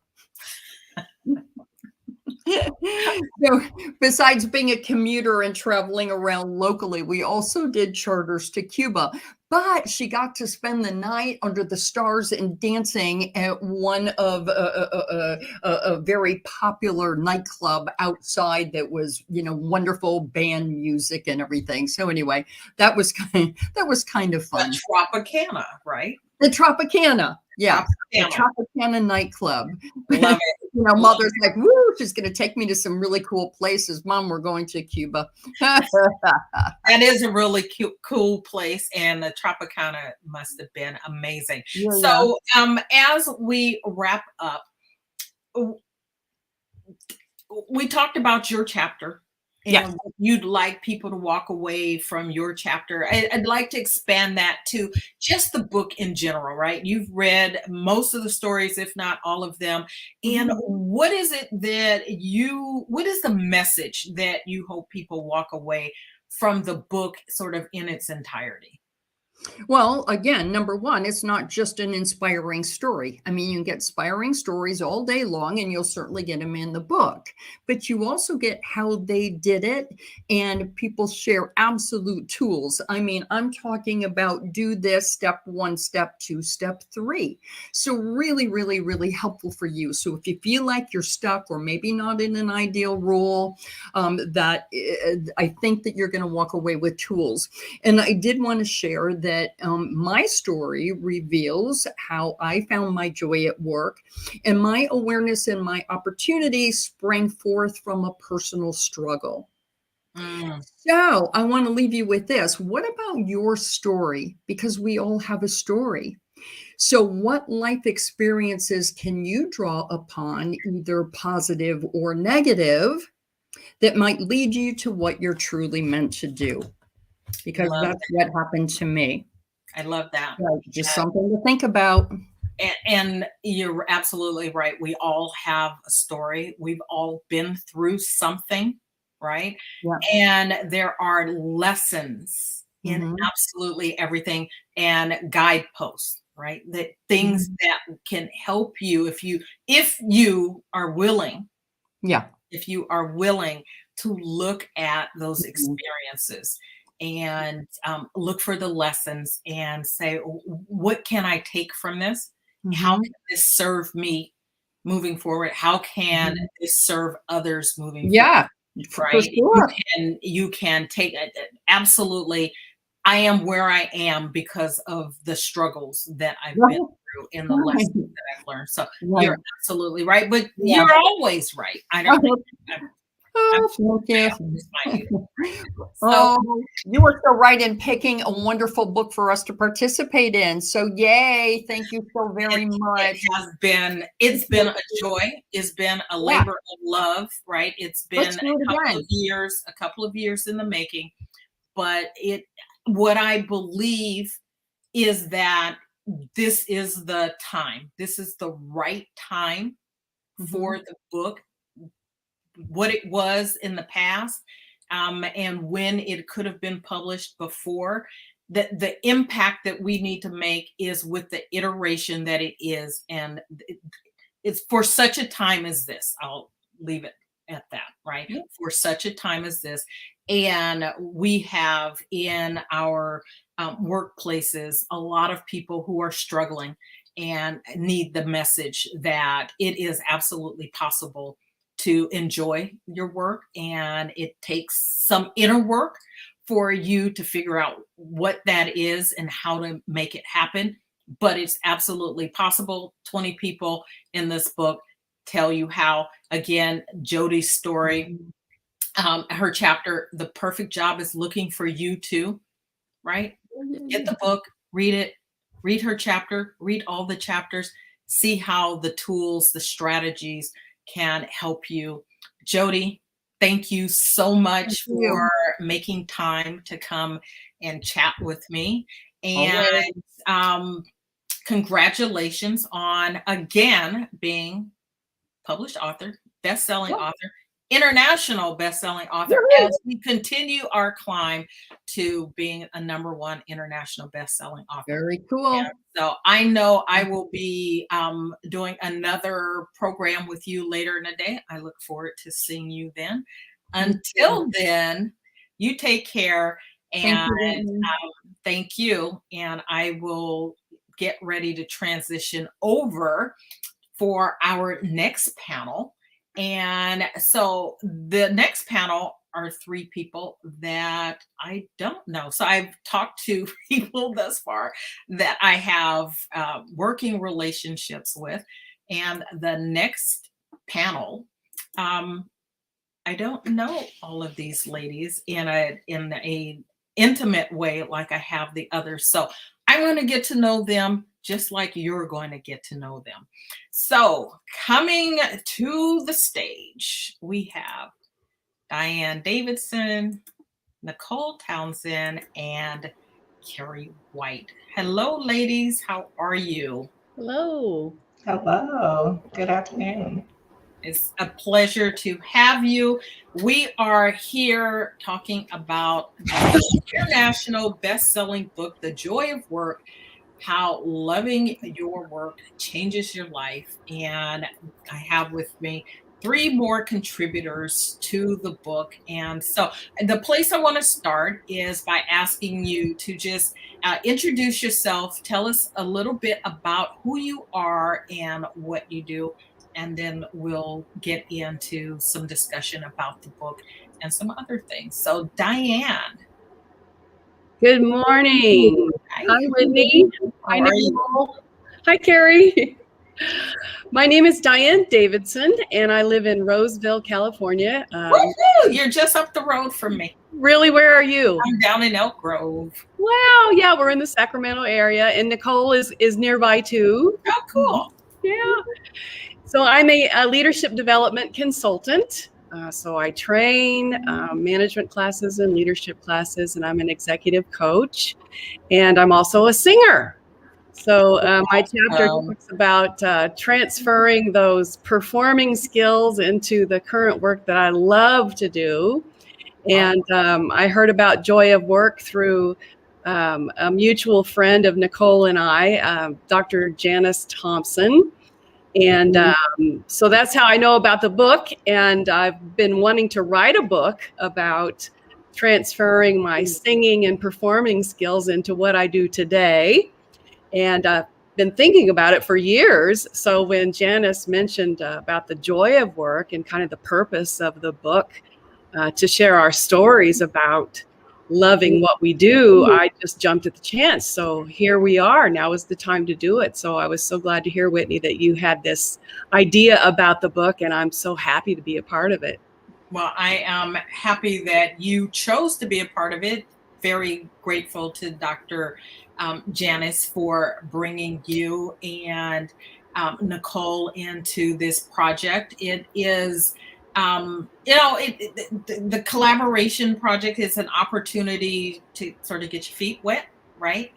So besides being a commuter and traveling around locally, we also did charters to Cuba. But she got to spend the night under the stars and dancing at one of a very popular nightclub outside that was, wonderful band music and everything. So anyway, that was kind of fun. The Tropicana, right? The Tropicana. Yeah, the Tropicana nightclub. Love it. Mother's like, woo, she's going to take me to some really cool places. Mom, we're going to Cuba. That is a really cute, cool place. And the Tropicana must have been amazing. Yeah. So as we wrap up, we talked about your chapter. Yeah. And you'd like people to walk away from your chapter. I'd like to expand that to just the book in general, right? You've read most of the stories, if not all of them. And what is it what is the message that you hope people walk away from the book sort of in its entirety? Well, again, number one, it's not just an inspiring story. I mean, you can get inspiring stories all day long, and you'll certainly get them in the book. But you also get how they did it, and people share absolute tools. I mean, I'm talking about do this, step 1, step 2, step 3. So really, really, really helpful for you. So if you feel like you're stuck or maybe not in an ideal role, I think that you're going to walk away with tools. And I did want to share that my story reveals how I found my joy at work, and my awareness and my opportunities sprang forth from a personal struggle. So I want to leave you with this. What about your story? Because we all have a story. So what life experiences can you draw upon, either positive or negative, that might lead you to what you're truly meant to do? Because that's what happened to me. I love that. Right, just something to think about. And you're absolutely right. We all have a story. We've all been through something, right? Yeah. And there are lessons in absolutely everything, and guideposts, right? That things that can help you if you are willing. Yeah. If you are willing to look at those experiences and look for the lessons and say, what can I take from this? How can this serve me moving forward? How can this serve others moving forward? Yeah, right. Sure. You can take it. Absolutely. I am where I am because of the struggles that I've been through and the lessons that I've learned. So you're absolutely right, but you're always right. I don't know. You were so right in picking a wonderful book for us to participate in. So yay, thank you so very much. It's been a joy. It's been a labor of love, right? It's been a couple of years in the making, but what I believe is that this is the time. This is the right time for the book. What it was in the past, and when it could have been published before, the impact that we need to make is with the iteration that it is, and it's for such a time as this. I'll leave it at that, right? For such a time as this, and we have in our workplaces a lot of people who are struggling and need the message that it is absolutely possible to enjoy your work, and it takes some inner work for you to figure out what that is and how to make it happen. But it's absolutely possible. 20 people in this book tell you how. Again, Jodi's story, her chapter, The Perfect Job is Looking for You Too, right? Get the book, read it, read her chapter, read all the chapters, see how the tools, the strategies can help you. Jodi, thank you so much for making time to come and chat with me. And congratulations on, again, being published author, best-selling author, international best-selling author as we continue our climb to being a #1 international best-selling author. Very cool. And so I know I will be doing another program with you later in the day. I look forward to seeing you then. Until then, you take care, and thank you. And I will get ready to transition over for our next panel. And so the next panel are 3 people that I don't know. So I've talked to people thus far that I have working relationships with. And the next panel, I don't know all of these ladies in a intimate way like I have the others. So I'm going to get to know them just like you're going to get to know them. So coming to the stage, we have Diane Davidson, Nicole Townsend, and Carrie White. Hello, ladies. How are you? Hello. Hello. Good afternoon. It's a pleasure to have you. We are here talking about the international best-selling book, The Joy of Work, How Loving Your Work Changes Your Life. And I have with me 3 more contributors to the book. And so the place I want to start is by asking you to just introduce yourself, tell us a little bit about who you are and what you do. And then we'll get into some discussion about the book and some other things. So Diane. Good morning. Hi, Whitney. Hi, Nicole. Hi, Carrie. My name is Diane Davidson, and I live in Roseville, California. You're just up the road from me. Really? Where are you? I'm down in Elk Grove. Wow. Yeah, we're in the Sacramento area, and Nicole is nearby too. Oh, cool. Yeah. So I'm a leadership development consultant. So I train management classes and leadership classes, and I'm an executive coach, and I'm also a singer. So my chapter talks about transferring those performing skills into the current work that I love to do. And I heard about Joy of Work through a mutual friend of Nicole and I, Dr. Janice Thompson. And so that's how I know about the book. And I've been wanting to write a book about transferring my singing and performing skills into what I do today. And I've been thinking about it for years. So when Janice mentioned about the joy of work and kind of the purpose of the book to share our stories about loving what we do, I just jumped at the chance. So here we are. Now is the time to do it. So I was so glad to hear, Whitney, that you had this idea about the book, and I'm so happy to be a part of it. Well, I am happy that you chose to be a part of it. Very grateful to Dr. Janice for bringing you and Nicole into this project. It is the collaboration project is an opportunity to sort of get your feet wet, right?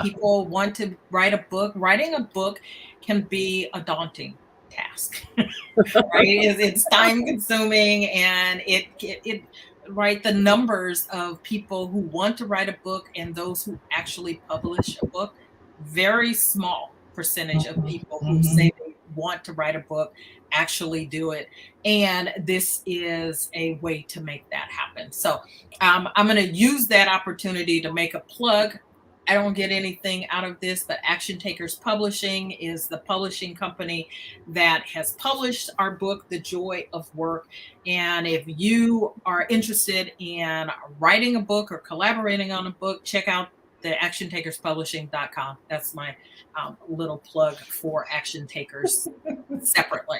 People want to write a book. Writing a book can be a daunting task, right? It's time consuming, and it right, the numbers of people who want to write a book and those who actually publish a book, very small percentage of people who say they want to write a book actually do it. And this is a way to make that happen. So I'm going to use that opportunity to make a plug. I don't get anything out of this, but Action Takers Publishing is the publishing company that has published our book, The Joy of Work. And if you are interested in writing a book or collaborating on a book, check out the actiontakerspublishing.com. That's my little plug for Action Takers separately.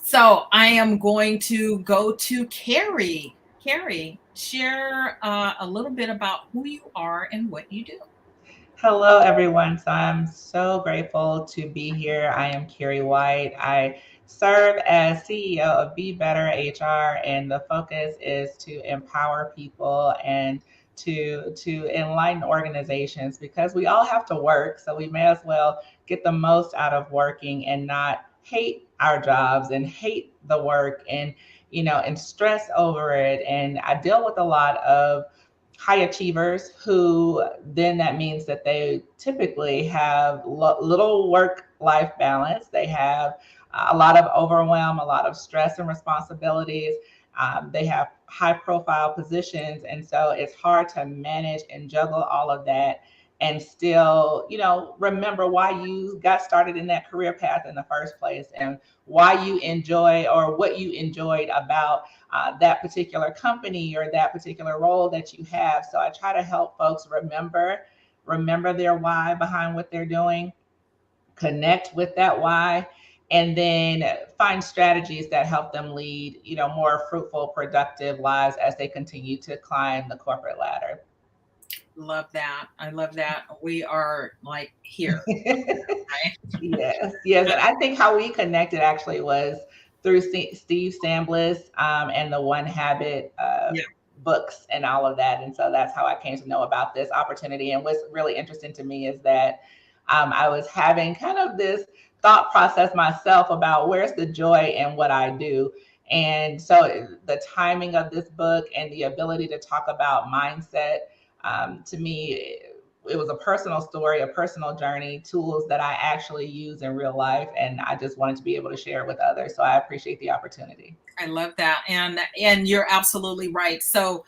So I am going to go to Carrie. Carrie, share a little bit about who you are and what you do. Hello, everyone. So I'm so grateful to be here. I am Carrie White. I serve as CEO of Be Better HR, and the focus is to empower people and to enlighten organizations, because we all have to work. So we may as well get the most out of working and not hate our jobs and hate the work and, and stress over it. And I deal with a lot of high achievers who then that means that they typically have little work-life balance. They have a lot of overwhelm, a lot of stress and responsibilities. They have high-profile positions, and so it's hard to manage and juggle all of that and still, remember why you got started in that career path in the first place and why you enjoy or what you enjoyed about that particular company or that particular role that you have. So I try to help folks remember their why behind what they're doing, connect with that why, and then find strategies that help them lead, more fruitful, productive lives as they continue to climb the corporate ladder. Love that. I love that. We are like here. Right? Yes. And I think how we connected actually was through Steve Sambliss and the One Habit books and all of that. And so that's how I came to know about this opportunity. And what's really interesting to me is that I was having kind of this thought process myself about where's the joy in what I do. And so the timing of this book and the ability to talk about mindset, to me, it was a personal story, a personal journey, tools that I actually use in real life. And I just wanted to be able to share it with others. So I appreciate the opportunity. I love that. And you're absolutely right. So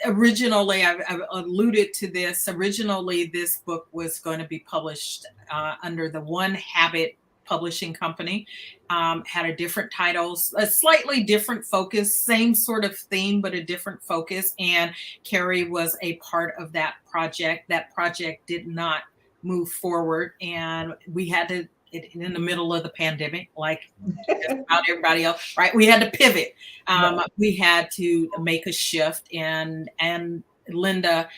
originally, I've alluded to this, originally this book was going to be published under the One Habit publishing company, had a different title, a slightly different focus, same sort of theme, but a different focus. And Carrie was a part of that project. That project did not move forward. And we had to, in the middle of the pandemic, like just about everybody else, right? We had to pivot. We had to make a shift, and Lynda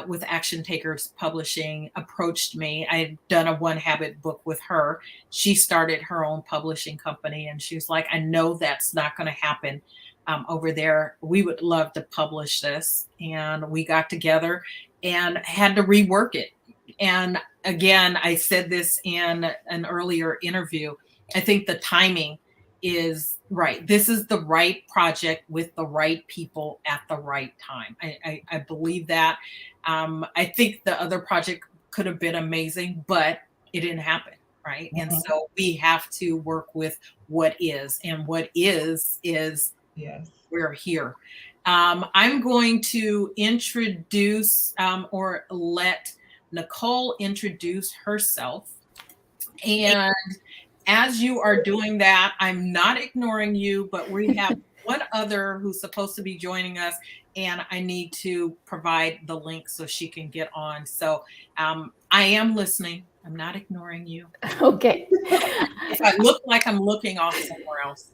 with Action Takers Publishing approached me. I had done a One Habit book with her. She started her own publishing company, and she was like, I know that's not going to happen over there. We would love to publish this. And we got together and had to rework it. And again, I said this in an earlier interview, I think the timing is right. This is the right project with the right people at the right time. I believe that. I think the other project could have been amazing, but it didn't happen, right? Mm-hmm. And so we have to work with what is, and what is yes. We're here. I'm going to introduce or let Nicole introduce herself. And as you are doing that, I'm not ignoring you, but we have one other who's supposed to be joining us, and I need to provide the link so she can get on. So I am listening. I'm not ignoring you. Okay. If I look like I'm looking off somewhere else.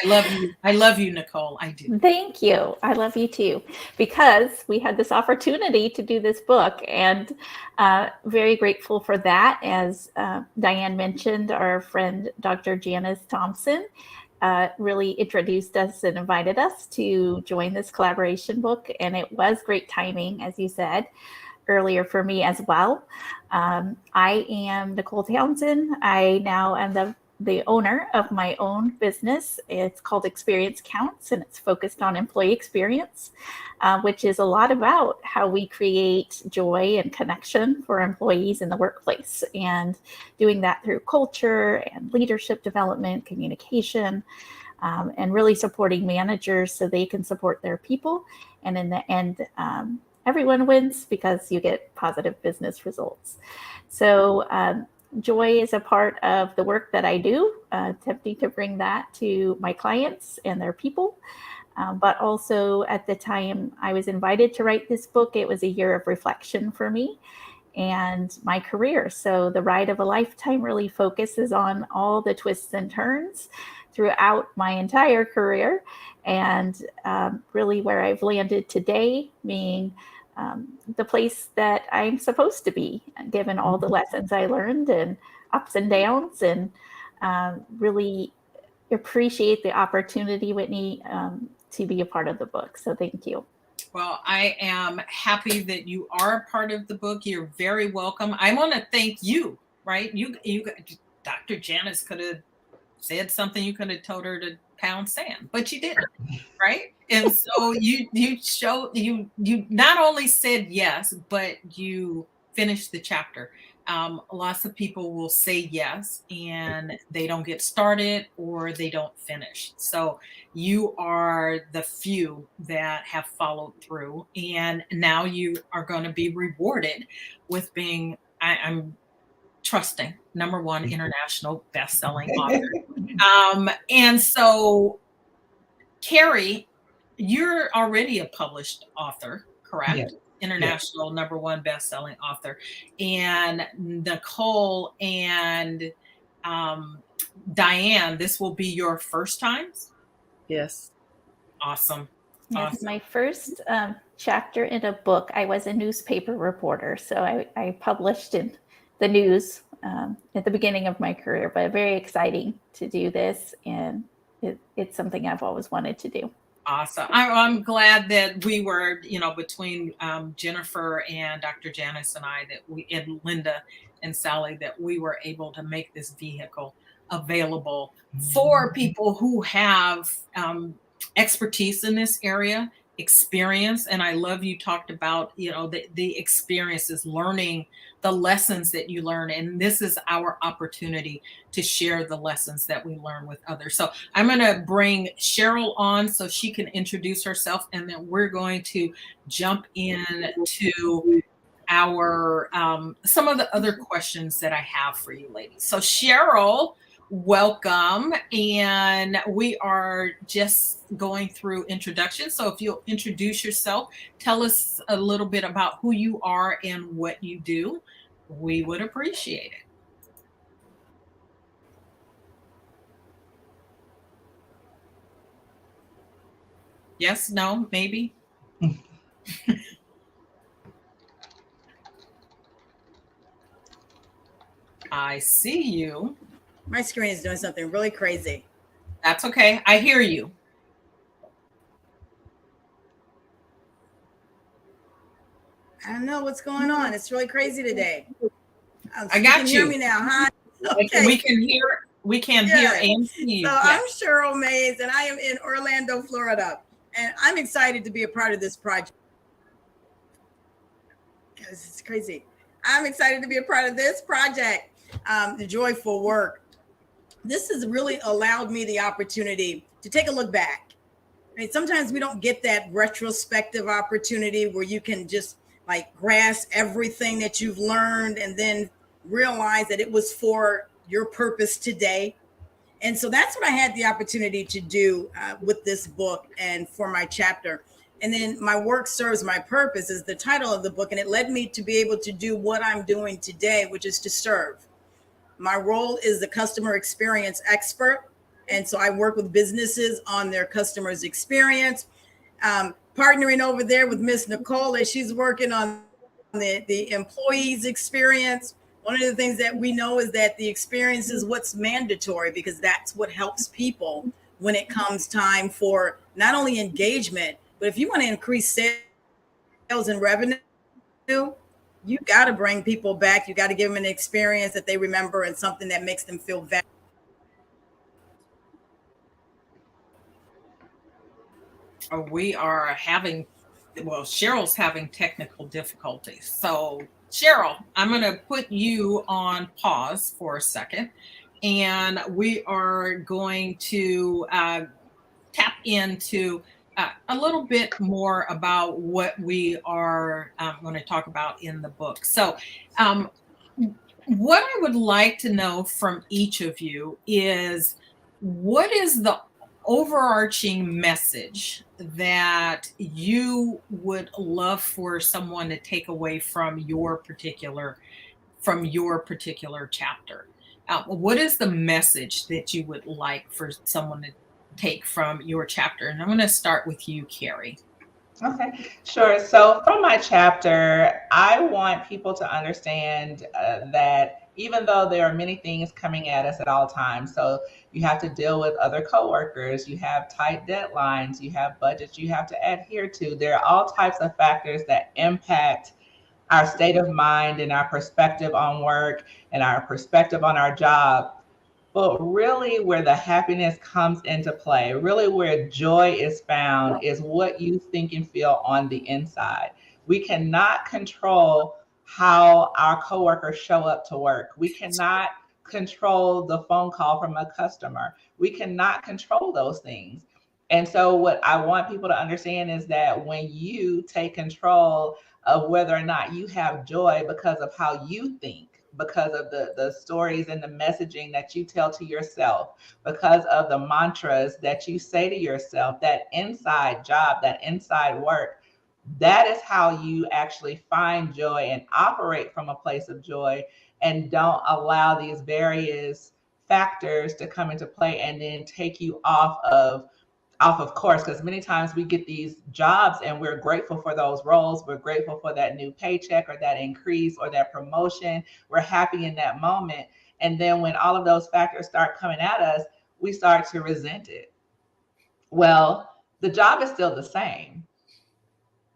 I love you. I love you, Nicole. I do. Thank you. I love you too, because we had this opportunity to do this book, and very grateful for that. As Diane mentioned, our friend Dr. Janice Thompson really introduced us and invited us to join this collaboration book, and it was great timing, as you said earlier, for me as well. I am Nicole Townsend. I now am the owner of my own business. It's called Experience Counts, and it's focused on employee experience, which is a lot about how we create joy and connection for employees in the workplace, and doing that through culture and leadership development, communication, and really supporting managers so they can support their people. And in the end, everyone wins because you get positive business results. So joy is a part of the work that I do, attempting to bring that to my clients and their people. But also at the time I was invited to write this book, it was a year of reflection for me and my career. So the ride of a lifetime really focuses on all the twists and turns throughout my entire career, and really where I've landed today being the place that I'm supposed to be, given all the lessons I learned and ups and downs, and really appreciate the opportunity, Whitney, to be a part of the book. So thank you. Well, I am happy that you are a part of the book. You're very welcome. I want to thank you, right? You Dr. Janice could have said something, you could have told her to pound sand, but you didn't, right? And so you not only said yes, but you finished the chapter. Lots of people will say yes and they don't get started or they don't finish. So you are the few that have followed through, and now you are going to be rewarded with being, I'm trusting, #1 international best-selling author. And so, Carrie, you're already a published author, correct? Yes. International #1 best-selling author. And Nicole and Diane, this will be your first times? Yes. Awesome. Yes, Awesome. my first chapter in a book. I was a newspaper reporter, so I published in the news at the beginning of my career, but very exciting to do this, and it's something I've always wanted to do. Awesome. I'm glad that we were, between Jennifer and Dr. Janice and I, and Lynda and Sally, that we were able to make this vehicle available for people who have expertise in this area, experience. And I love you talked about, the experiences, learning the lessons that you learn. And this is our opportunity to share the lessons that we learn with others. So I'm going to bring Sheryl on so she can introduce herself, and then we're going to jump into our some of the other questions that I have for you ladies. So Sheryl, welcome. And we are just going through introductions. So if you'll introduce yourself, tell us a little bit about who you are and what you do, we would appreciate it. Yes, no, maybe? I see you. My screen is doing something really crazy. That's okay. I hear you. I don't know what's going on. It's really crazy today. I got you. Can you. hear me now, huh? Okay. We can hear and see you. So yes. I'm Sheryl Mays, and I am in Orlando, Florida. And I'm excited to be a part of this project. Because it's crazy. I'm excited to be a part of this project, the Joyful Work. This has really allowed me the opportunity to take a look back. I mean, sometimes we don't get that retrospective opportunity where you can just grasp everything that you've learned and then realize that it was for your purpose today. And so that's what I had the opportunity to do with this book and for my chapter. And then my work serves my purpose is the title of the book. And it led me to be able to do what I'm doing today, which is to serve. My role is the customer experience expert. And so I work with businesses on their customers' experience, partnering over there with Miss Nicole as she's working on the employees' experience. One of the things that we know is that the experience is what's mandatory, because that's what helps people when it comes time for not only engagement, but if you want to increase sales and revenue, you got to bring people back. You got to give them an experience that they remember and something that makes them feel valued. We are having, Sheryl's having technical difficulties. So Sheryl, I'm going to put you on pause for a second, and we are going to tap into a little bit more about what we are going to talk about in the book. So what I would like to know from each of you is, what is the overarching message that you would love for someone to take away from your particular chapter? What is the message that you would like for someone to take from your chapter? And I'm going to start with you, Carrie. Okay, sure. So from my chapter, I want people to understand that even though there are many things coming at us at all times, so you have to deal with other coworkers, you have tight deadlines, you have budgets you have to adhere to. There are all types of factors that impact our state of mind and our perspective on work and our perspective on our job. But really, where the happiness comes into play, really where joy is found, is what you think and feel on the inside. We cannot control how our coworkers show up to work. We cannot control the phone call from a customer. We cannot control those things. And so, what I want people to understand is that when you take control of whether or not you have joy because of how you think, because of the stories and the messaging that you tell to yourself, because of the mantras that you say to yourself, that inside job, that inside work, that is how you actually find joy and operate from a place of joy, and don't allow these various factors to come into play and then take you off of course, because many times we get these jobs and we're grateful for those roles. We're grateful for that new paycheck or that increase or that promotion. We're happy in that moment. And then when all of those factors start coming at us, we start to resent it. Well, the job is still the same.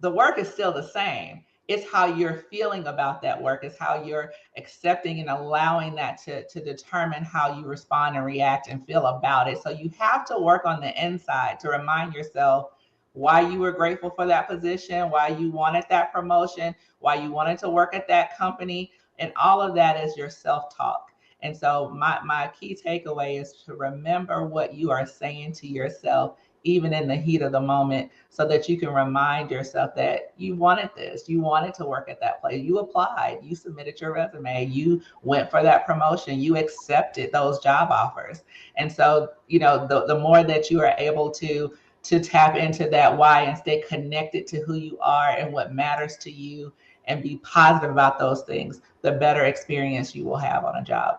The work is still the same. It's how you're feeling about that work. It's how you're accepting and allowing that to determine how you respond and react and feel about it. So you have to work on the inside to remind yourself why you were grateful for that position, why you wanted that promotion, why you wanted to work at that company. And all of that is your self-talk. And so my key takeaway is to remember what you are saying to yourself, even in the heat of the moment, so that you can remind yourself that you wanted this, you wanted to work at that place, you applied, you submitted your resume, you went for that promotion, you accepted those job offers. And so, the more that you are able to tap into that why and stay connected to who you are and what matters to you and be positive about those things, the better experience you will have on a job.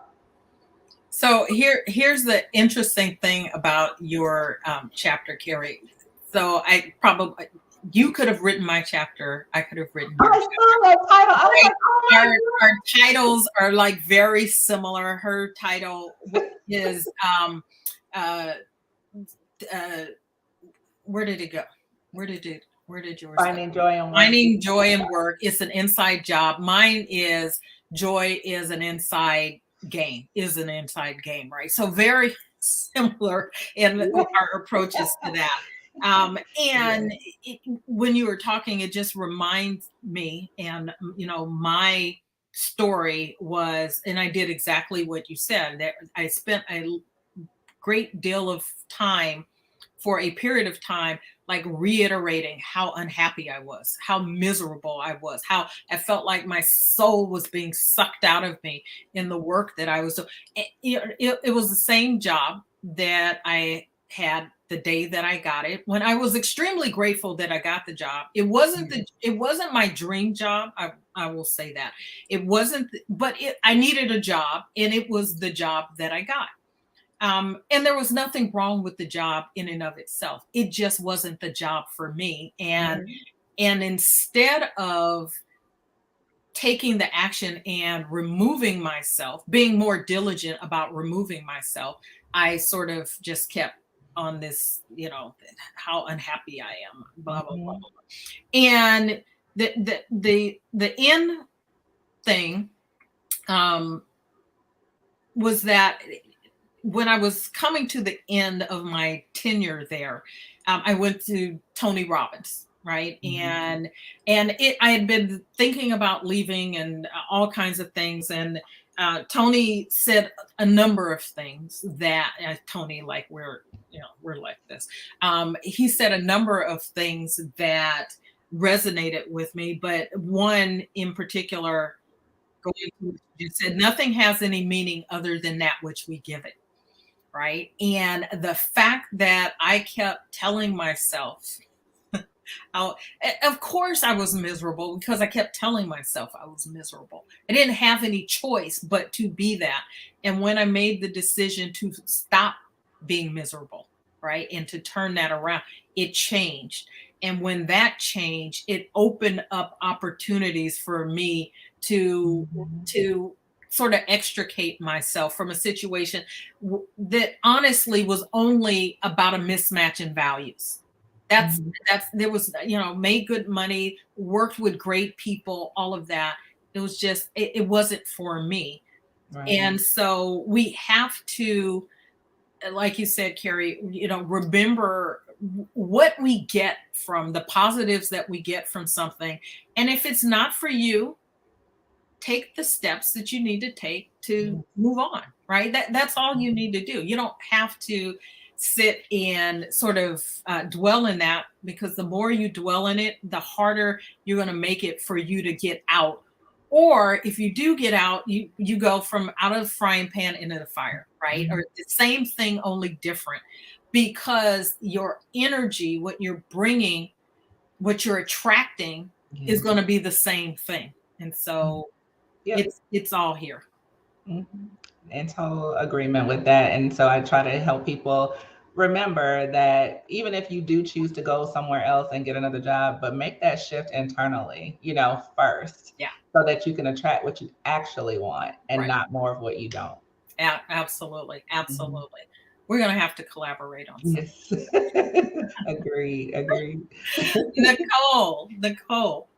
So here's the interesting thing about your chapter, Carrie. So you could have written my chapter. I could have written your chapter. Our titles are like very similar. Her title is where did it go? Where did yours Finding Joy in Work? Finding Joy in Work. It's an inside job. Mine is Joy is an inside game, right? So very similar in our approaches to that. When you were talking, it just reminds me, and my story was, and I did exactly what you said, that I spent a great deal of time, for a period of time, like reiterating how unhappy I was, how miserable I was, how I felt like my soul was being sucked out of me in the work that I was doing. It was the same job that I had the day that I got it, when I was extremely grateful that I got the job. It wasn't my dream job. I will say that it wasn't, but I needed a job, and it was the job that I got. And there was nothing wrong with the job in and of itself. It just wasn't the job for me. And instead of taking the action and removing myself, being more diligent about removing myself, I sort of just kept on this, how unhappy I am, blah, blah, blah, blah. And the end thing was that when I was coming to the end of my tenure there, I went to Tony Robbins, right? And I had been thinking about leaving and all kinds of things. And Tony said a number of things that Tony, like we're like this. He said a number of things that resonated with me, but one in particular, you said, nothing has any meaning other than that which we give it. Right. And the fact that I kept telling myself, of course I was miserable, because I kept telling myself I was miserable. I didn't have any choice but to be that. And when I made the decision to stop being miserable, right, and to turn that around, it changed. And when that changed, it opened up opportunities for me to sort of extricate myself from a situation that honestly was only about a mismatch in values. There was, made good money, worked with great people, all of that. It was just, it wasn't for me. Right. And so we have to, like you said, Carrie, remember what we get from the positives that we get from something. And if it's not for you, take the steps that you need to take to move on, right? That's all you need to do. You don't have to sit and sort of dwell in that, because the more you dwell in it, the harder you're going to make it for you to get out. Or if you do get out, you go from out of the frying pan into the fire, right? Or the same thing, only different, because your energy, what you're bringing, what you're attracting is going to be the same thing. And so it's all here. In total agreement with that. And so I try to help people remember that even if you do choose to go somewhere else and get another job, but make that shift internally, first. Yeah. So that you can attract what you actually want and not more of what you don't. Absolutely. Absolutely. We're going to have to collaborate on something. Yes. Agreed. Nicole.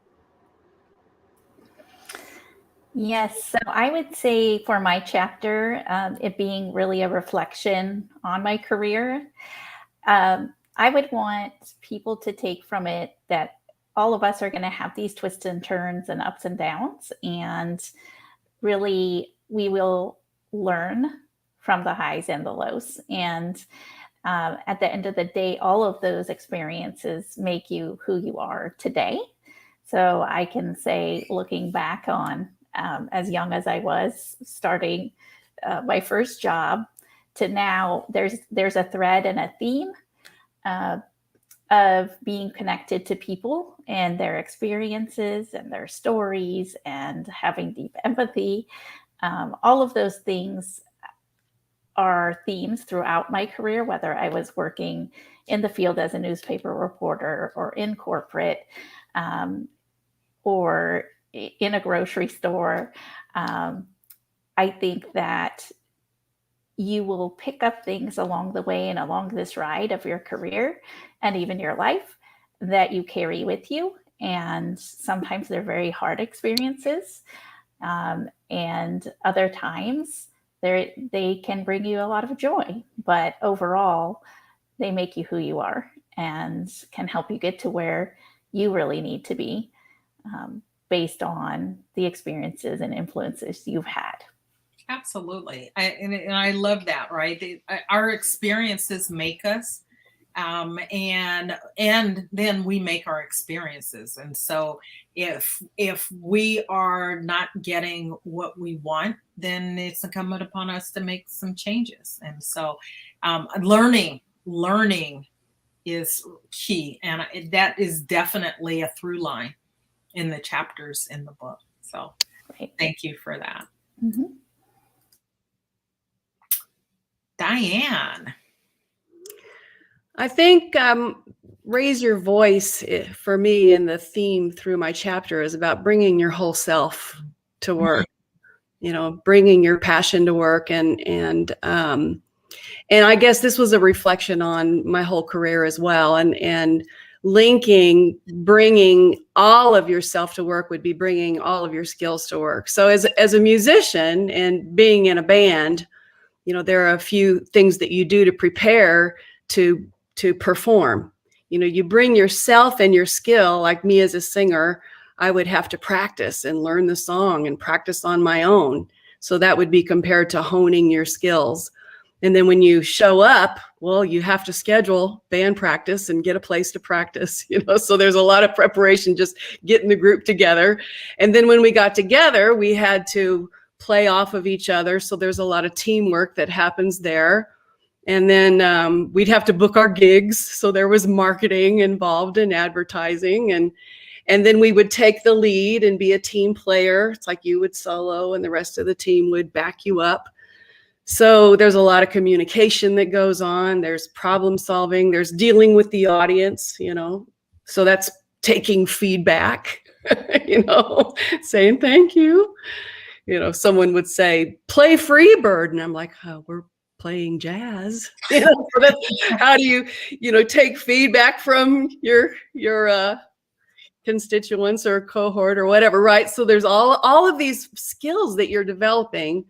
Yes, so I would say for my chapter, it being really a reflection on my career, I would want people to take from it that all of us are going to have these twists and turns and ups and downs, and really we will learn from the highs and the lows. And at the end of the day, all of those experiences make you who you are today. So I can say, looking back on as young as I was, starting my first job to now, there's a thread and a theme of being connected to people and their experiences and their stories and having deep empathy. All of those things are themes throughout my career, whether I was working in the field as a newspaper reporter or in corporate or in a grocery store. I think that you will pick up things along the way and along this ride of your career and even your life that you carry with you. And sometimes they're very hard experiences. And other times they can bring you a lot of joy, but overall they make you who you are and can help you get to where you really need to be based on the experiences and influences you've had. Absolutely. And I love that, right? Our experiences make us, and then we make our experiences. And so if we are not getting what we want, then it's incumbent upon us to make some changes. And so learning is key. And that is definitely a through line in the chapters in the book. So Thank you for that. Mm-hmm. Diane. I think raise your voice for me, and the theme through my chapter is about bringing your whole self to work, bringing your passion to work. And I guess this was a reflection on my whole career as well. And bringing all of yourself to work would be bringing all of your skills to work. So as a musician and being in a band, there are a few things that you do to prepare to perform. You bring yourself and your skill. Like me as a singer, I would have to practice and learn the song and practice on my own. So that would be compared to honing your skills. And then when you show up, well, you have to schedule band practice and get a place to practice, so there's a lot of preparation, just getting the group together. And then when we got together, we had to play off of each other. So there's a lot of teamwork that happens there. And then we'd have to book our gigs. So there was marketing involved in advertising. And then we would take the lead and be a team player. It's like you would solo and the rest of the team would back you up. So there's a lot of communication that goes on. There's problem solving. There's dealing with the audience, So that's taking feedback, saying thank you. Someone would say, play Freebird. And I'm like, oh, we're playing jazz. So how do you, take feedback from your constituents or cohort or whatever, right? So there's all of these skills that you're developing.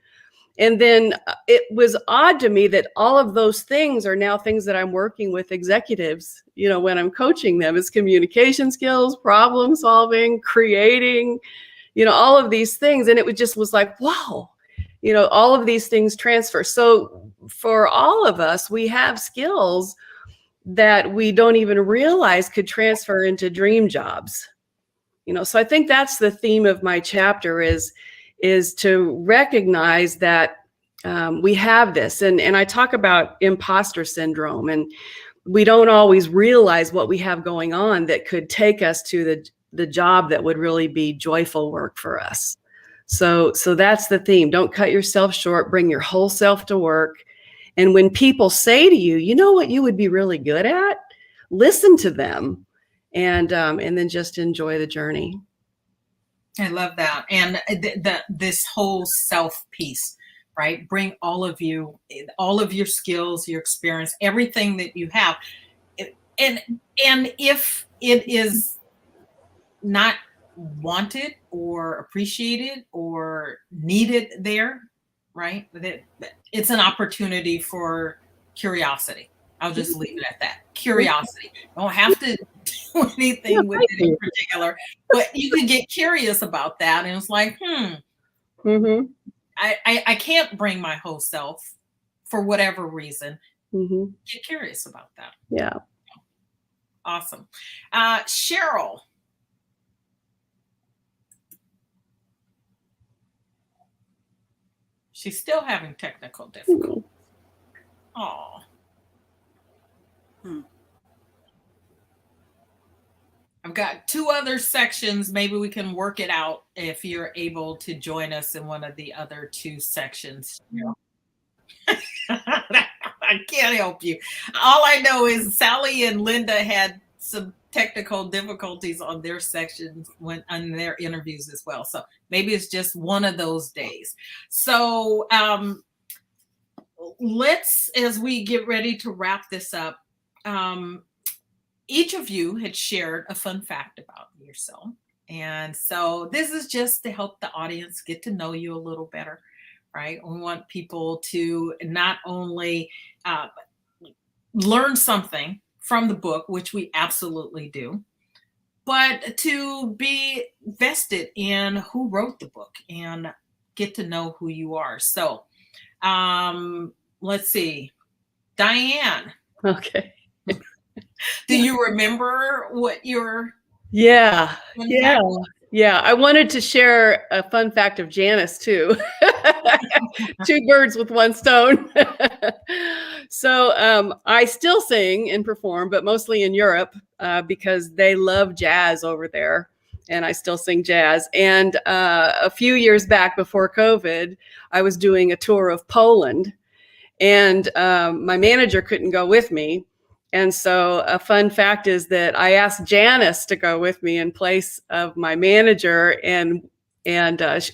And then it was odd to me that all of those things are now things that I'm working with executives, you know, when I'm coaching them. It's communication skills, problem solving, creating, you know, all of these things. And it just was like, wow, you know, all of these things transfer. So for all of us, we have skills that we don't even realize could transfer into dream jobs. You know, so I think that's the theme of my chapter is to recognize that we have this. And I talk about imposter syndrome, and we don't always realize what we have going on that could take us to the job that would really be joyful work for us. So that's the theme. Don't cut yourself short, bring your whole self to work. And when people say to you, you know what you would be really good at, listen to them and then just enjoy the journey. I love that. And this whole self piece, right? Bring all of your skills, your experience, everything that you have. And if it is not wanted or appreciated or needed there, right? It's an opportunity for curiosity. I'll just leave it at that. Curiosity. You don't have to do anything with it in particular, but you can get curious about that. And it's like, I can't bring my whole self for whatever reason. Get curious about that. Yeah. Awesome. Sheryl. She's still having technical difficulties. Oh. I've got 2 other sections. Maybe we can work it out if you're able to join us in one of the other 2 sections. I can't help you. All I know is Sally and Lynda had some technical difficulties on their sections on their interviews as well. So maybe it's just one of those days. So let's, as we get ready to wrap this up, each of you had shared a fun fact about yourself. And so this is just to help the audience get to know you a little better, right? We want people to not only learn something from the book, which we absolutely do, but to be vested in who wrote the book and get to know who you are. So let's see. Diane. Okay. Do you remember what your... Yeah. I wanted to share a fun fact of Janice too. 2 birds with 1 stone. So I still sing and perform, but mostly in Europe because they love jazz over there. And I still sing jazz. And a few years back before COVID, I was doing a tour of Poland. And my manager couldn't go with me. And so a fun fact is that I asked Janice to go with me in place of my manager, and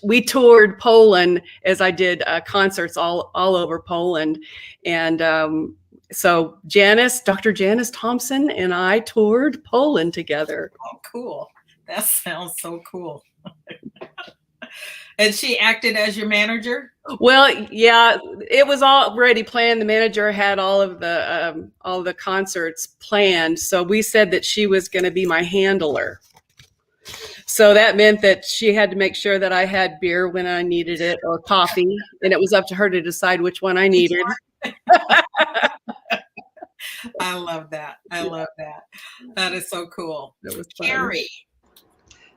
we toured Poland as I did concerts all over Poland. And so Dr. Janice Thompson and I toured Poland together. Oh, cool. That sounds so cool. And she acted as your manager? Well, yeah, it was already planned. The manager had all of the concerts planned. So we said that she was going to be my handler. So that meant that she had to make sure that I had beer when I needed it or coffee. And it was up to her to decide which one I needed. I love that. That is so cool. That was fun. Carrie.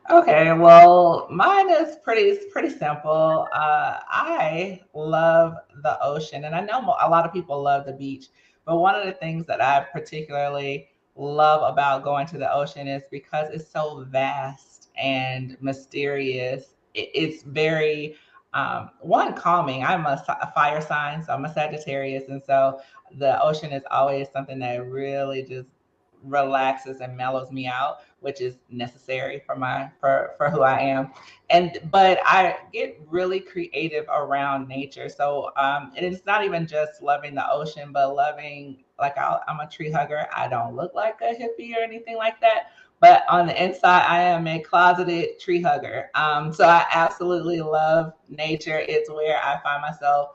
Okay, well, mine is pretty simple. I love the ocean, and I know a lot of people love the beach, but one of the things that I particularly love about going to the ocean is because it's so vast and mysterious. It's very, calming. I'm a fire sign, so I'm a Sagittarius, and so the ocean is always something that really just relaxes and mellows me out, which is necessary for who I am. But I get really creative around nature. So and it's not even just loving the ocean, but loving, I'm a tree hugger. I don't look like a hippie or anything like that, but on the inside, I am a closeted tree hugger. So I absolutely love nature. It's where I find myself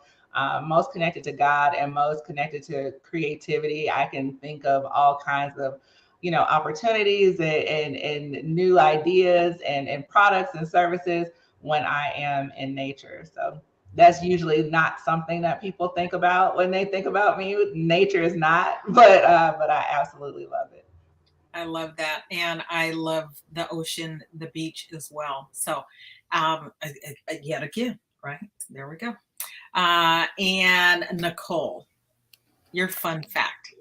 most connected to God and most connected to creativity. I can think of all kinds of, opportunities and new ideas and products and services when I am in nature. So that's usually not something that people think about when they think about me. Nature is not, but I absolutely love it. I love that. And I love the ocean, the beach as well. So yet again, right? There we go. And Nicole, your fun fact.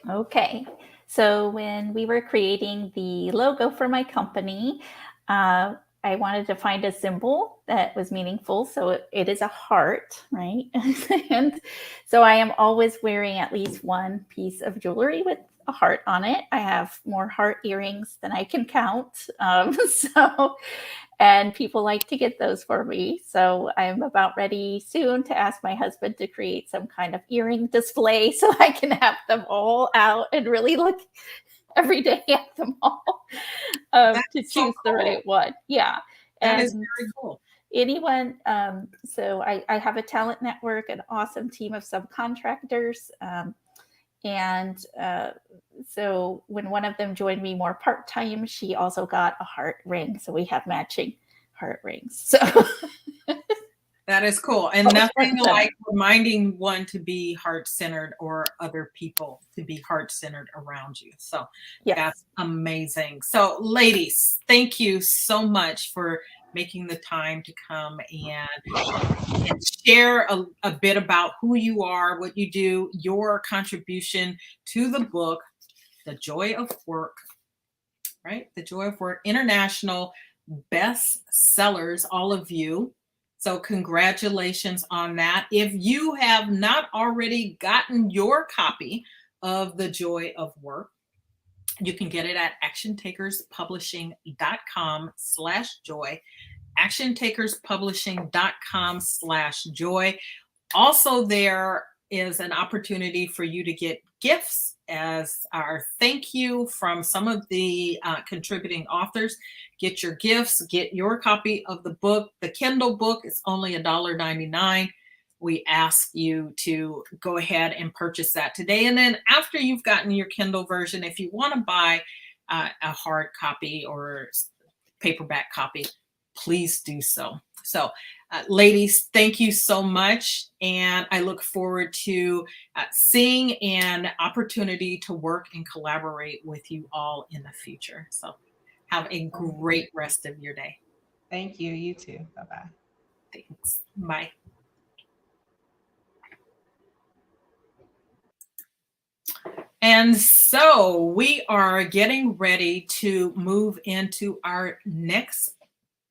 Okay. So when we were creating the logo for my company, I wanted to find a symbol that was meaningful. So it is a heart, right? And so I am always wearing at least one piece of jewelry with a heart on it. I have more heart earrings than I can count. And people like to get those for me. So I'm about ready soon to ask my husband to create some kind of earring display so I can have them all out and really look every day at them all to choose the right one. Yeah. That and is very cool. Anyone, so I have a talent network, an awesome team of subcontractors. So when one of them joined me more part-time, she also got a heart ring. So we have matching heart rings. So that is cool. And nothing like reminding one to be heart-centered or other people to be heart-centered around you. So That's amazing. So ladies, thank you so much for making the time to come and share a bit about who you are, what you do, your contribution to the book, The Joy of Work, right? The Joy of Work, international best sellers, all of you. So congratulations on that. If you have not already gotten your copy of The Joy of Work, you can get it at actiontakerspublishing.com/joy, actiontakerspublishing.com/joy. Also, there is an opportunity for you to get gifts as our thank you from some of the contributing authors. Get your gifts, get your copy of the book. The Kindle book is only $1.99. We ask you to go ahead and purchase that today. And then after you've gotten your Kindle version, if you want to buy a hard copy or paperback copy, please do so. So ladies, thank you so much. And I look forward to seeing an opportunity to work and collaborate with you all in the future. So have a great rest of your day. Thank you. You too. Bye-bye. Thanks. Bye. And so we are getting ready to move into our next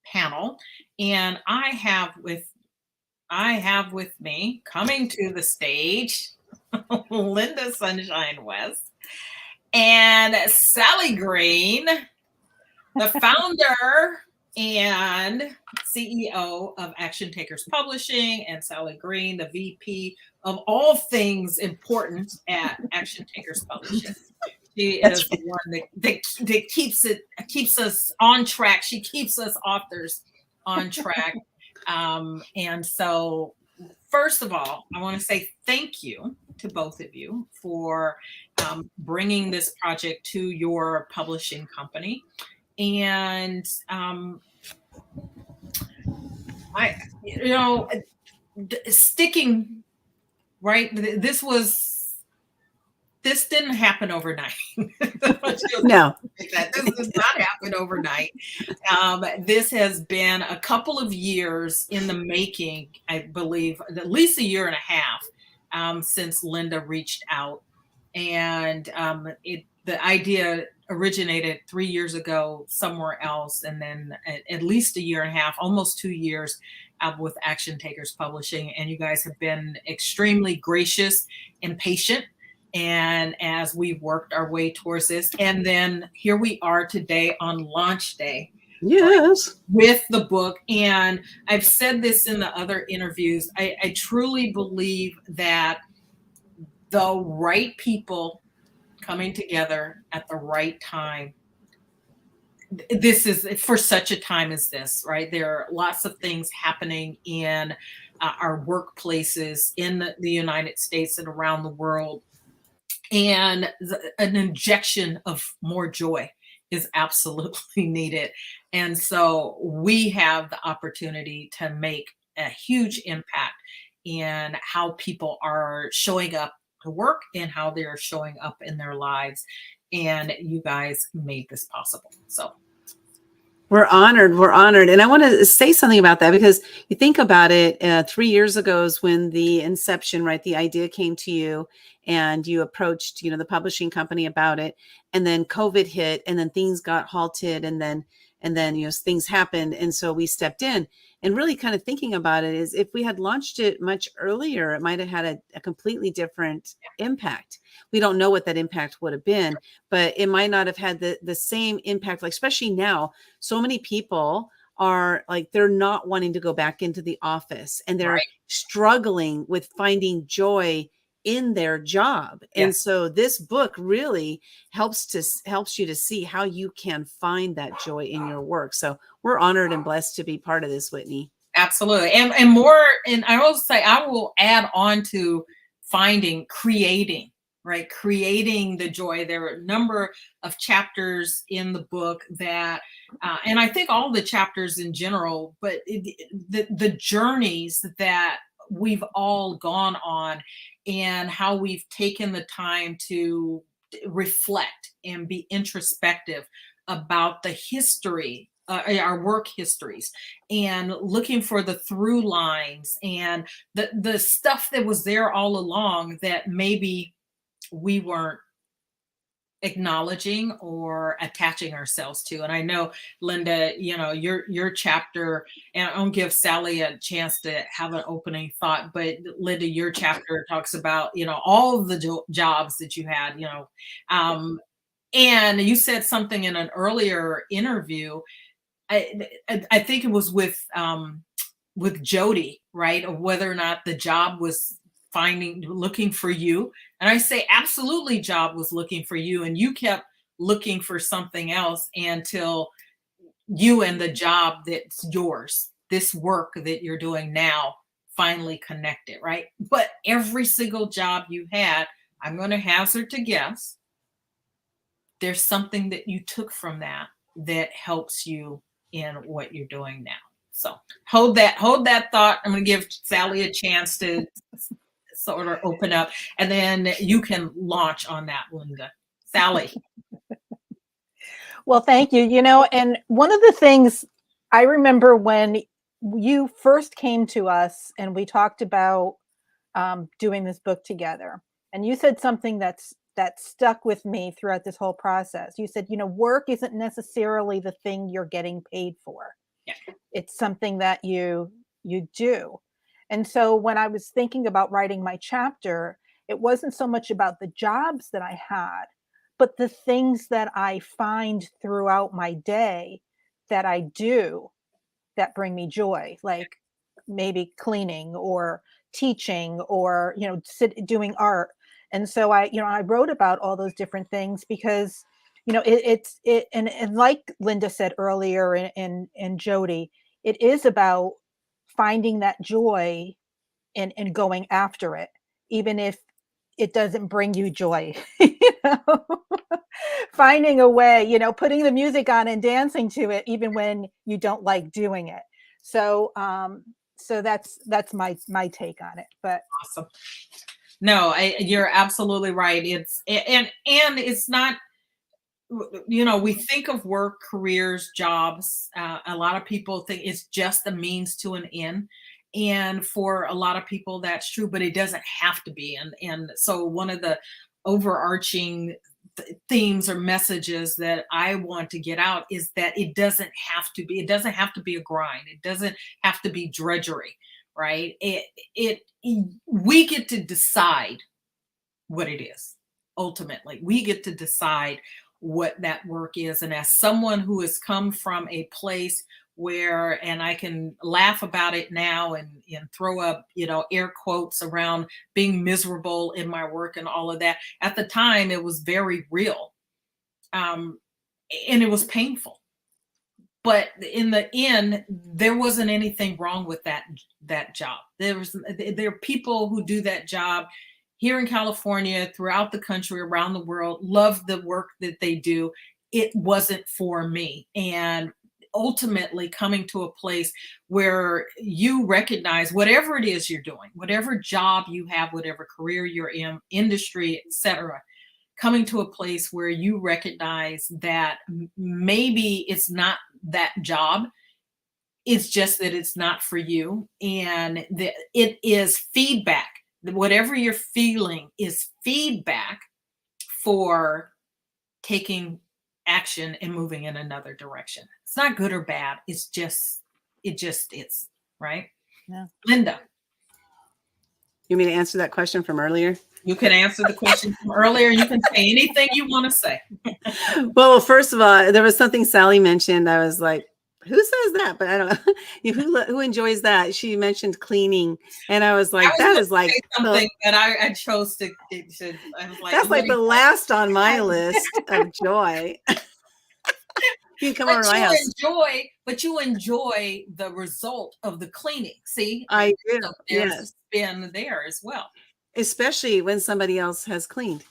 panel. And I have with me coming to the stage, Lynda Sunshine West and Sally Green, the founder and CEO of Action Takers Publishing, and Sally Green, the VP of all things important at Action Takers Publishing. She is the one that keeps us on track. She keeps us authors on track. And so, first of all, I want to say thank you to both of you for bringing this project to your publishing company. And sticking, right? This didn't happen overnight. No. This does not happen overnight. This has been a couple of years in the making, I believe, at least a year and a half since Lynda reached out. And the idea originated 3 years ago somewhere else, and then at least a year and a half, almost 2 years with Action Takers Publishing. And you guys have been extremely gracious and patient. And as we've worked our way towards this, and then here we are today on launch day. Yes. With the book. And I've said this in the other interviews. I truly believe that the right people coming together at the right time this is for such a time as this, right? There are lots of things happening in our workplaces in the United States and around the world. And an injection of more joy is absolutely needed. And so we have the opportunity to make a huge impact in how people are showing up to work and how they're showing up in their lives. And you guys made this possible. So we're honored. We're honored. And I want to say something about that, because you think about it, 3 years ago is when the inception, right? The idea came to you and you approached, the publishing company about it, and then COVID hit, and then things got halted, and then, things happened. And so we stepped in. And really kind of thinking about it is, if we had launched it much earlier, it might have had a completely different impact. We don't know what that impact would have been, but it might not have had the same impact. Like, especially now, so many people are like, they're not wanting to go back into the office, and they're struggling with finding joy in their job. And so this book really helps you to see how you can find that joy in your work. So we're honored and blessed to be part of this, Whitnie. Absolutely. And more, and I will say, I will add on to creating the joy. There are a number of chapters in the book that, and I think all the chapters in general, but the journeys that we've all gone on, and how we've taken the time to reflect and be introspective about the history, our work histories, and looking for the through lines and the stuff that was there all along that maybe we weren't acknowledging or attaching ourselves to. And I know, Lynda, your chapter, and I'll give Sally a chance to have an opening thought, but Lynda, your chapter talks about, all of the jobs that you had, and you said something in an earlier interview, I think it was with Jodi, right? Of whether or not the job was looking for you. And I say, absolutely, job was looking for you, and you kept looking for something else until you and the job that's yours, this work that you're doing now, finally connected, right? But every single job you had, I'm going to hazard to guess, there's something that you took from that helps you in what you're doing now. So hold that thought. I'm going to give Sally a chance to sort of open up, and then you can launch on that, Lynda. Sally. Well, thank you. And one of the things I remember when you first came to us and we talked about doing this book together, and you said something that stuck with me throughout this whole process. You said, work isn't necessarily the thing you're getting paid for. Yeah. It's something that you do. And so when I was thinking about writing my chapter, it wasn't so much about the jobs that I had, but the things that I find throughout my day that I do that bring me joy, like maybe cleaning or teaching or, doing art. And so I wrote about all those different things because, and like Lynda said earlier, and Jodi, it is about finding that joy and going after it, even if it doesn't bring you joy, finding a way, putting the music on and dancing to it, even when you don't like doing it. So, so that's my take on it. But awesome. No, you're absolutely right. And it's not, we think of work, careers, jobs. A lot of people think it's just a means to an end. And for a lot of people, that's true, but it doesn't have to be. And so one of the overarching themes or messages that I want to get out is that it doesn't have to be a grind. It doesn't have to be drudgery, right? We get to decide what it is. Ultimately, we get to decide what that work is. And as someone who has come from a place where, and I can laugh about it now and throw up, air quotes around being miserable in my work and all of that. At the time, it was very real. And it was painful. but in the end, there wasn't anything wrong with that job. There are people who do that job here in California, throughout the country, around the world, love the work that they do. It wasn't for me. And ultimately coming to a place where you recognize whatever it is you're doing, whatever job you have, whatever career you're in, industry, etc., coming to a place where you recognize that maybe it's not that job, it's just that it's not for you, and it is feedback. Whatever you're feeling is feedback for taking action and moving in another direction. It's not good or bad. It just is, right? Yeah. Lynda. You want me to answer that question from earlier? You can answer the question from earlier. You can say anything you want to say. Well, first of all, there was something Sally mentioned. I was like, who says that? But I don't know. Who enjoys that? She mentioned cleaning. And I was like, that is like something that I chose to I was like, that's like the last on my list of joy. You come over to my house. But you enjoy the result of the cleaning. See, I do. So there's been there as well. Especially when somebody else has cleaned.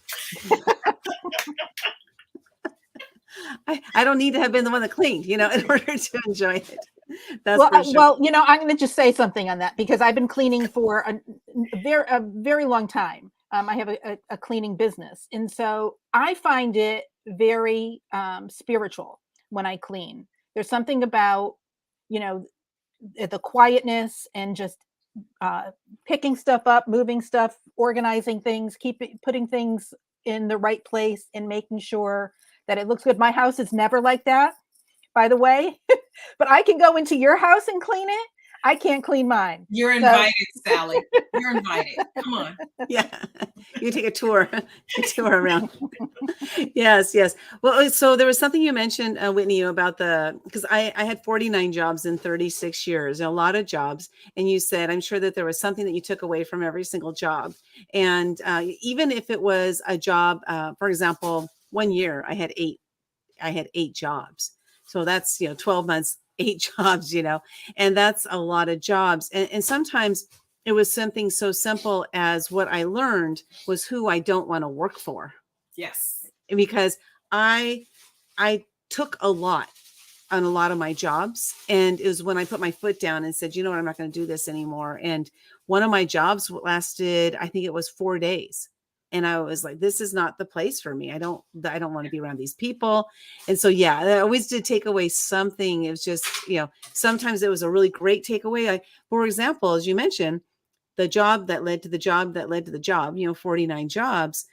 I don't need to have been the one that cleaned, in order to enjoy it. That's well, for sure. well, I'm going to just say something on that, because I've been cleaning for a very long time. I have a cleaning business, and so I find it very spiritual when I clean. There's something about the quietness and just picking stuff up, moving stuff, organizing things, putting things in the right place, and making sure that it looks good. My house is never like that, by the way, but I can go into your house and clean it. I can't clean mine. You're invited, Sally. You're invited. Come on. Yeah. You take a tour around. Yes. Well, so there was something you mentioned, Whitnie, about because I had 49 jobs in 36 years, a lot of jobs. And you said, I'm sure that there was something that you took away from every single job. And even if it was a job, for example, 1 year, I had eight jobs. So that's, 12 months, 8 jobs, and that's a lot of jobs. And sometimes it was something so simple as what I learned was who I don't want to work for. Yes. Because I took a lot on a lot of my jobs. And it was when I put my foot down and said, you know what, I'm not going to do this anymore. And one of my jobs lasted, I think it was 4 days. And I was like, this is not the place for me. I don't want to be around these people. And so, yeah, I always did take away something. It was just, sometimes it was a really great takeaway. For example, as you mentioned, the job that led to the job that led to the job, 49 jobs,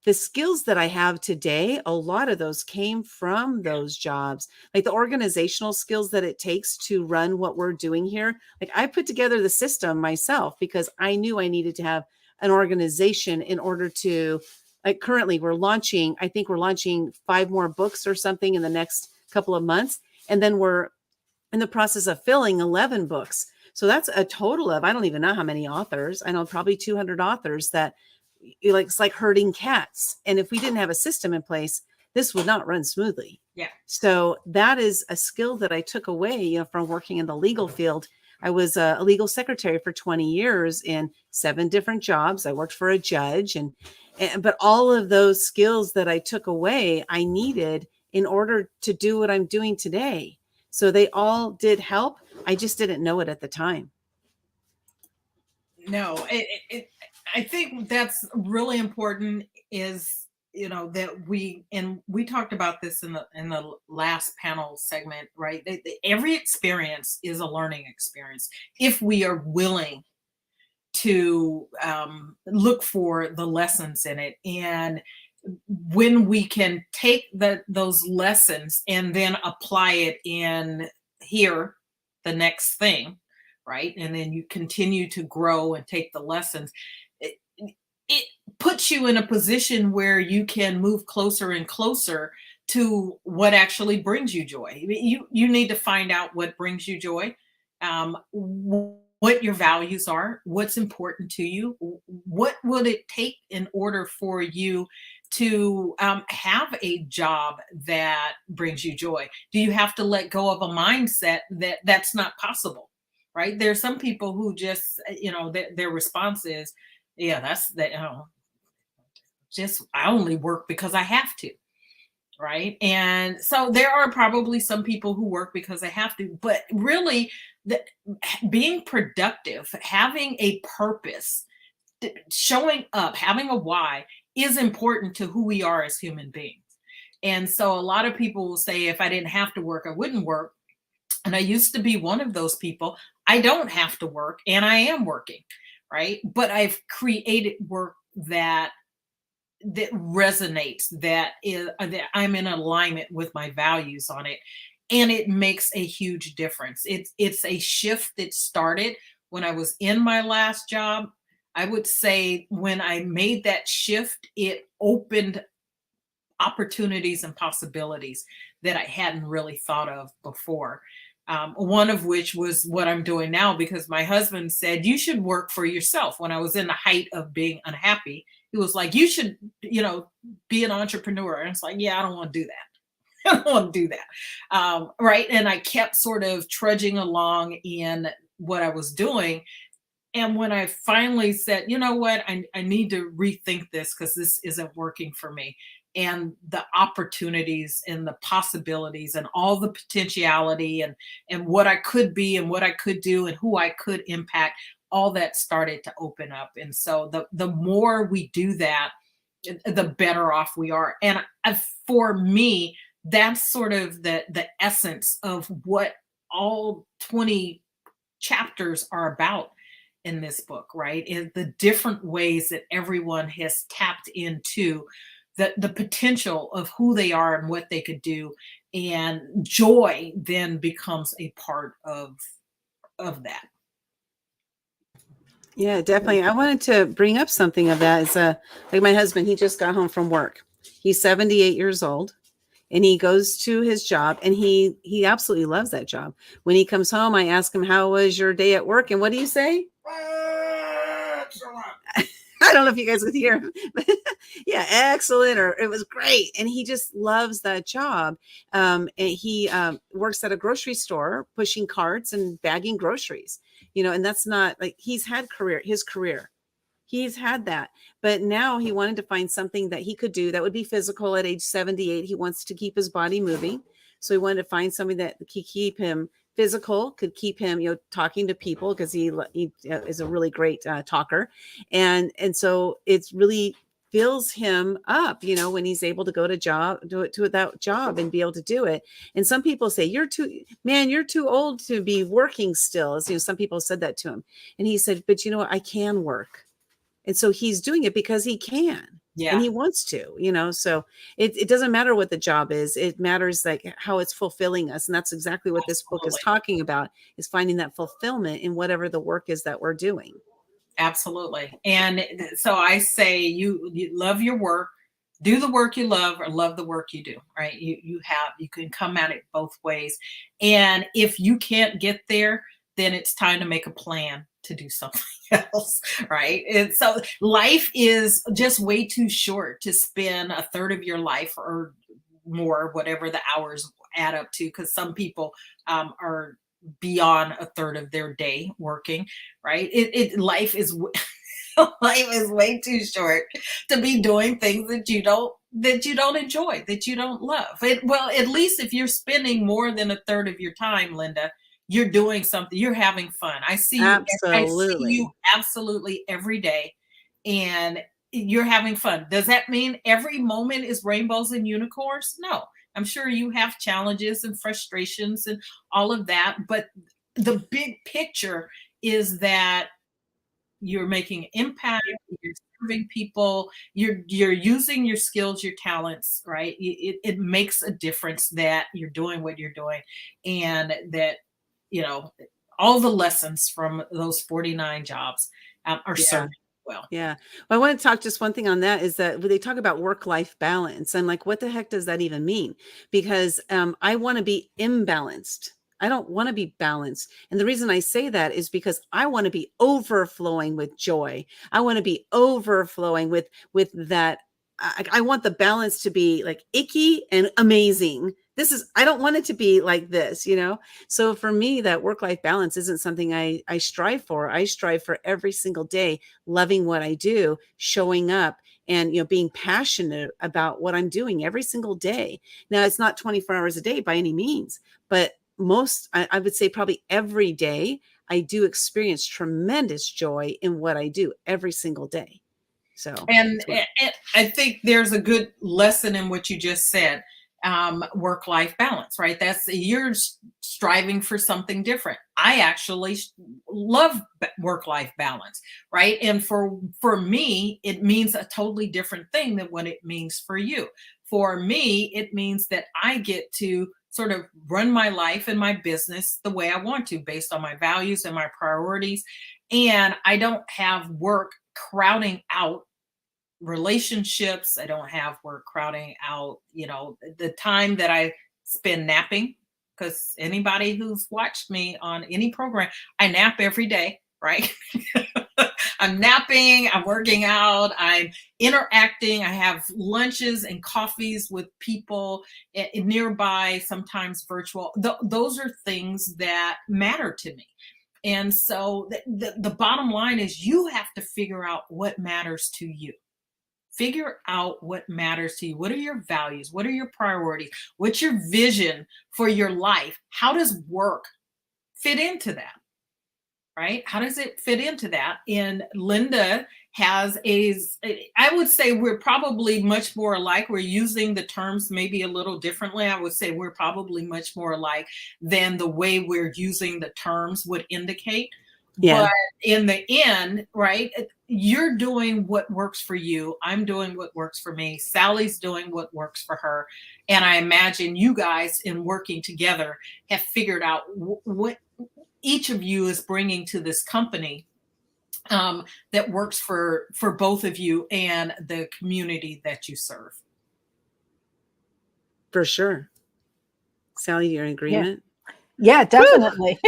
the skills that I have today, a lot of those came from those jobs, like the organizational skills that it takes to run what we're doing here. Like I put together the system myself because I knew I needed to have an organization in order to, like currently I think we're launching 5 more books or something in the next couple of months. And then we're in the process of filling 11 books. So that's a total of, I don't even know how many authors. I know probably 200 authors that it's like herding cats. And if we didn't have a system in place, this would not run smoothly. Yeah. So that is a skill that I took away, from working in the legal field. I was a legal secretary for 20 years in 7 different jobs. I worked for a judge but all of those skills that I took away, I needed in order to do what I'm doing today. So they all did help. I just didn't know it at the time. No, I think that's really important is, that we talked about this in the last panel segment, right? Every experience is a learning experience if we are willing to look for the lessons in it. And when we can take those lessons and then apply it in here, the next thing, right? And then you continue to grow and take the lessons. It puts you in a position where you can move closer and closer to what actually brings you joy. You need to find out what brings you joy, what your values are, what's important to you, what would it take in order for you to have a job that brings you joy? Do you have to let go of a mindset that that's not possible? Right? There's some people who just, their response is, yeah, that's that. Just I only work because I have to. Right. And so there are probably some people who work because they have to, but really being productive, having a purpose, showing up, having a why is important to who we are as human beings. And so a lot of people will say, if I didn't have to work, I wouldn't work. And I used to be one of those people. I don't have to work and I am working. Right. But I've created work that resonates, that I'm in alignment with my values on it, and it makes a huge difference. It's a shift that started when I was in my last job. I would say when I made that shift, it opened opportunities and possibilities that I hadn't really thought of before. One of which was what I'm doing now, because my husband said, you should work for yourself. When I was in the height of being unhappy, he was like, you should, be an entrepreneur. And it's like, yeah, I don't want to do that. I don't want to do that. Right. And I kept sort of trudging along in what I was doing. And when I finally said, you know what, I need to rethink this because this isn't working for me. And the opportunities and the possibilities and all the potentiality and what I could be and what I could do and who I could impact, all that started to open up. And so the more we do that, the better off we are. And for me, that's sort of the essence of what all 20 chapters are about in this book, right? Is the different ways that everyone has tapped into the potential of who they are and what they could do. And joy then becomes a part of that. Yeah, definitely. I wanted to bring up something of that. It's like my husband, he just got home from work. He's 78 years old and he goes to his job and he absolutely loves that job. When he comes home, I ask him, how was your day at work? And what do you say? Excellent. I don't know if you guys could hear him, but yeah, excellent, or it was great. And he just loves that job. And he works at a grocery store, pushing carts and bagging groceries, and that's not like he's had his career. He's had that, but now he wanted to find something that he could do that would be physical at age 78. He wants to keep his body moving. So he wanted to find something that could keep him physical, could keep him, talking to people, because he is a really great talker. And so it's really fills him up, when he's able to go to that job and be able to do it. And some people say, you're too old to be working still. As some people said that to him. And he said, but I can work. And so he's doing it because he can. Yeah. And he wants to, so it doesn't matter what the job is. It matters like how it's fulfilling us. And that's exactly what this book is talking about, is finding that fulfillment in whatever the work is that we're doing. Absolutely. And so I say you love your work, do the work you love, or love the work you do, right? You can come at it both ways. And if you can't get there, then it's time to make a plan to do something else, right? And so life is just way too short to spend a third of your life or more, whatever the hours add up to, because some people are beyond a third of their day working, right? Life is way too short to be doing things that you don't enjoy, that you don't love. Well, at least if you're spending more than a third of your time, Lynda, you're doing something, you're having fun. I see you absolutely every day, and you're having fun. Does that mean every moment is rainbows and unicorns? No. I'm sure you have challenges and frustrations and all of that, but the big picture is that you're making impact, you're serving people, you're using your skills, your talents, right? It makes a difference that you're doing what you're doing, and that all the lessons from those 49 jobs are serving well. Yeah. Well, I want to talk just one thing on that, is that when they talk about work-life balance, I'm like, what the heck does that even mean? Because I want to be imbalanced. I don't want to be balanced. And the reason I say that is because I want to be overflowing with joy. I want to be overflowing with that I want the balance to be like icky and amazing. I don't want it to be like this, you know? So for me, that work-life balance isn't something I strive for. I strive for every single day, loving what I do, showing up, and, you know, being passionate about what I'm doing every single day. Now, it's not 24 hours a day by any means, but I would say probably every day, I do experience tremendous joy in what I do every single day. So, and I think there's a good lesson in what you just said. Work-life balance, right? You're striving for something different. I actually love work-life balance, right? And for me, it means a totally different thing than what it means for you. For me, it means that I get to sort of run my life and my business the way I want to, based on my values and my priorities. And I don't have work crowding out relationships. I don't have work crowding out, you know, the time that I spend napping, because anybody who's watched me on any program, I nap every day, right? I'm napping, I'm working out, I'm interacting, I have lunches and coffees with people nearby, sometimes virtual. Those are things that matter to me. And so the bottom line is, you have to figure out what matters to you. Figure out what matters to you. What are your values? What are your priorities? What's your vision for your life? How does work fit into that? Right? How does it fit into that? And Lynda has I would say we're probably much more alike. We're using the terms maybe a little differently. I would say we're probably much more alike than the way we're using the terms would indicate. Yeah. But in the end, right, you're doing what works for you. I'm doing what works for me. Sally's doing what works for her. And I imagine you guys, in working together, have figured out what each of you is bringing to this company that works for both of you and the community that you serve. For sure. Sally, you're in agreement? Yeah, definitely.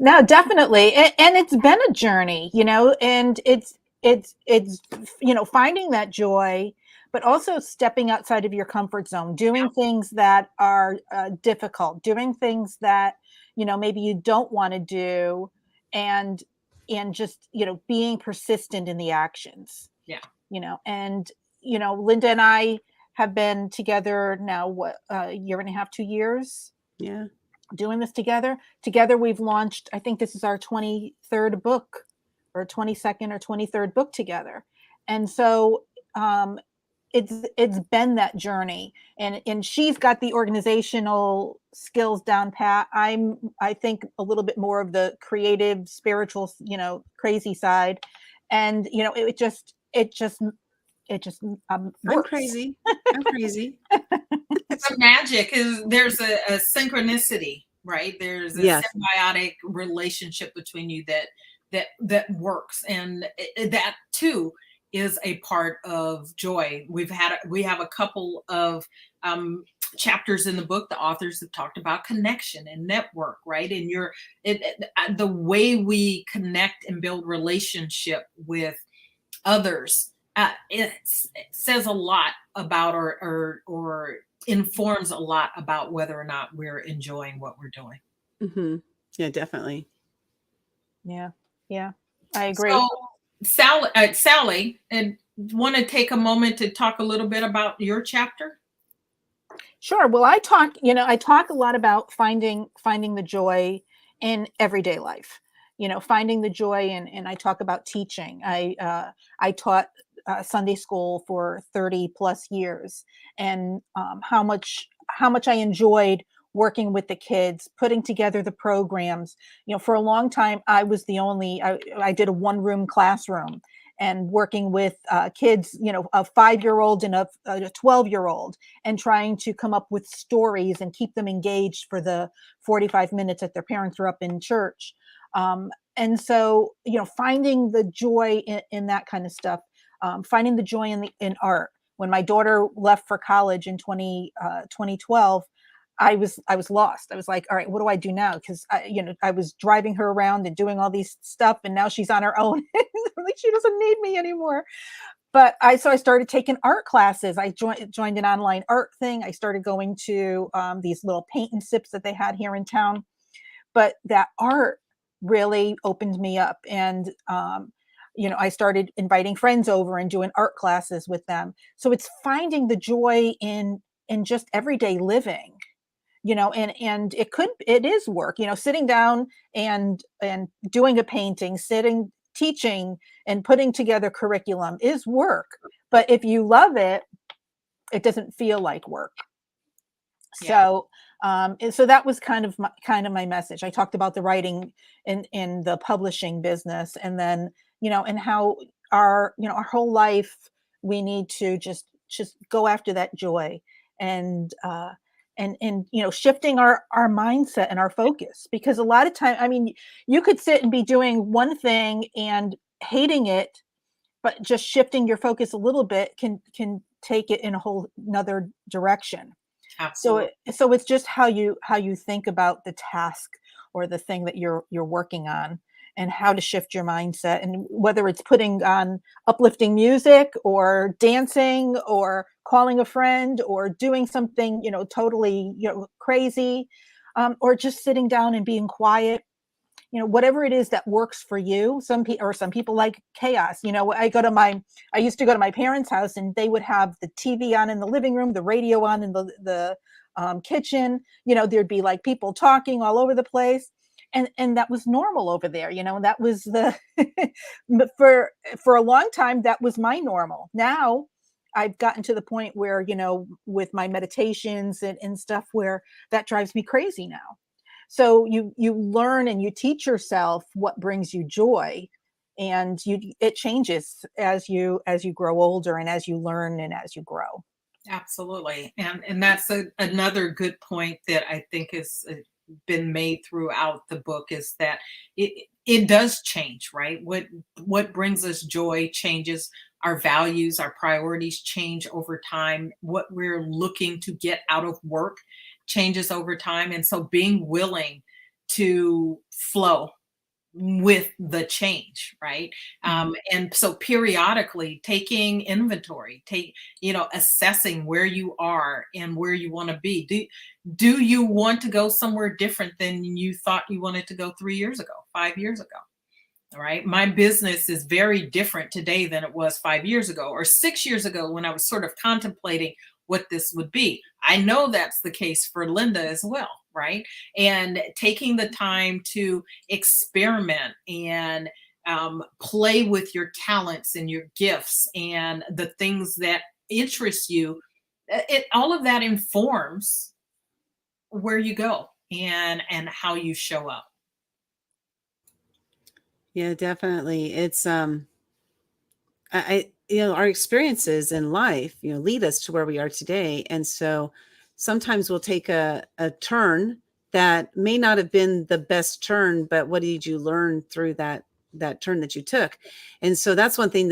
No, definitely. And it's been a journey, you know, and it's, you know, finding that joy, but also stepping outside of your comfort zone, doing things that are difficult, doing things that, you know, maybe you don't want to do, and just, you know, being persistent in the actions. Yeah. You know, and, you know, Lynda and I have been together now, what, a year and a half, 2 years? Yeah. Doing this together. Together we've launched, I think this is our 23rd book, or 22nd or 23rd book together. And so it's been that journey, and she's got the organizational skills down pat. I think a little bit more of the creative, spiritual, you know, crazy side. And, you know, it just I'm crazy. I'm crazy. The magic is there's a synchronicity, right? There's a symbiotic relationship between you that works, and that too is a part of joy. We have a couple of chapters in the book. The authors have talked about connection and network, right? And the way we connect and build relationship with others. It says a lot about or informs a lot about whether or not we're enjoying what we're doing. Mm-hmm. Yeah, definitely. Yeah, I agree. So, Sally, and want to take a moment to talk a little bit about your chapter? Sure. Well, I talk a lot about finding the joy in everyday life. You know, finding the joy, and I talk about teaching. I taught Sunday school for 30 plus years, and how much I enjoyed working with the kids, putting together the programs. You know, for a long time, I was the only, I did a 1-room classroom, and working with kids, you know, a 5-year-old and a 12-year-old, and trying to come up with stories and keep them engaged for the 45 minutes that their parents were up in church. And so, you know, finding the joy in that kind of stuff, finding the joy in art. When my daughter left for college in 2012, I was lost. I was like, all right, what do I do now? Because I was driving her around and doing all these stuff, and now she's on her own. like, she doesn't need me anymore. But I started taking art classes. I joined an online art thing. I started going to these little paint and sips that they had here in town. But that art really opened me up. And, I started inviting friends over and doing art classes with them. So it's finding the joy in just everyday living, and it is work, sitting down and doing a painting, teaching and putting together curriculum is work. But if you love it, it doesn't feel like work. Yeah. So that was kind of my message. I talked about the writing in the publishing business, and then, and how our whole life, we need to just go after that joy, and shifting our mindset and our focus, because a lot of time, I mean, you could sit and be doing one thing and hating it, but just shifting your focus a little bit can take it in a whole another direction. Absolutely. So it's just how you think about the task or the thing that you're working on, and how to shift your mindset, and whether it's putting on uplifting music or dancing or calling a friend or doing something, totally, crazy, or just sitting down and being quiet, whatever it is that works for you. Some people like chaos. I used to go to my parents' house, and they would have the TV on in the living room, the radio on in the kitchen. There'd be like people talking all over the place. And that was normal over there, and that was for a long time, that was my normal. Now I've gotten to the point where, with my meditations and stuff, where that drives me crazy now. So you learn and you teach yourself what brings you joy, and it changes as you grow older, and as you learn and as you grow. Absolutely. And that's another good point that I think is been made throughout the book, is that it does change, right? What brings us joy changes. Our values, our priorities change over time. What we're looking to get out of work changes over time. And so being willing to flow with the change, right? And so periodically taking inventory, assessing where you are and where you want to be. Do you want to go somewhere different than you thought you wanted to go 3 years ago, 5 years ago? All right. My business is very different today than it was 5 years ago or 6 years ago, when I was sort of contemplating what this would be. I know that's the case for Lynda as well, right? And taking the time to experiment and play with your talents and your gifts and the things that interest you, all of that informs where you go and how you show up. Yeah, definitely. It's our experiences in life, lead us to where we are today. And so sometimes we'll take a turn that may not have been the best turn, but what did you learn through that turn that you took? And so that's one thing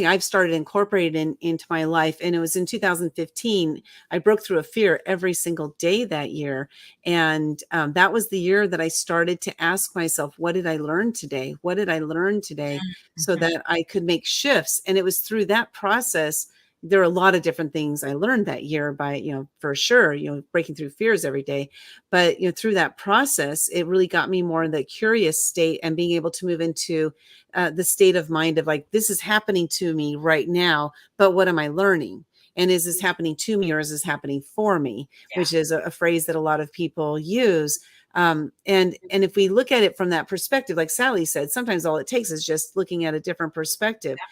I've started incorporating into my life. And it was in 2015, I broke through a fear every single day that year. And that was the year that I started to ask myself, what did I learn today? What did I learn today? Mm-hmm. So that I could make shifts. And it was through that process. There are a lot of different things I learned that year by, for sure, breaking through fears every day. But, through that process, it really got me more in the curious state and being able to move into the state of mind of like, this is happening to me right now, but what am I learning? And is this happening to me or is this happening for me? Yeah. Which is a phrase that a lot of people use. And if we look at it from that perspective, like Sally said, sometimes all it takes is just looking at a different perspective. Yeah.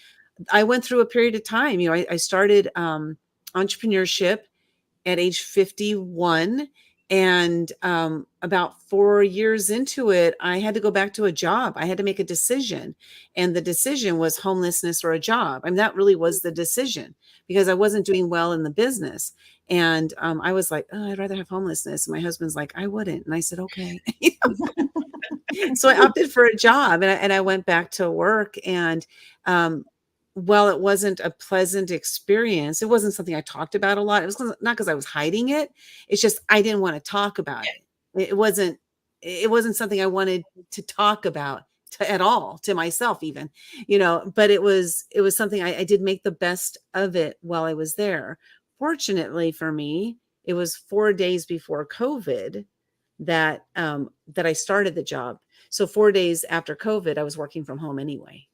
I went through a period of time, I started entrepreneurship at age 51, and about 4 years into it, I had to go back to a job. I had to make a decision, and the decision was homelessness or a job. I mean, that really was the decision, because I wasn't doing well in the business. And I was like, oh, I'd rather have homelessness. And my husband's like, I wouldn't. And I said, okay. So I opted for a job, and I went back to work. And while it wasn't a pleasant experience, it wasn't something I talked about a lot. It was not because I was hiding it. It's just I didn't want to talk about it. It wasn't something I wanted to talk about at all to myself even, but it was something I did make the best of it while I was there. Fortunately for me, it was 4 days before COVID that I started the job. So 4 days after COVID, I was working from home anyway,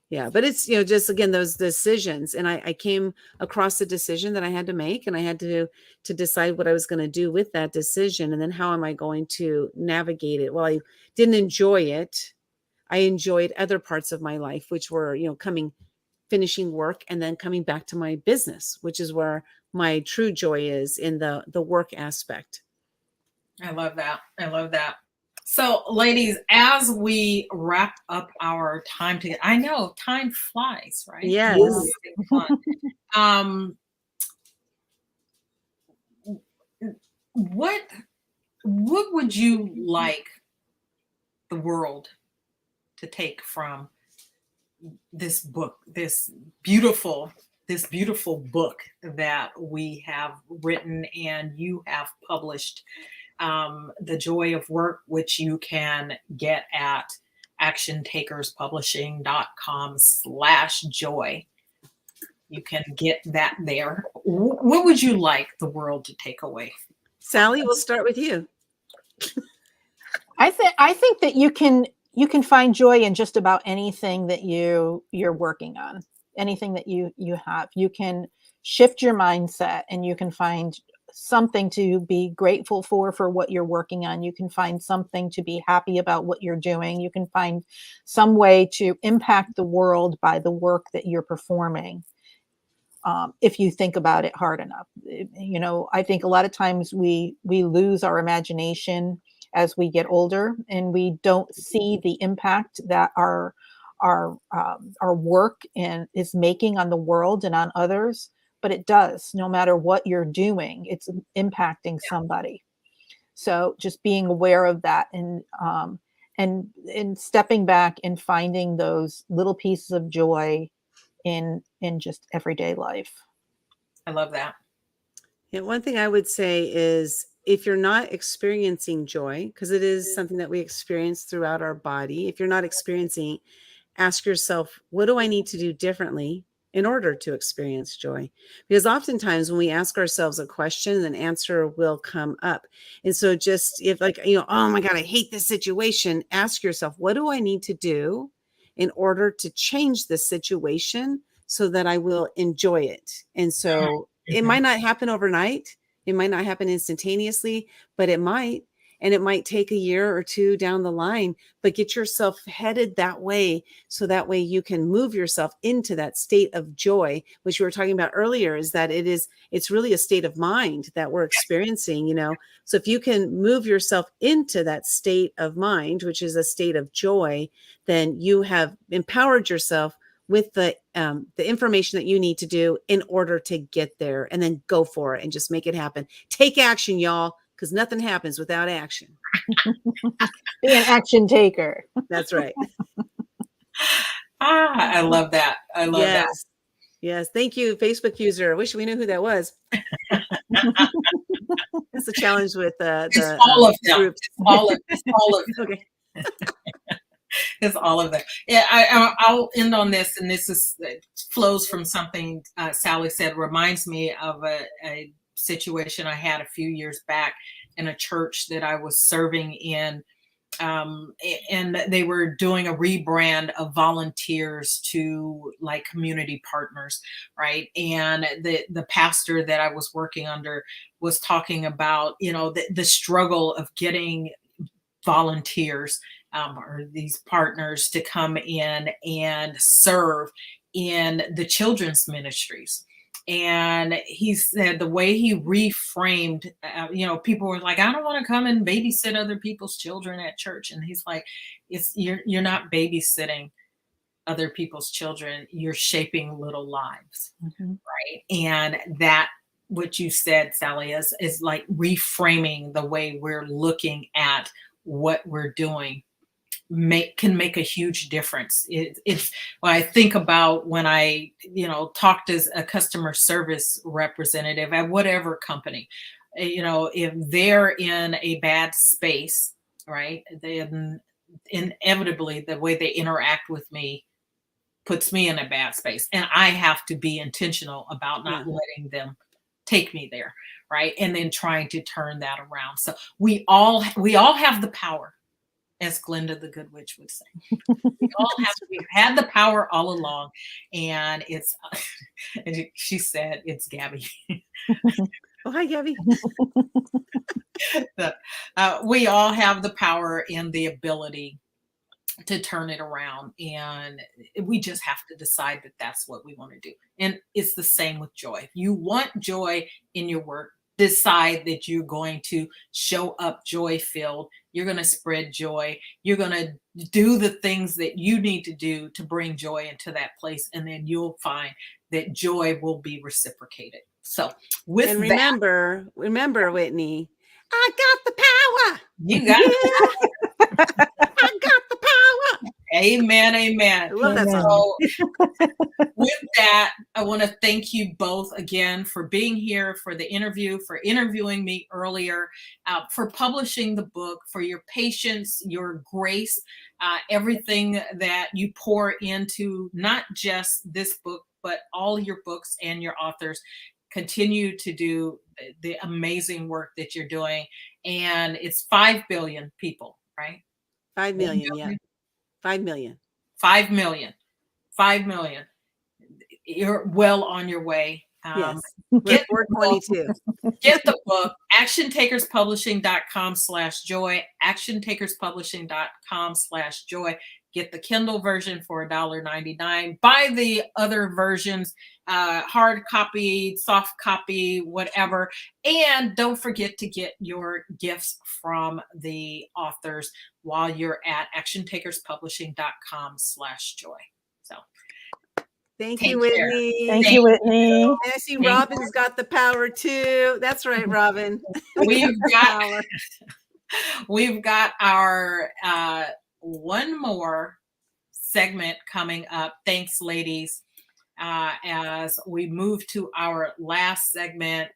Yeah, but it's, just again, those decisions. And I came across a decision that I had to make, and I had to decide what I was going to do with that decision. And then how am I going to navigate it? Well, I didn't enjoy it. I enjoyed other parts of my life, which were, finishing work and then coming back to my business, which is where my true joy is, in the work aspect. I love that. I love that. So, ladies, as we wrap up our time together, I know time flies, right? Yes. What would you like the world to take from this book, this beautiful book that we have written and you have published? The Joy of Work, which you can get at actiontakerspublishing.com/joy. You can get that there. What would you like the world to take away? Sally, we'll start with you. I think that you can find joy in just about anything that you're working on, anything that you have. You can shift your mindset and you can find something to be grateful for what you're working on. You can find something to be happy about what you're doing. You can find some way to impact the world by the work that you're performing. If you think about it hard enough, I think a lot of times we lose our imagination as we get older, and we don't see the impact that our work is making on the world and on others. But it does, no matter what you're doing, it's impacting somebody. So just being aware of that and stepping back and finding those little pieces of joy in just everyday life. I love that. Yeah, one thing I would say is, if you're not experiencing joy, because it is something that we experience throughout our body, if you're not experiencing, ask yourself, what do I need to do differently in order to experience joy? Because oftentimes when we ask ourselves a question, an answer will come up. And so just if oh my God, I hate this situation, ask yourself, what do I need to do in order to change this situation so that I will enjoy it? And so it might not happen overnight. It might not happen instantaneously, but it might. And it might take a year or two down the line, but get yourself headed that way. So that way you can move yourself into that state of joy, which we were talking about earlier, is that it's really a state of mind that we're experiencing, So if you can move yourself into that state of mind, which is a state of joy, then you have empowered yourself with the information that you need to do in order to get there, and then go for it and just make it happen. Take action, y'all. Because nothing happens without action. Be an action taker. That's right. I love that. I love that. Yes. Thank you, Facebook user. I wish we knew who that was. That's the challenge with the all of them. groups. It's all of them. Okay. It's all of them. Yeah, I'll end on this, and this flows from something Sally said. Reminds me of a situation I had a few years back in a church that I was serving in, and they were doing a rebrand of volunteers to like community partners, right? And the pastor that I was working under was talking about the struggle of getting volunteers or these partners to come in and serve in the children's ministries. And he said the way he reframed, people were like, I don't want to come and babysit other people's children at church. And he's like, you're not babysitting other people's children. You're shaping little lives. Mm-hmm. Right. And that, what you said, Sally, is like reframing the way we're looking at what we're doing can make a huge difference. It's when I think about when I, talked as a customer service representative at whatever company, if they're in a bad space, right, then inevitably the way they interact with me puts me in a bad space, and I have to be intentional about not letting them take me there, right? And then trying to turn that around. So we all have the power, as Glinda the Good Witch would say. We've had the power all along, and it's and she said it's Gabby. Oh, hi, Gabby. We all have the power and the ability to turn it around, and we just have to decide that that's what we want to do. And it's the same with joy. If you want joy in your work, decide that you're going to show up joy filled. You're going to spread joy. You're going to do the things that you need to do to bring joy into that place, and then you'll find that joy will be reciprocated. So remember, Whitney, I got the power. You got it. I got the power. Amen. Amen. I love that song. So, with that, I want to thank you both again for being here, for the interview, for interviewing me earlier, for publishing the book, for your patience, your grace, everything that you pour into not just this book, but all your books and your authors. Continue to do the amazing work that you're doing. And it's 5 billion people, right? 5 million, yeah. 5 million. 5 million. 5 million. You're well on your way. Yes. We're 422. Get the book, actiontakerspublishing.com/joy, actiontakerspublishing.com/joy. Get the Kindle version for $1.99. Buy the other versions, hard copy, soft copy, whatever. And don't forget to get your gifts from the authors while you're at actiontakerspublishing.com/joy. So Thank you, Whitney. Thank you, Whitney. And I see Robin's got the power too. That's right, Robin. We've got our one more segment coming up. Thanks, ladies. As we move to our last segment,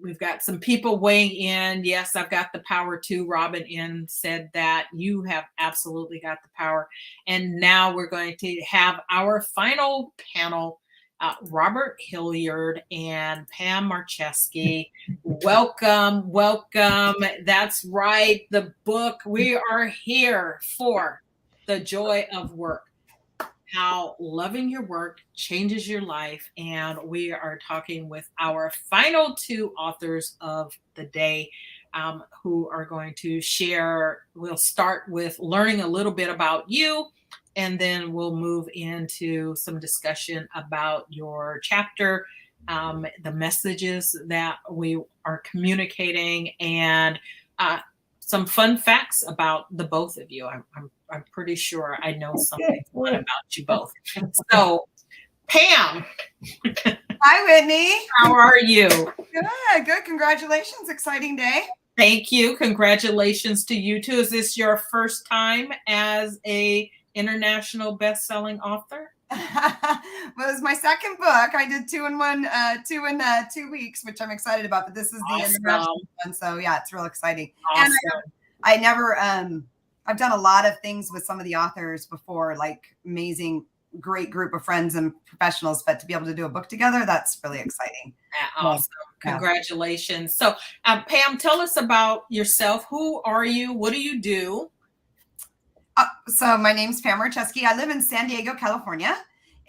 we've got some people weighing in. Yes, I've got the power too. Robin said that you have absolutely got the power. And now we're going to have our final panel. Robert Hilliard and Pam Marcheski. Welcome, welcome. That's right. The book, we are here for The Joy of Work, how loving your work changes your life. And we are talking with our final two authors of the day, who are going to share. We'll start with learning a little bit about you, and then we'll move into some discussion about your chapter, the messages that we are communicating, and some fun facts about the both of you. I'm pretty sure I know something fun about you both. So, Pam. Hi, Whitney. How are you? Good. Congratulations. Exciting day. Thank you. Congratulations to you too. Is this your first time as a international best-selling author? Well, it was my second book. I did 2 in 2 weeks, which I'm excited about. But this is the international one, so yeah, it's real exciting. Awesome. And I never, I've done a lot of things with some of the authors before, like amazing, great group of friends and professionals. But to be able to do a book together, that's really exciting. Awesome. Congratulations. So, Pam, tell us about yourself. Who are you? What do you do? So my name's Pam Marcheski. I live in San Diego, California.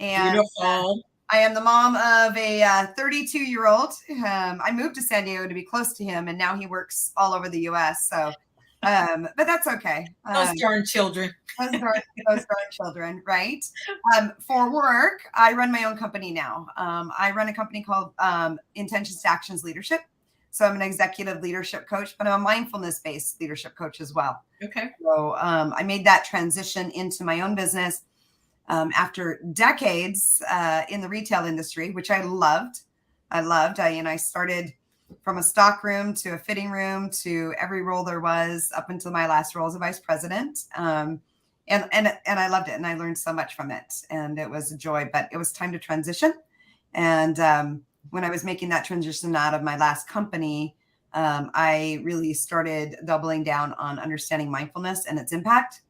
And beautiful. I am the mom of a 32-year-old. I moved to San Diego to be close to him, and now he works all over the U.S. So, but that's okay. Those darn children. Those darn children, right? For work, I run my own company now. I run a company called Intentions to Actions Leadership. So I'm an executive leadership coach, but I'm a mindfulness-based leadership coach as well. Okay. So I made that transition into my own business after decades in the retail industry, which I loved. I started from a stock room to a fitting room to every role there was up until my last role as a vice president. And I loved it, and I learned so much from it, and it was a joy. But it was time to transition, and when I was making that transition out of my last company, I really started doubling down on understanding mindfulness and its impact,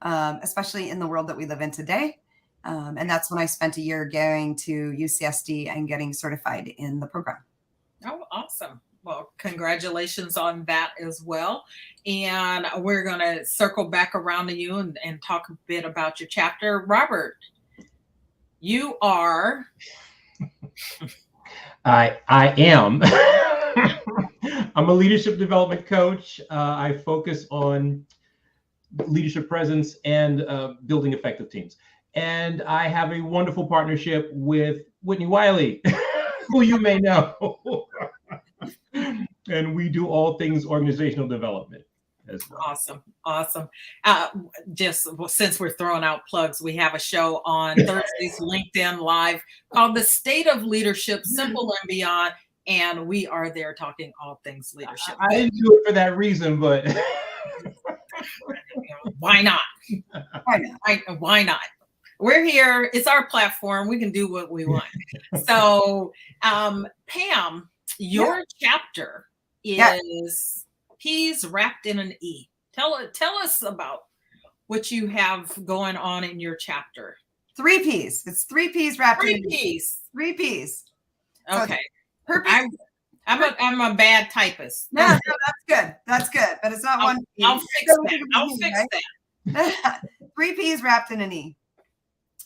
especially in the world that we live in today. And that's when I spent a year going to UCSD and getting certified in the program. Oh, awesome. Well, congratulations on that as well. And we're going to circle back around to you and talk a bit about your chapter. Robert, you are... I am. I'm a leadership development coach. I focus on leadership presence and building effective teams. And I have a wonderful partnership with Whitnie Wiley, who you may know. And we do all things organizational development as well. Awesome. Awesome. Since we're throwing out plugs, we have a show on Thursdays, LinkedIn Live called The State of Leadership, Simple and Beyond. And we are there talking all things leadership. I didn't do it for that reason, but why not? Why not? We're here. It's our platform. We can do what we want. So, Pam, your chapter is Peas Wrapped in an E. Tell us about what you have going on in your chapter. 3 P's. It's 3 P's wrapped in 3 P's. 3 P's. Okay. So I'm a bad typist. No, that's good. That's good. But it's not one P. I'll fix that. 3 P's wrapped in an E.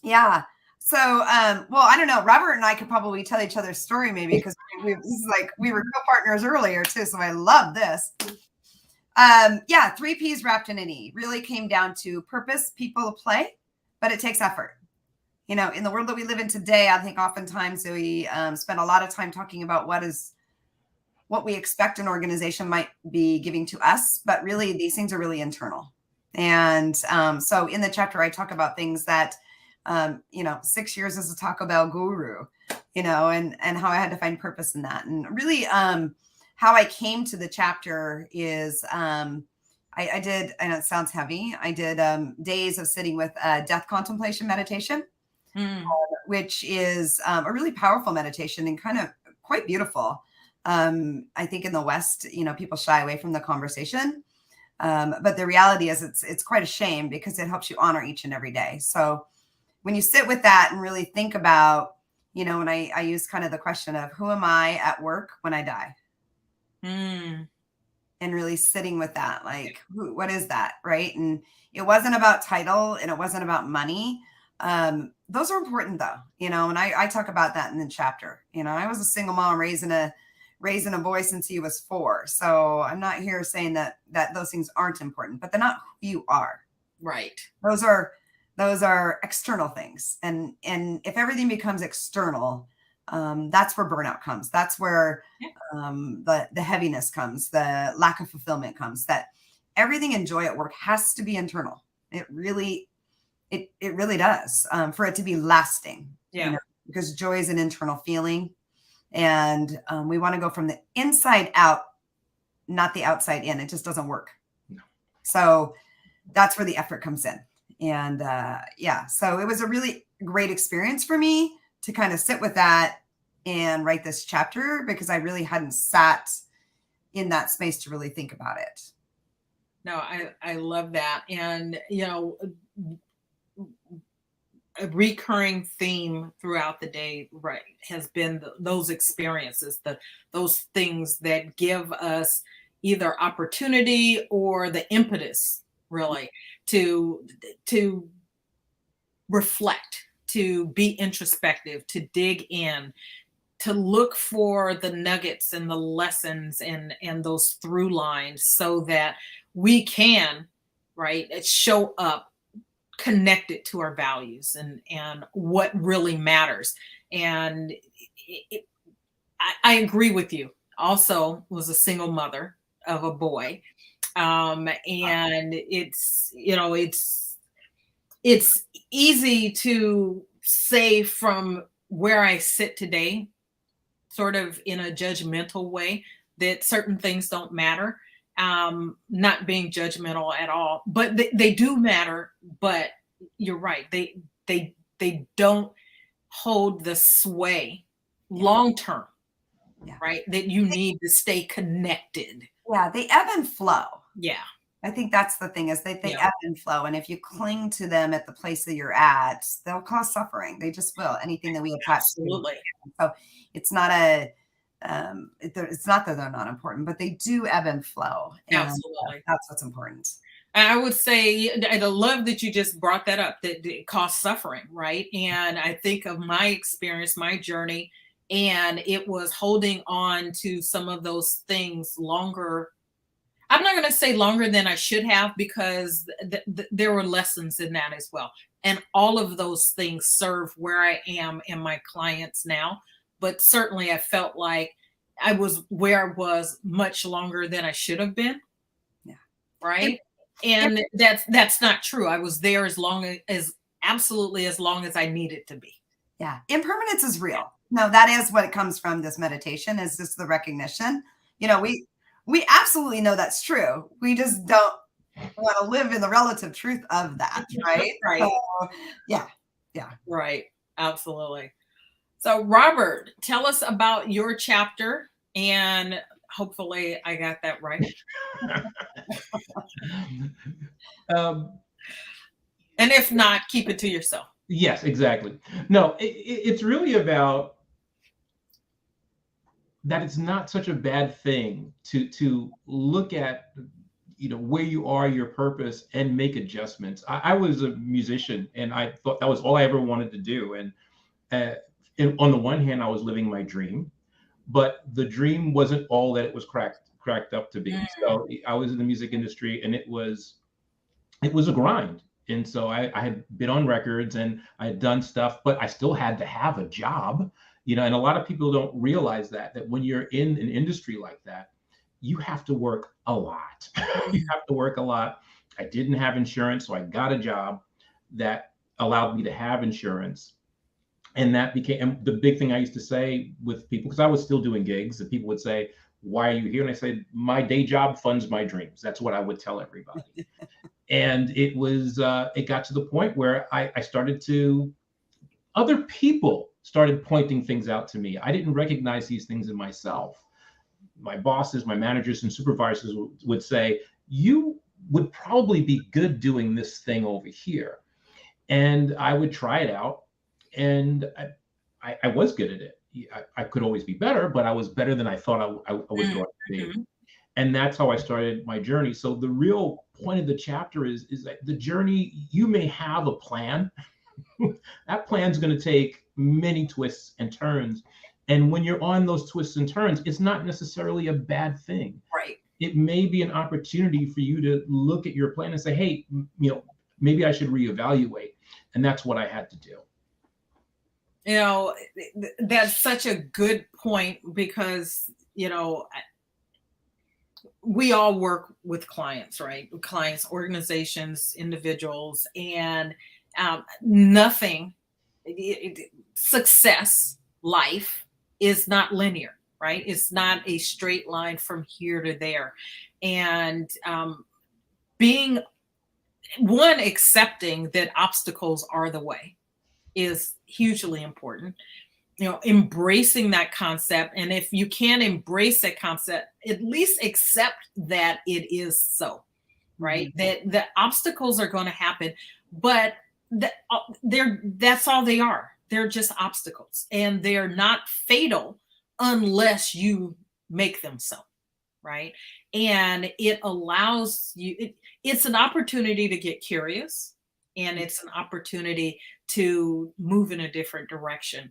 Yeah. So, well, I don't know. Robert and I could probably tell each other's story maybe because this is like we were co-partners earlier too. So I love this. 3 P's wrapped in an E really came down to purpose, people, play, but it takes effort. You know, in the world that we live in today, I think oftentimes we spend a lot of time talking about what we expect an organization might be giving to us, but really these things are really internal. And so in the chapter, I talk about things that 6 years as a Taco Bell guru, and how I had to find purpose in that. And really, how I came to the chapter is I did, and it sounds heavy, I did days of sitting with death contemplation meditation, which is a really powerful meditation and kind of quite beautiful. I think in the West, people shy away from the conversation. But the reality is it's quite a shame because it helps you honor each and every day. So when you sit with that and really think about, and I use kind of the question of who am I at work when I die? And really sitting with that, like, what is that? Right. And it wasn't about title and it wasn't about money. Those are important though, and I talk about that in the chapter. I was a single mom raising a boy since he was 4. So I'm not here saying that those things aren't important, but they're not who you are. Right. Those are external things. And if everything becomes external, that's where burnout comes. That's where the heaviness comes, the lack of fulfillment comes, that everything in joy at work has to be internal. It really does, for it to be lasting. Yeah. Because joy is an internal feeling. And we want to go from the inside out, not the outside in. It just doesn't work. No. So that's where the effort comes in. And so it was a really great experience for me to kind of sit with that and write this chapter because I really hadn't sat in that space to really think about it. No, I love that. And, a recurring theme throughout the day, right, has been those experiences, those things that give us either opportunity or the impetus, really, to reflect, to be introspective, to dig in, to look for the nuggets and the lessons and those through lines so that we can, right, show up connected to our values and what really matters. And I agree with you. Also was a single mother of a boy. And it's easy to say from where I sit today, sort of in a judgmental way, that certain things don't matter. Not being judgmental at all, but they do matter. But you're right. They don't hold the sway long term, Yeah. right? That you need to stay connected. Yeah, they ebb and flow. Yeah. I think that's the thing, is that they Yeah. ebb and flow. And if you cling to them at the place that you're at, they'll cause suffering. They just will. Anything that we attach Absolutely. to. So it's not it's not that they're not important, but they do ebb and flow. And Absolutely. that's what's important. And I would say, and I love that you just brought that up, that it caused suffering, right? And I think of my experience, my journey, and it was holding on to some of those things longer. I'm not going to say longer than I should have, because there were lessons in that as well. And all of those things serve where I am and my clients now. But certainly I felt like I was where I was much longer than I should have been. Yeah. Right. And that's not true. I was there absolutely as long as I needed to be. Yeah. Impermanence is real. No, that is what it comes from, this meditation, is just the recognition. You know, we absolutely know that's true. We just don't want to live in the relative truth of that. Right. Right. So, yeah. Yeah. Right. Absolutely. So Robert, tell us about your chapter, and hopefully I got that right. And if not, keep it to yourself. Yes, exactly. No, it's really about that. It's not such a bad thing to look at, you know, where you are, your purpose, and make adjustments. I was a musician, and I thought that was all I ever wanted to do. And on the one hand, I was living my dream, but the dream wasn't all that it was cracked up to be. So I was in the music industry, and it was a grind. And so I had been on records and I had done stuff, but I still had to have a job, you know, and a lot of people don't realize that when you're in an industry like that, you have to work a lot. You have to work a lot. I didn't have insurance, so I got a job that allowed me to have insurance. And that became the big thing I used to say with people, because I was still doing gigs, and people would say, "Why are you here?" And I said, "My day job funds my dreams." That's what I would tell everybody. And it got to the point where other people started pointing things out to me. I didn't recognize these things in myself. My bosses, my managers and supervisors would say, "You would probably be good doing this thing over here." And I would try it out. And I was good at it. I could always be better, but I was better than I thought I was going to be. And that's how I started my journey. So the real point of the chapter is that the journey, you may have a plan. That plan's going to take many twists and turns. And when you're on those twists and turns, it's not necessarily a bad thing. Right. It may be an opportunity for you to look at your plan and say, "Hey, you know, maybe I should reevaluate." And that's what I had to do. You know, that's such a good point, because, you know, we all work with clients, right? Clients, organizations, individuals, and success, life is not linear, right? It's not a straight line from here to there. And accepting that obstacles are the way is hugely important. You know, embracing that concept. And if you can't embrace that concept, at least accept that it is so, right? That the obstacles are going to happen, but that's all they are. They're just obstacles, and they're not fatal unless you make them so, right? And it allows you, it's an opportunity to get curious, and it's an opportunity to move in a different direction.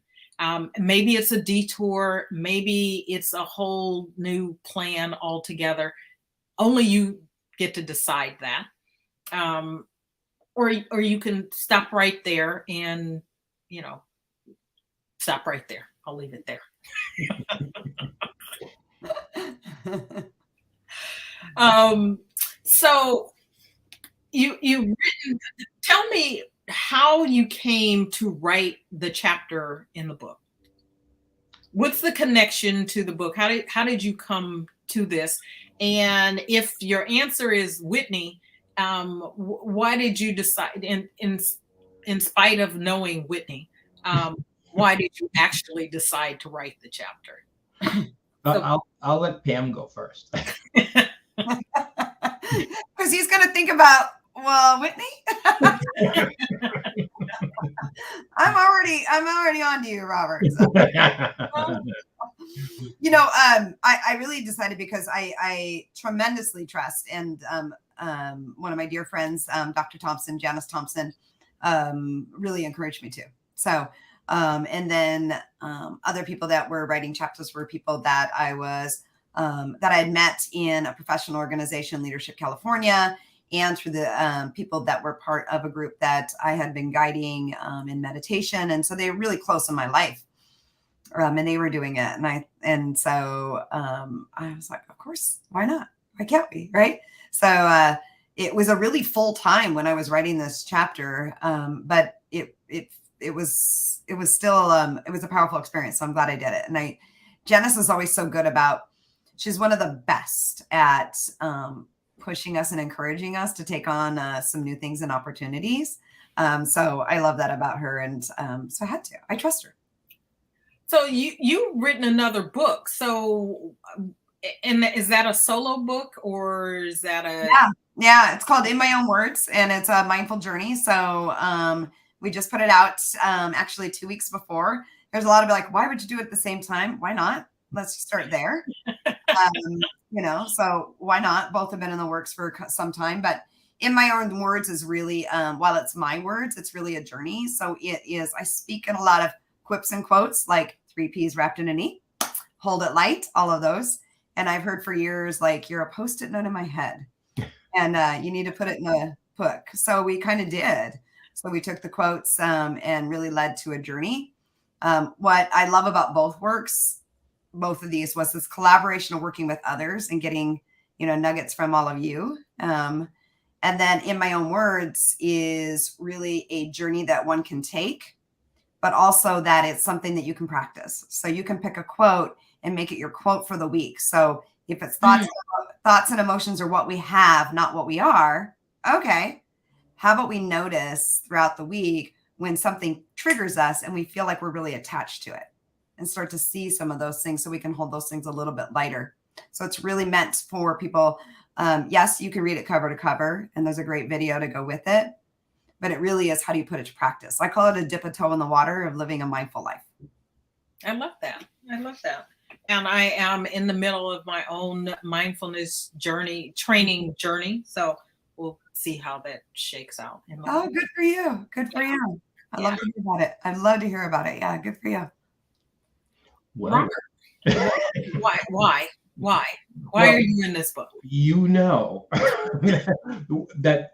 Maybe it's a detour, maybe it's a whole new plan altogether. Only you get to decide that. Or you can stop right there and, you know, stop right there. I'll leave it there. So you've written, tell me how you came to write the chapter in the book. What's the connection to the book? How did you come to this? And if your answer is Whitney, why did you decide, in spite of knowing Whitney, why did you actually decide to write the chapter? I'll let Pam go first. Because he's going to think about, well, Whitney, I'm already on to you, Robert. So. I really decided, because I tremendously trust, and one of my dear friends, Dr. Thompson, Janice Thompson, really encouraged me to. So, and then other people that were writing chapters were people that I had met in a professional organization, Leadership California, and through the people that were part of a group that I had been guiding in meditation. And so they were really close in my life. And they were doing it. And so I was like, of course, why not? Why can't we? Right. So it was a really full time when I was writing this chapter. But it was still, it was a powerful experience. So I'm glad I did it. And Janice is always so good about, she's one of the best at pushing us and encouraging us to take on some new things and opportunities. So I love that about her. And so I trust her. So you've written another book. So, and is that a solo book, or is that a? Yeah. It's called In My Own Words, and it's a mindful journey. So we just put it out actually 2 weeks before. There's a lot of like, why would you do it at the same time? Why not? Let's just start there. So why not? Both have been in the works for some time, but In My Own Words is really, while it's my words, it's really a journey. So I speak in a lot of quips and quotes, like 3 P's wrapped in an E, hold it light, all of those. And I've heard for years, like, you're a Post-it note in my head and you need to put it in a book. So we kind of did. So we took the quotes and really led to a journey. What I love about both of these was this collaboration of working with others and getting, nuggets from all of you. And then In My Own Words is really a journey that one can take, but also that it's something that you can practice. So you can pick a quote and make it your quote for the week. So if it's thoughts and emotions are what we have, not what we are. Okay. How about we notice throughout the week when something triggers us and we feel like we're really attached to it, and start to see some of those things so we can hold those things a little bit lighter. So it's really meant for people. Yes, you can read it cover to cover, and there's a great video to go with it. But it really is, how do you put it to practice? I call it a dip a toe in the water of living a mindful life. I love that. And I am in the middle of my own mindfulness training journey. So we'll see how that shakes out. Oh, good for you. Good for you. I'd love to hear about it. I'd love to hear about it. Yeah, good for you. Well, Why are you in this book? That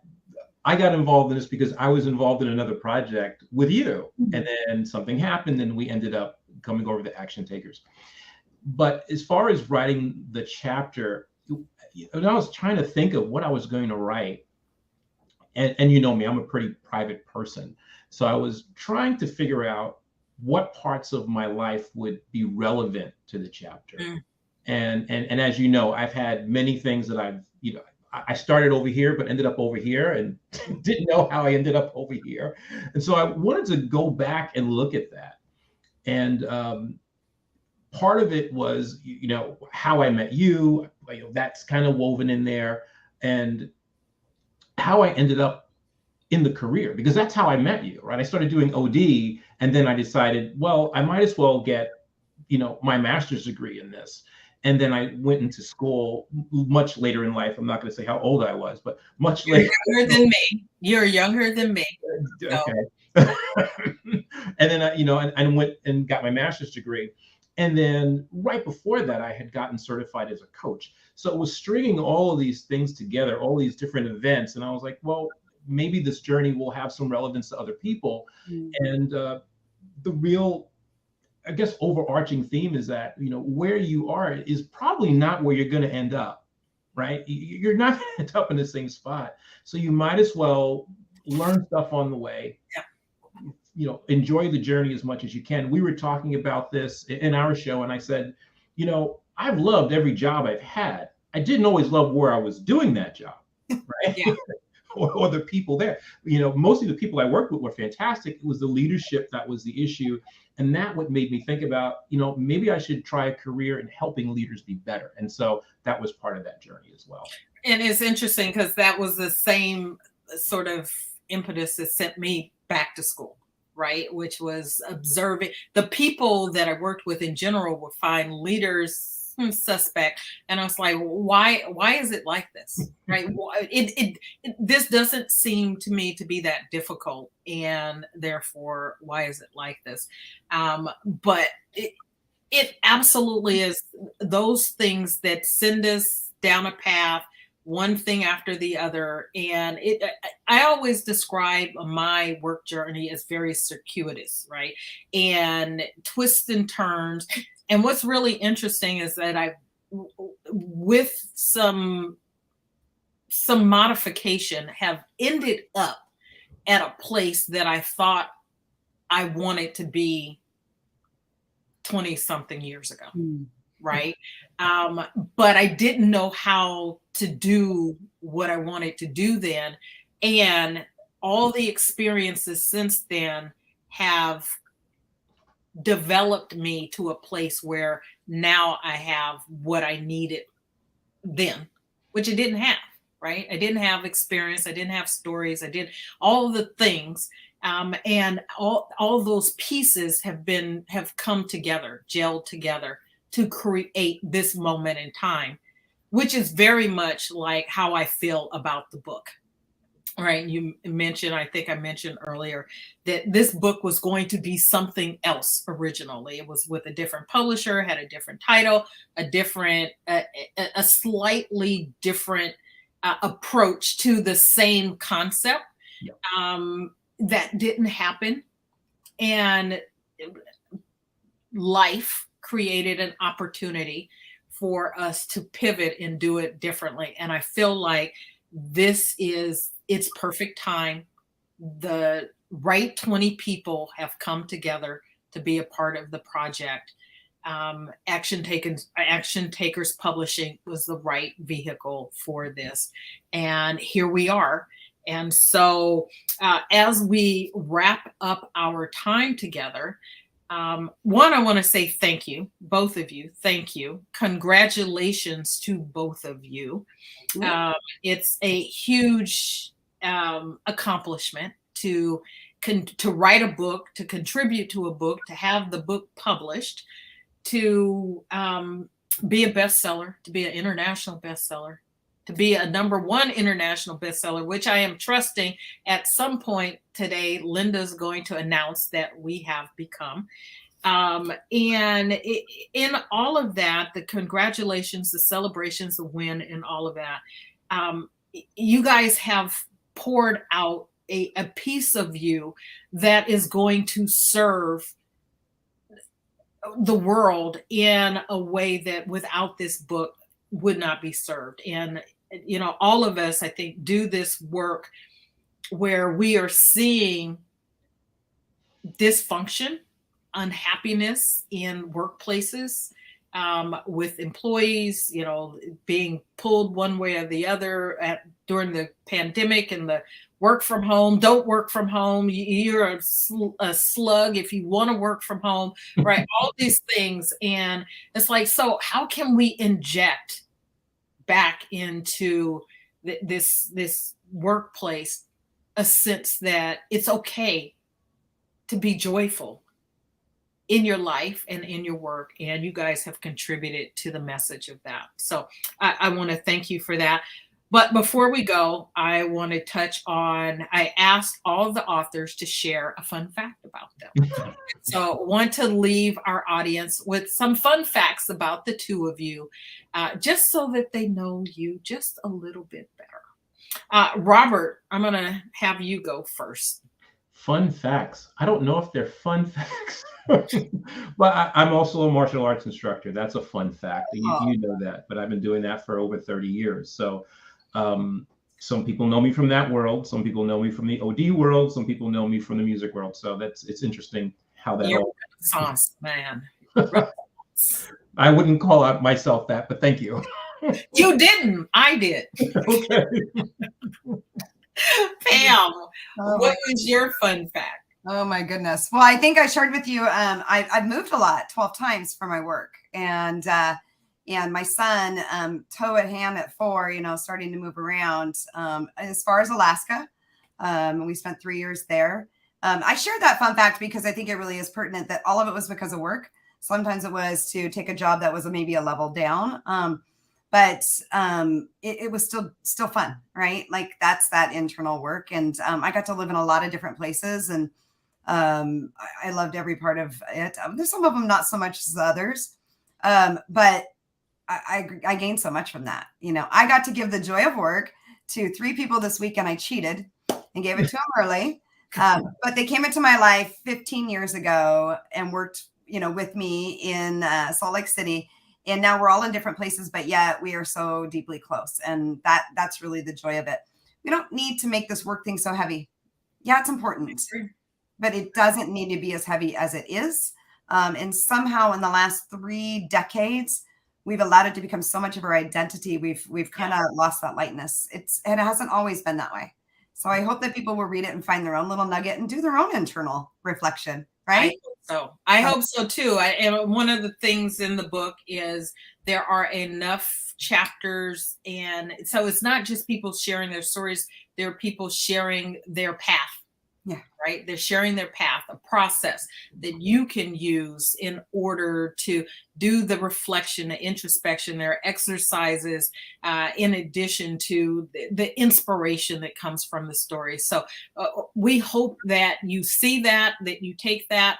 I got involved in this because I was involved in another project with you, and then something happened and we ended up coming over the Action Takers. But as far as writing the chapter, I was trying to think of what I was going to write. And you know me, I'm a pretty private person. So I was trying to figure out what parts of my life would be relevant to the chapter. And as you know, I've had many things that I started over here, but ended up over here and didn't know how I ended up over here. And so I wanted to go back and look at that. And part of it was, how I met you, that's kind of woven in there, and how I ended up in the career, because that's how I met you, right? I started doing OD, and then I decided, well, I might as well get, my master's degree in this. And then I went into school much later in life. I'm not going to say how old I was, but much later. You're younger than me. Okay. And then I went and got my master's degree. And then right before that, I had gotten certified as a coach. So it was stringing all of these things together, all these different events. And I was like, well, maybe this journey will have some relevance to other people. And the real, I guess, overarching theme is that, where you are is probably not where you're going to end up, right? You're not going to end up in the same spot. So you might as well learn stuff on the way. Enjoy the journey as much as you can. We were talking about this in our show, and I said, I've loved every job I've had. I didn't always love where I was doing that job, right? or the people there. Mostly the people I worked with were fantastic. It was the leadership that was the issue. And that what made me think about, maybe I should try a career in helping leaders be better. And so that was part of that journey as well. And it's interesting because that was the same sort of impetus that sent me back to school, right? Which was observing the people that I worked with in general would find leaders suspect. And I was like, why is it like this? Right. This doesn't seem to me to be that difficult. And therefore, why is it like this? But it absolutely is those things that send us down a path, one thing after the other. And I always describe my work journey as very circuitous, right? And twists and turns. And what's really interesting is that with some modification, have ended up at a place that I thought I wanted to be 20 something years ago. Right. But I didn't know how to do what I wanted to do then. And all the experiences since then have developed me to a place where now I have what I needed then, which I didn't have, right? I didn't have experience. I didn't have stories. I did all the things. And all those pieces have come together, gelled together to create this moment in time, which is very much like how I feel about the book. All right. You mentioned, I think I mentioned earlier that this book was going to be something else originally. It was with a different publisher, had a different title, a slightly different approach to the same concept. Yep. That didn't happen. And life created an opportunity for us to pivot and do it differently. And I feel like this is its perfect time. The right 20 people have come together to be a part of the project. Action Takers Publishing was the right vehicle for this. And here we are. And so as we wrap up our time together, one, I want to say thank you, both of you. Thank you. Congratulations to both of you. It's a huge accomplishment to write a book, to contribute to a book, to have the book published, to be a bestseller, to be an international bestseller, to be a #1 international bestseller, which I am trusting at some point today, Lynda's going to announce that we have become. And in all of that, the congratulations, the celebrations, the win, and all of that, you guys have poured out a piece of you that is going to serve the world in a way that without this book would not be served. And all of us, I think, do this work where we are seeing dysfunction, unhappiness in workplaces, with employees, being pulled one way or the other during the pandemic and the work from home, don't work from home. You're a slug if you want to work from home, right? All these things. And it's like, so how can we inject back into this workplace a sense that it's okay to be joyful in your life and in your work? And you guys have contributed to the message of that. So I want to thank you for that. But before we go, I want to touch on, I asked all of the authors to share a fun fact about them. So I want to leave our audience with some fun facts about the two of you, just so that they know you just a little bit better. Robert, I'm going to have you go first. Fun facts. I don't know if they're fun facts, but I'm also a martial arts instructor. That's a fun fact. You know that, but I've been doing that for over 30 years. So some people know me from that world. Some people know me from the OD world. Some people know me from the music world. So it's interesting how that You're all. Renaissance man. I wouldn't call out myself that, but thank you. You didn't. I did. Okay. Pam, Oh what was your fun fact? Oh my goodness. Well, I think I shared with you, I've moved a lot, 12 times for my work. And my son, toe at hand at 4, starting to move around, as far as Alaska. We spent 3 years there. I shared that fun fact because I think it really is pertinent that all of it was because of work. Sometimes it was to take a job that was maybe a level down. But it was still fun, right? Like that's that internal work. And I got to live in a lot of different places, and I loved every part of it. There's some of them not so much as others, but I gained so much from that. I got to give the joy of work to 3 people this week, and I cheated and gave it to them early. But they came into my life 15 years ago and worked, with me in Salt Lake City. And now we're all in different places, but yet we are so deeply close. And that's really the joy of it. We don't need to make this work thing so heavy. Yeah, it's important, but it doesn't need to be as heavy as it is. And somehow in the last 3 decades, we've allowed it to become so much of our identity. We've kind of lost that lightness. It hasn't always been that way. So I hope that people will read it and find their own little nugget and do their own internal reflection, right? I hope so too. And one of the things in the book is there are enough chapters, and so it's not just people sharing their stories. There are people sharing their path. Yeah. Right. They're sharing their path, a process that you can use in order to do the reflection, the introspection. There are exercises in addition to the inspiration that comes from the story. So we hope that you see that you take that,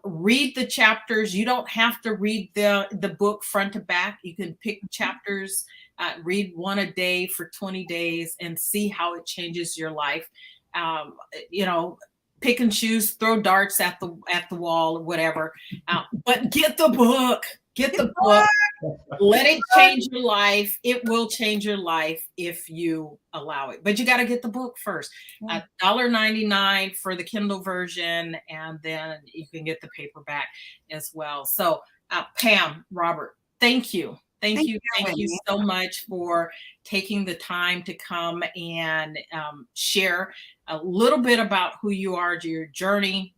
read the chapters. You don't have to read the book front to back. You can pick chapters, read one a day for 20 days and see how it changes your life. Pick and choose, throw darts at the wall, or whatever. But get the book. Get the book. Let it change your life. It will change your life if you allow it. But you got to get the book first. $1.99 for the Kindle version, and then you can get the paperback as well. So, Pam, Robert, thank you. Thank you so much for taking the time to come and share a little bit about who you are, your journey,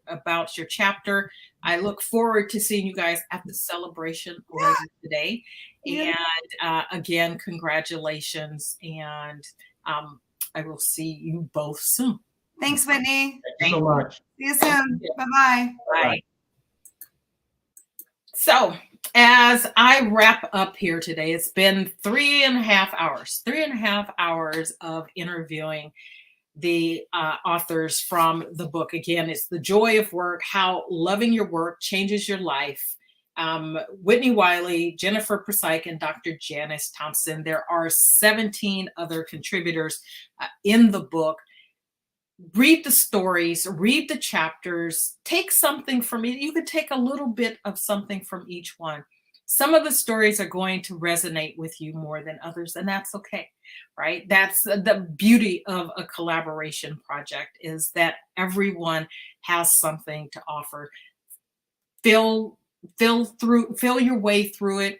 about your chapter. I look forward to seeing you guys at the celebration later today. And again, congratulations. And I will see you both soon. Thanks, Whitney. Thank you so much. See you soon. Bye-bye. Bye. So, as I wrap up here today, it's been 3.5 hours of interviewing the authors from the book. Again, it's The Joy of Work, How Loving Your Work Changes Your Life. Whitnie Wiley, Jennifer Persike, and Dr. Janice Townsend. There are 17 other contributors in the book. Read the stories, read the chapters, take something from it. You could take a little bit of something from each one. Some of the stories are going to resonate with you more than others, and that's okay, right? That's the beauty of a collaboration project, is that everyone has something to offer. Feel your way through it,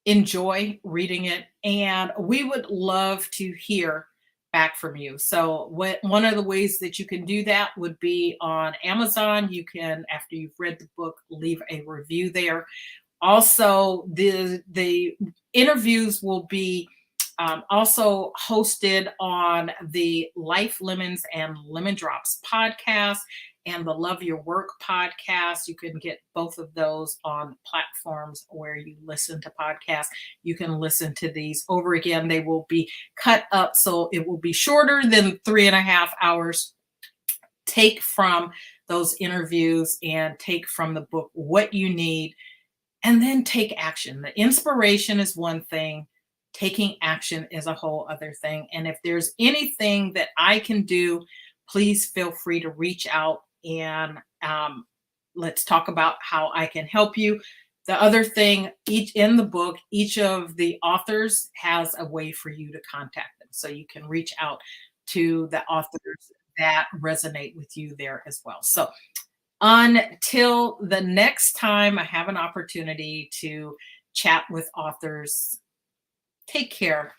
enjoy reading it, and we would love to hear back from you. So one of the ways that you can do that would be on Amazon. You can, after you've read the book, leave a review there. Also, the interviews will be also hosted on the Life Lemons and Lemon Drops podcast and the Love Your Work podcast. You can get both of those on platforms where you listen to podcasts. You can listen to these over again. They will be cut up, so it will be shorter than 3.5 hours. Take from those interviews and take from the book what you need, and then take action. The inspiration is one thing. Taking action is a whole other thing. And if there's anything that I can do, please feel free to reach out and let's talk about how I can help you. The other thing, in the book, each of the authors has a way for you to contact them. So you can reach out to the authors that resonate with you there as well. So until the next time I have an opportunity to chat with authors, take care.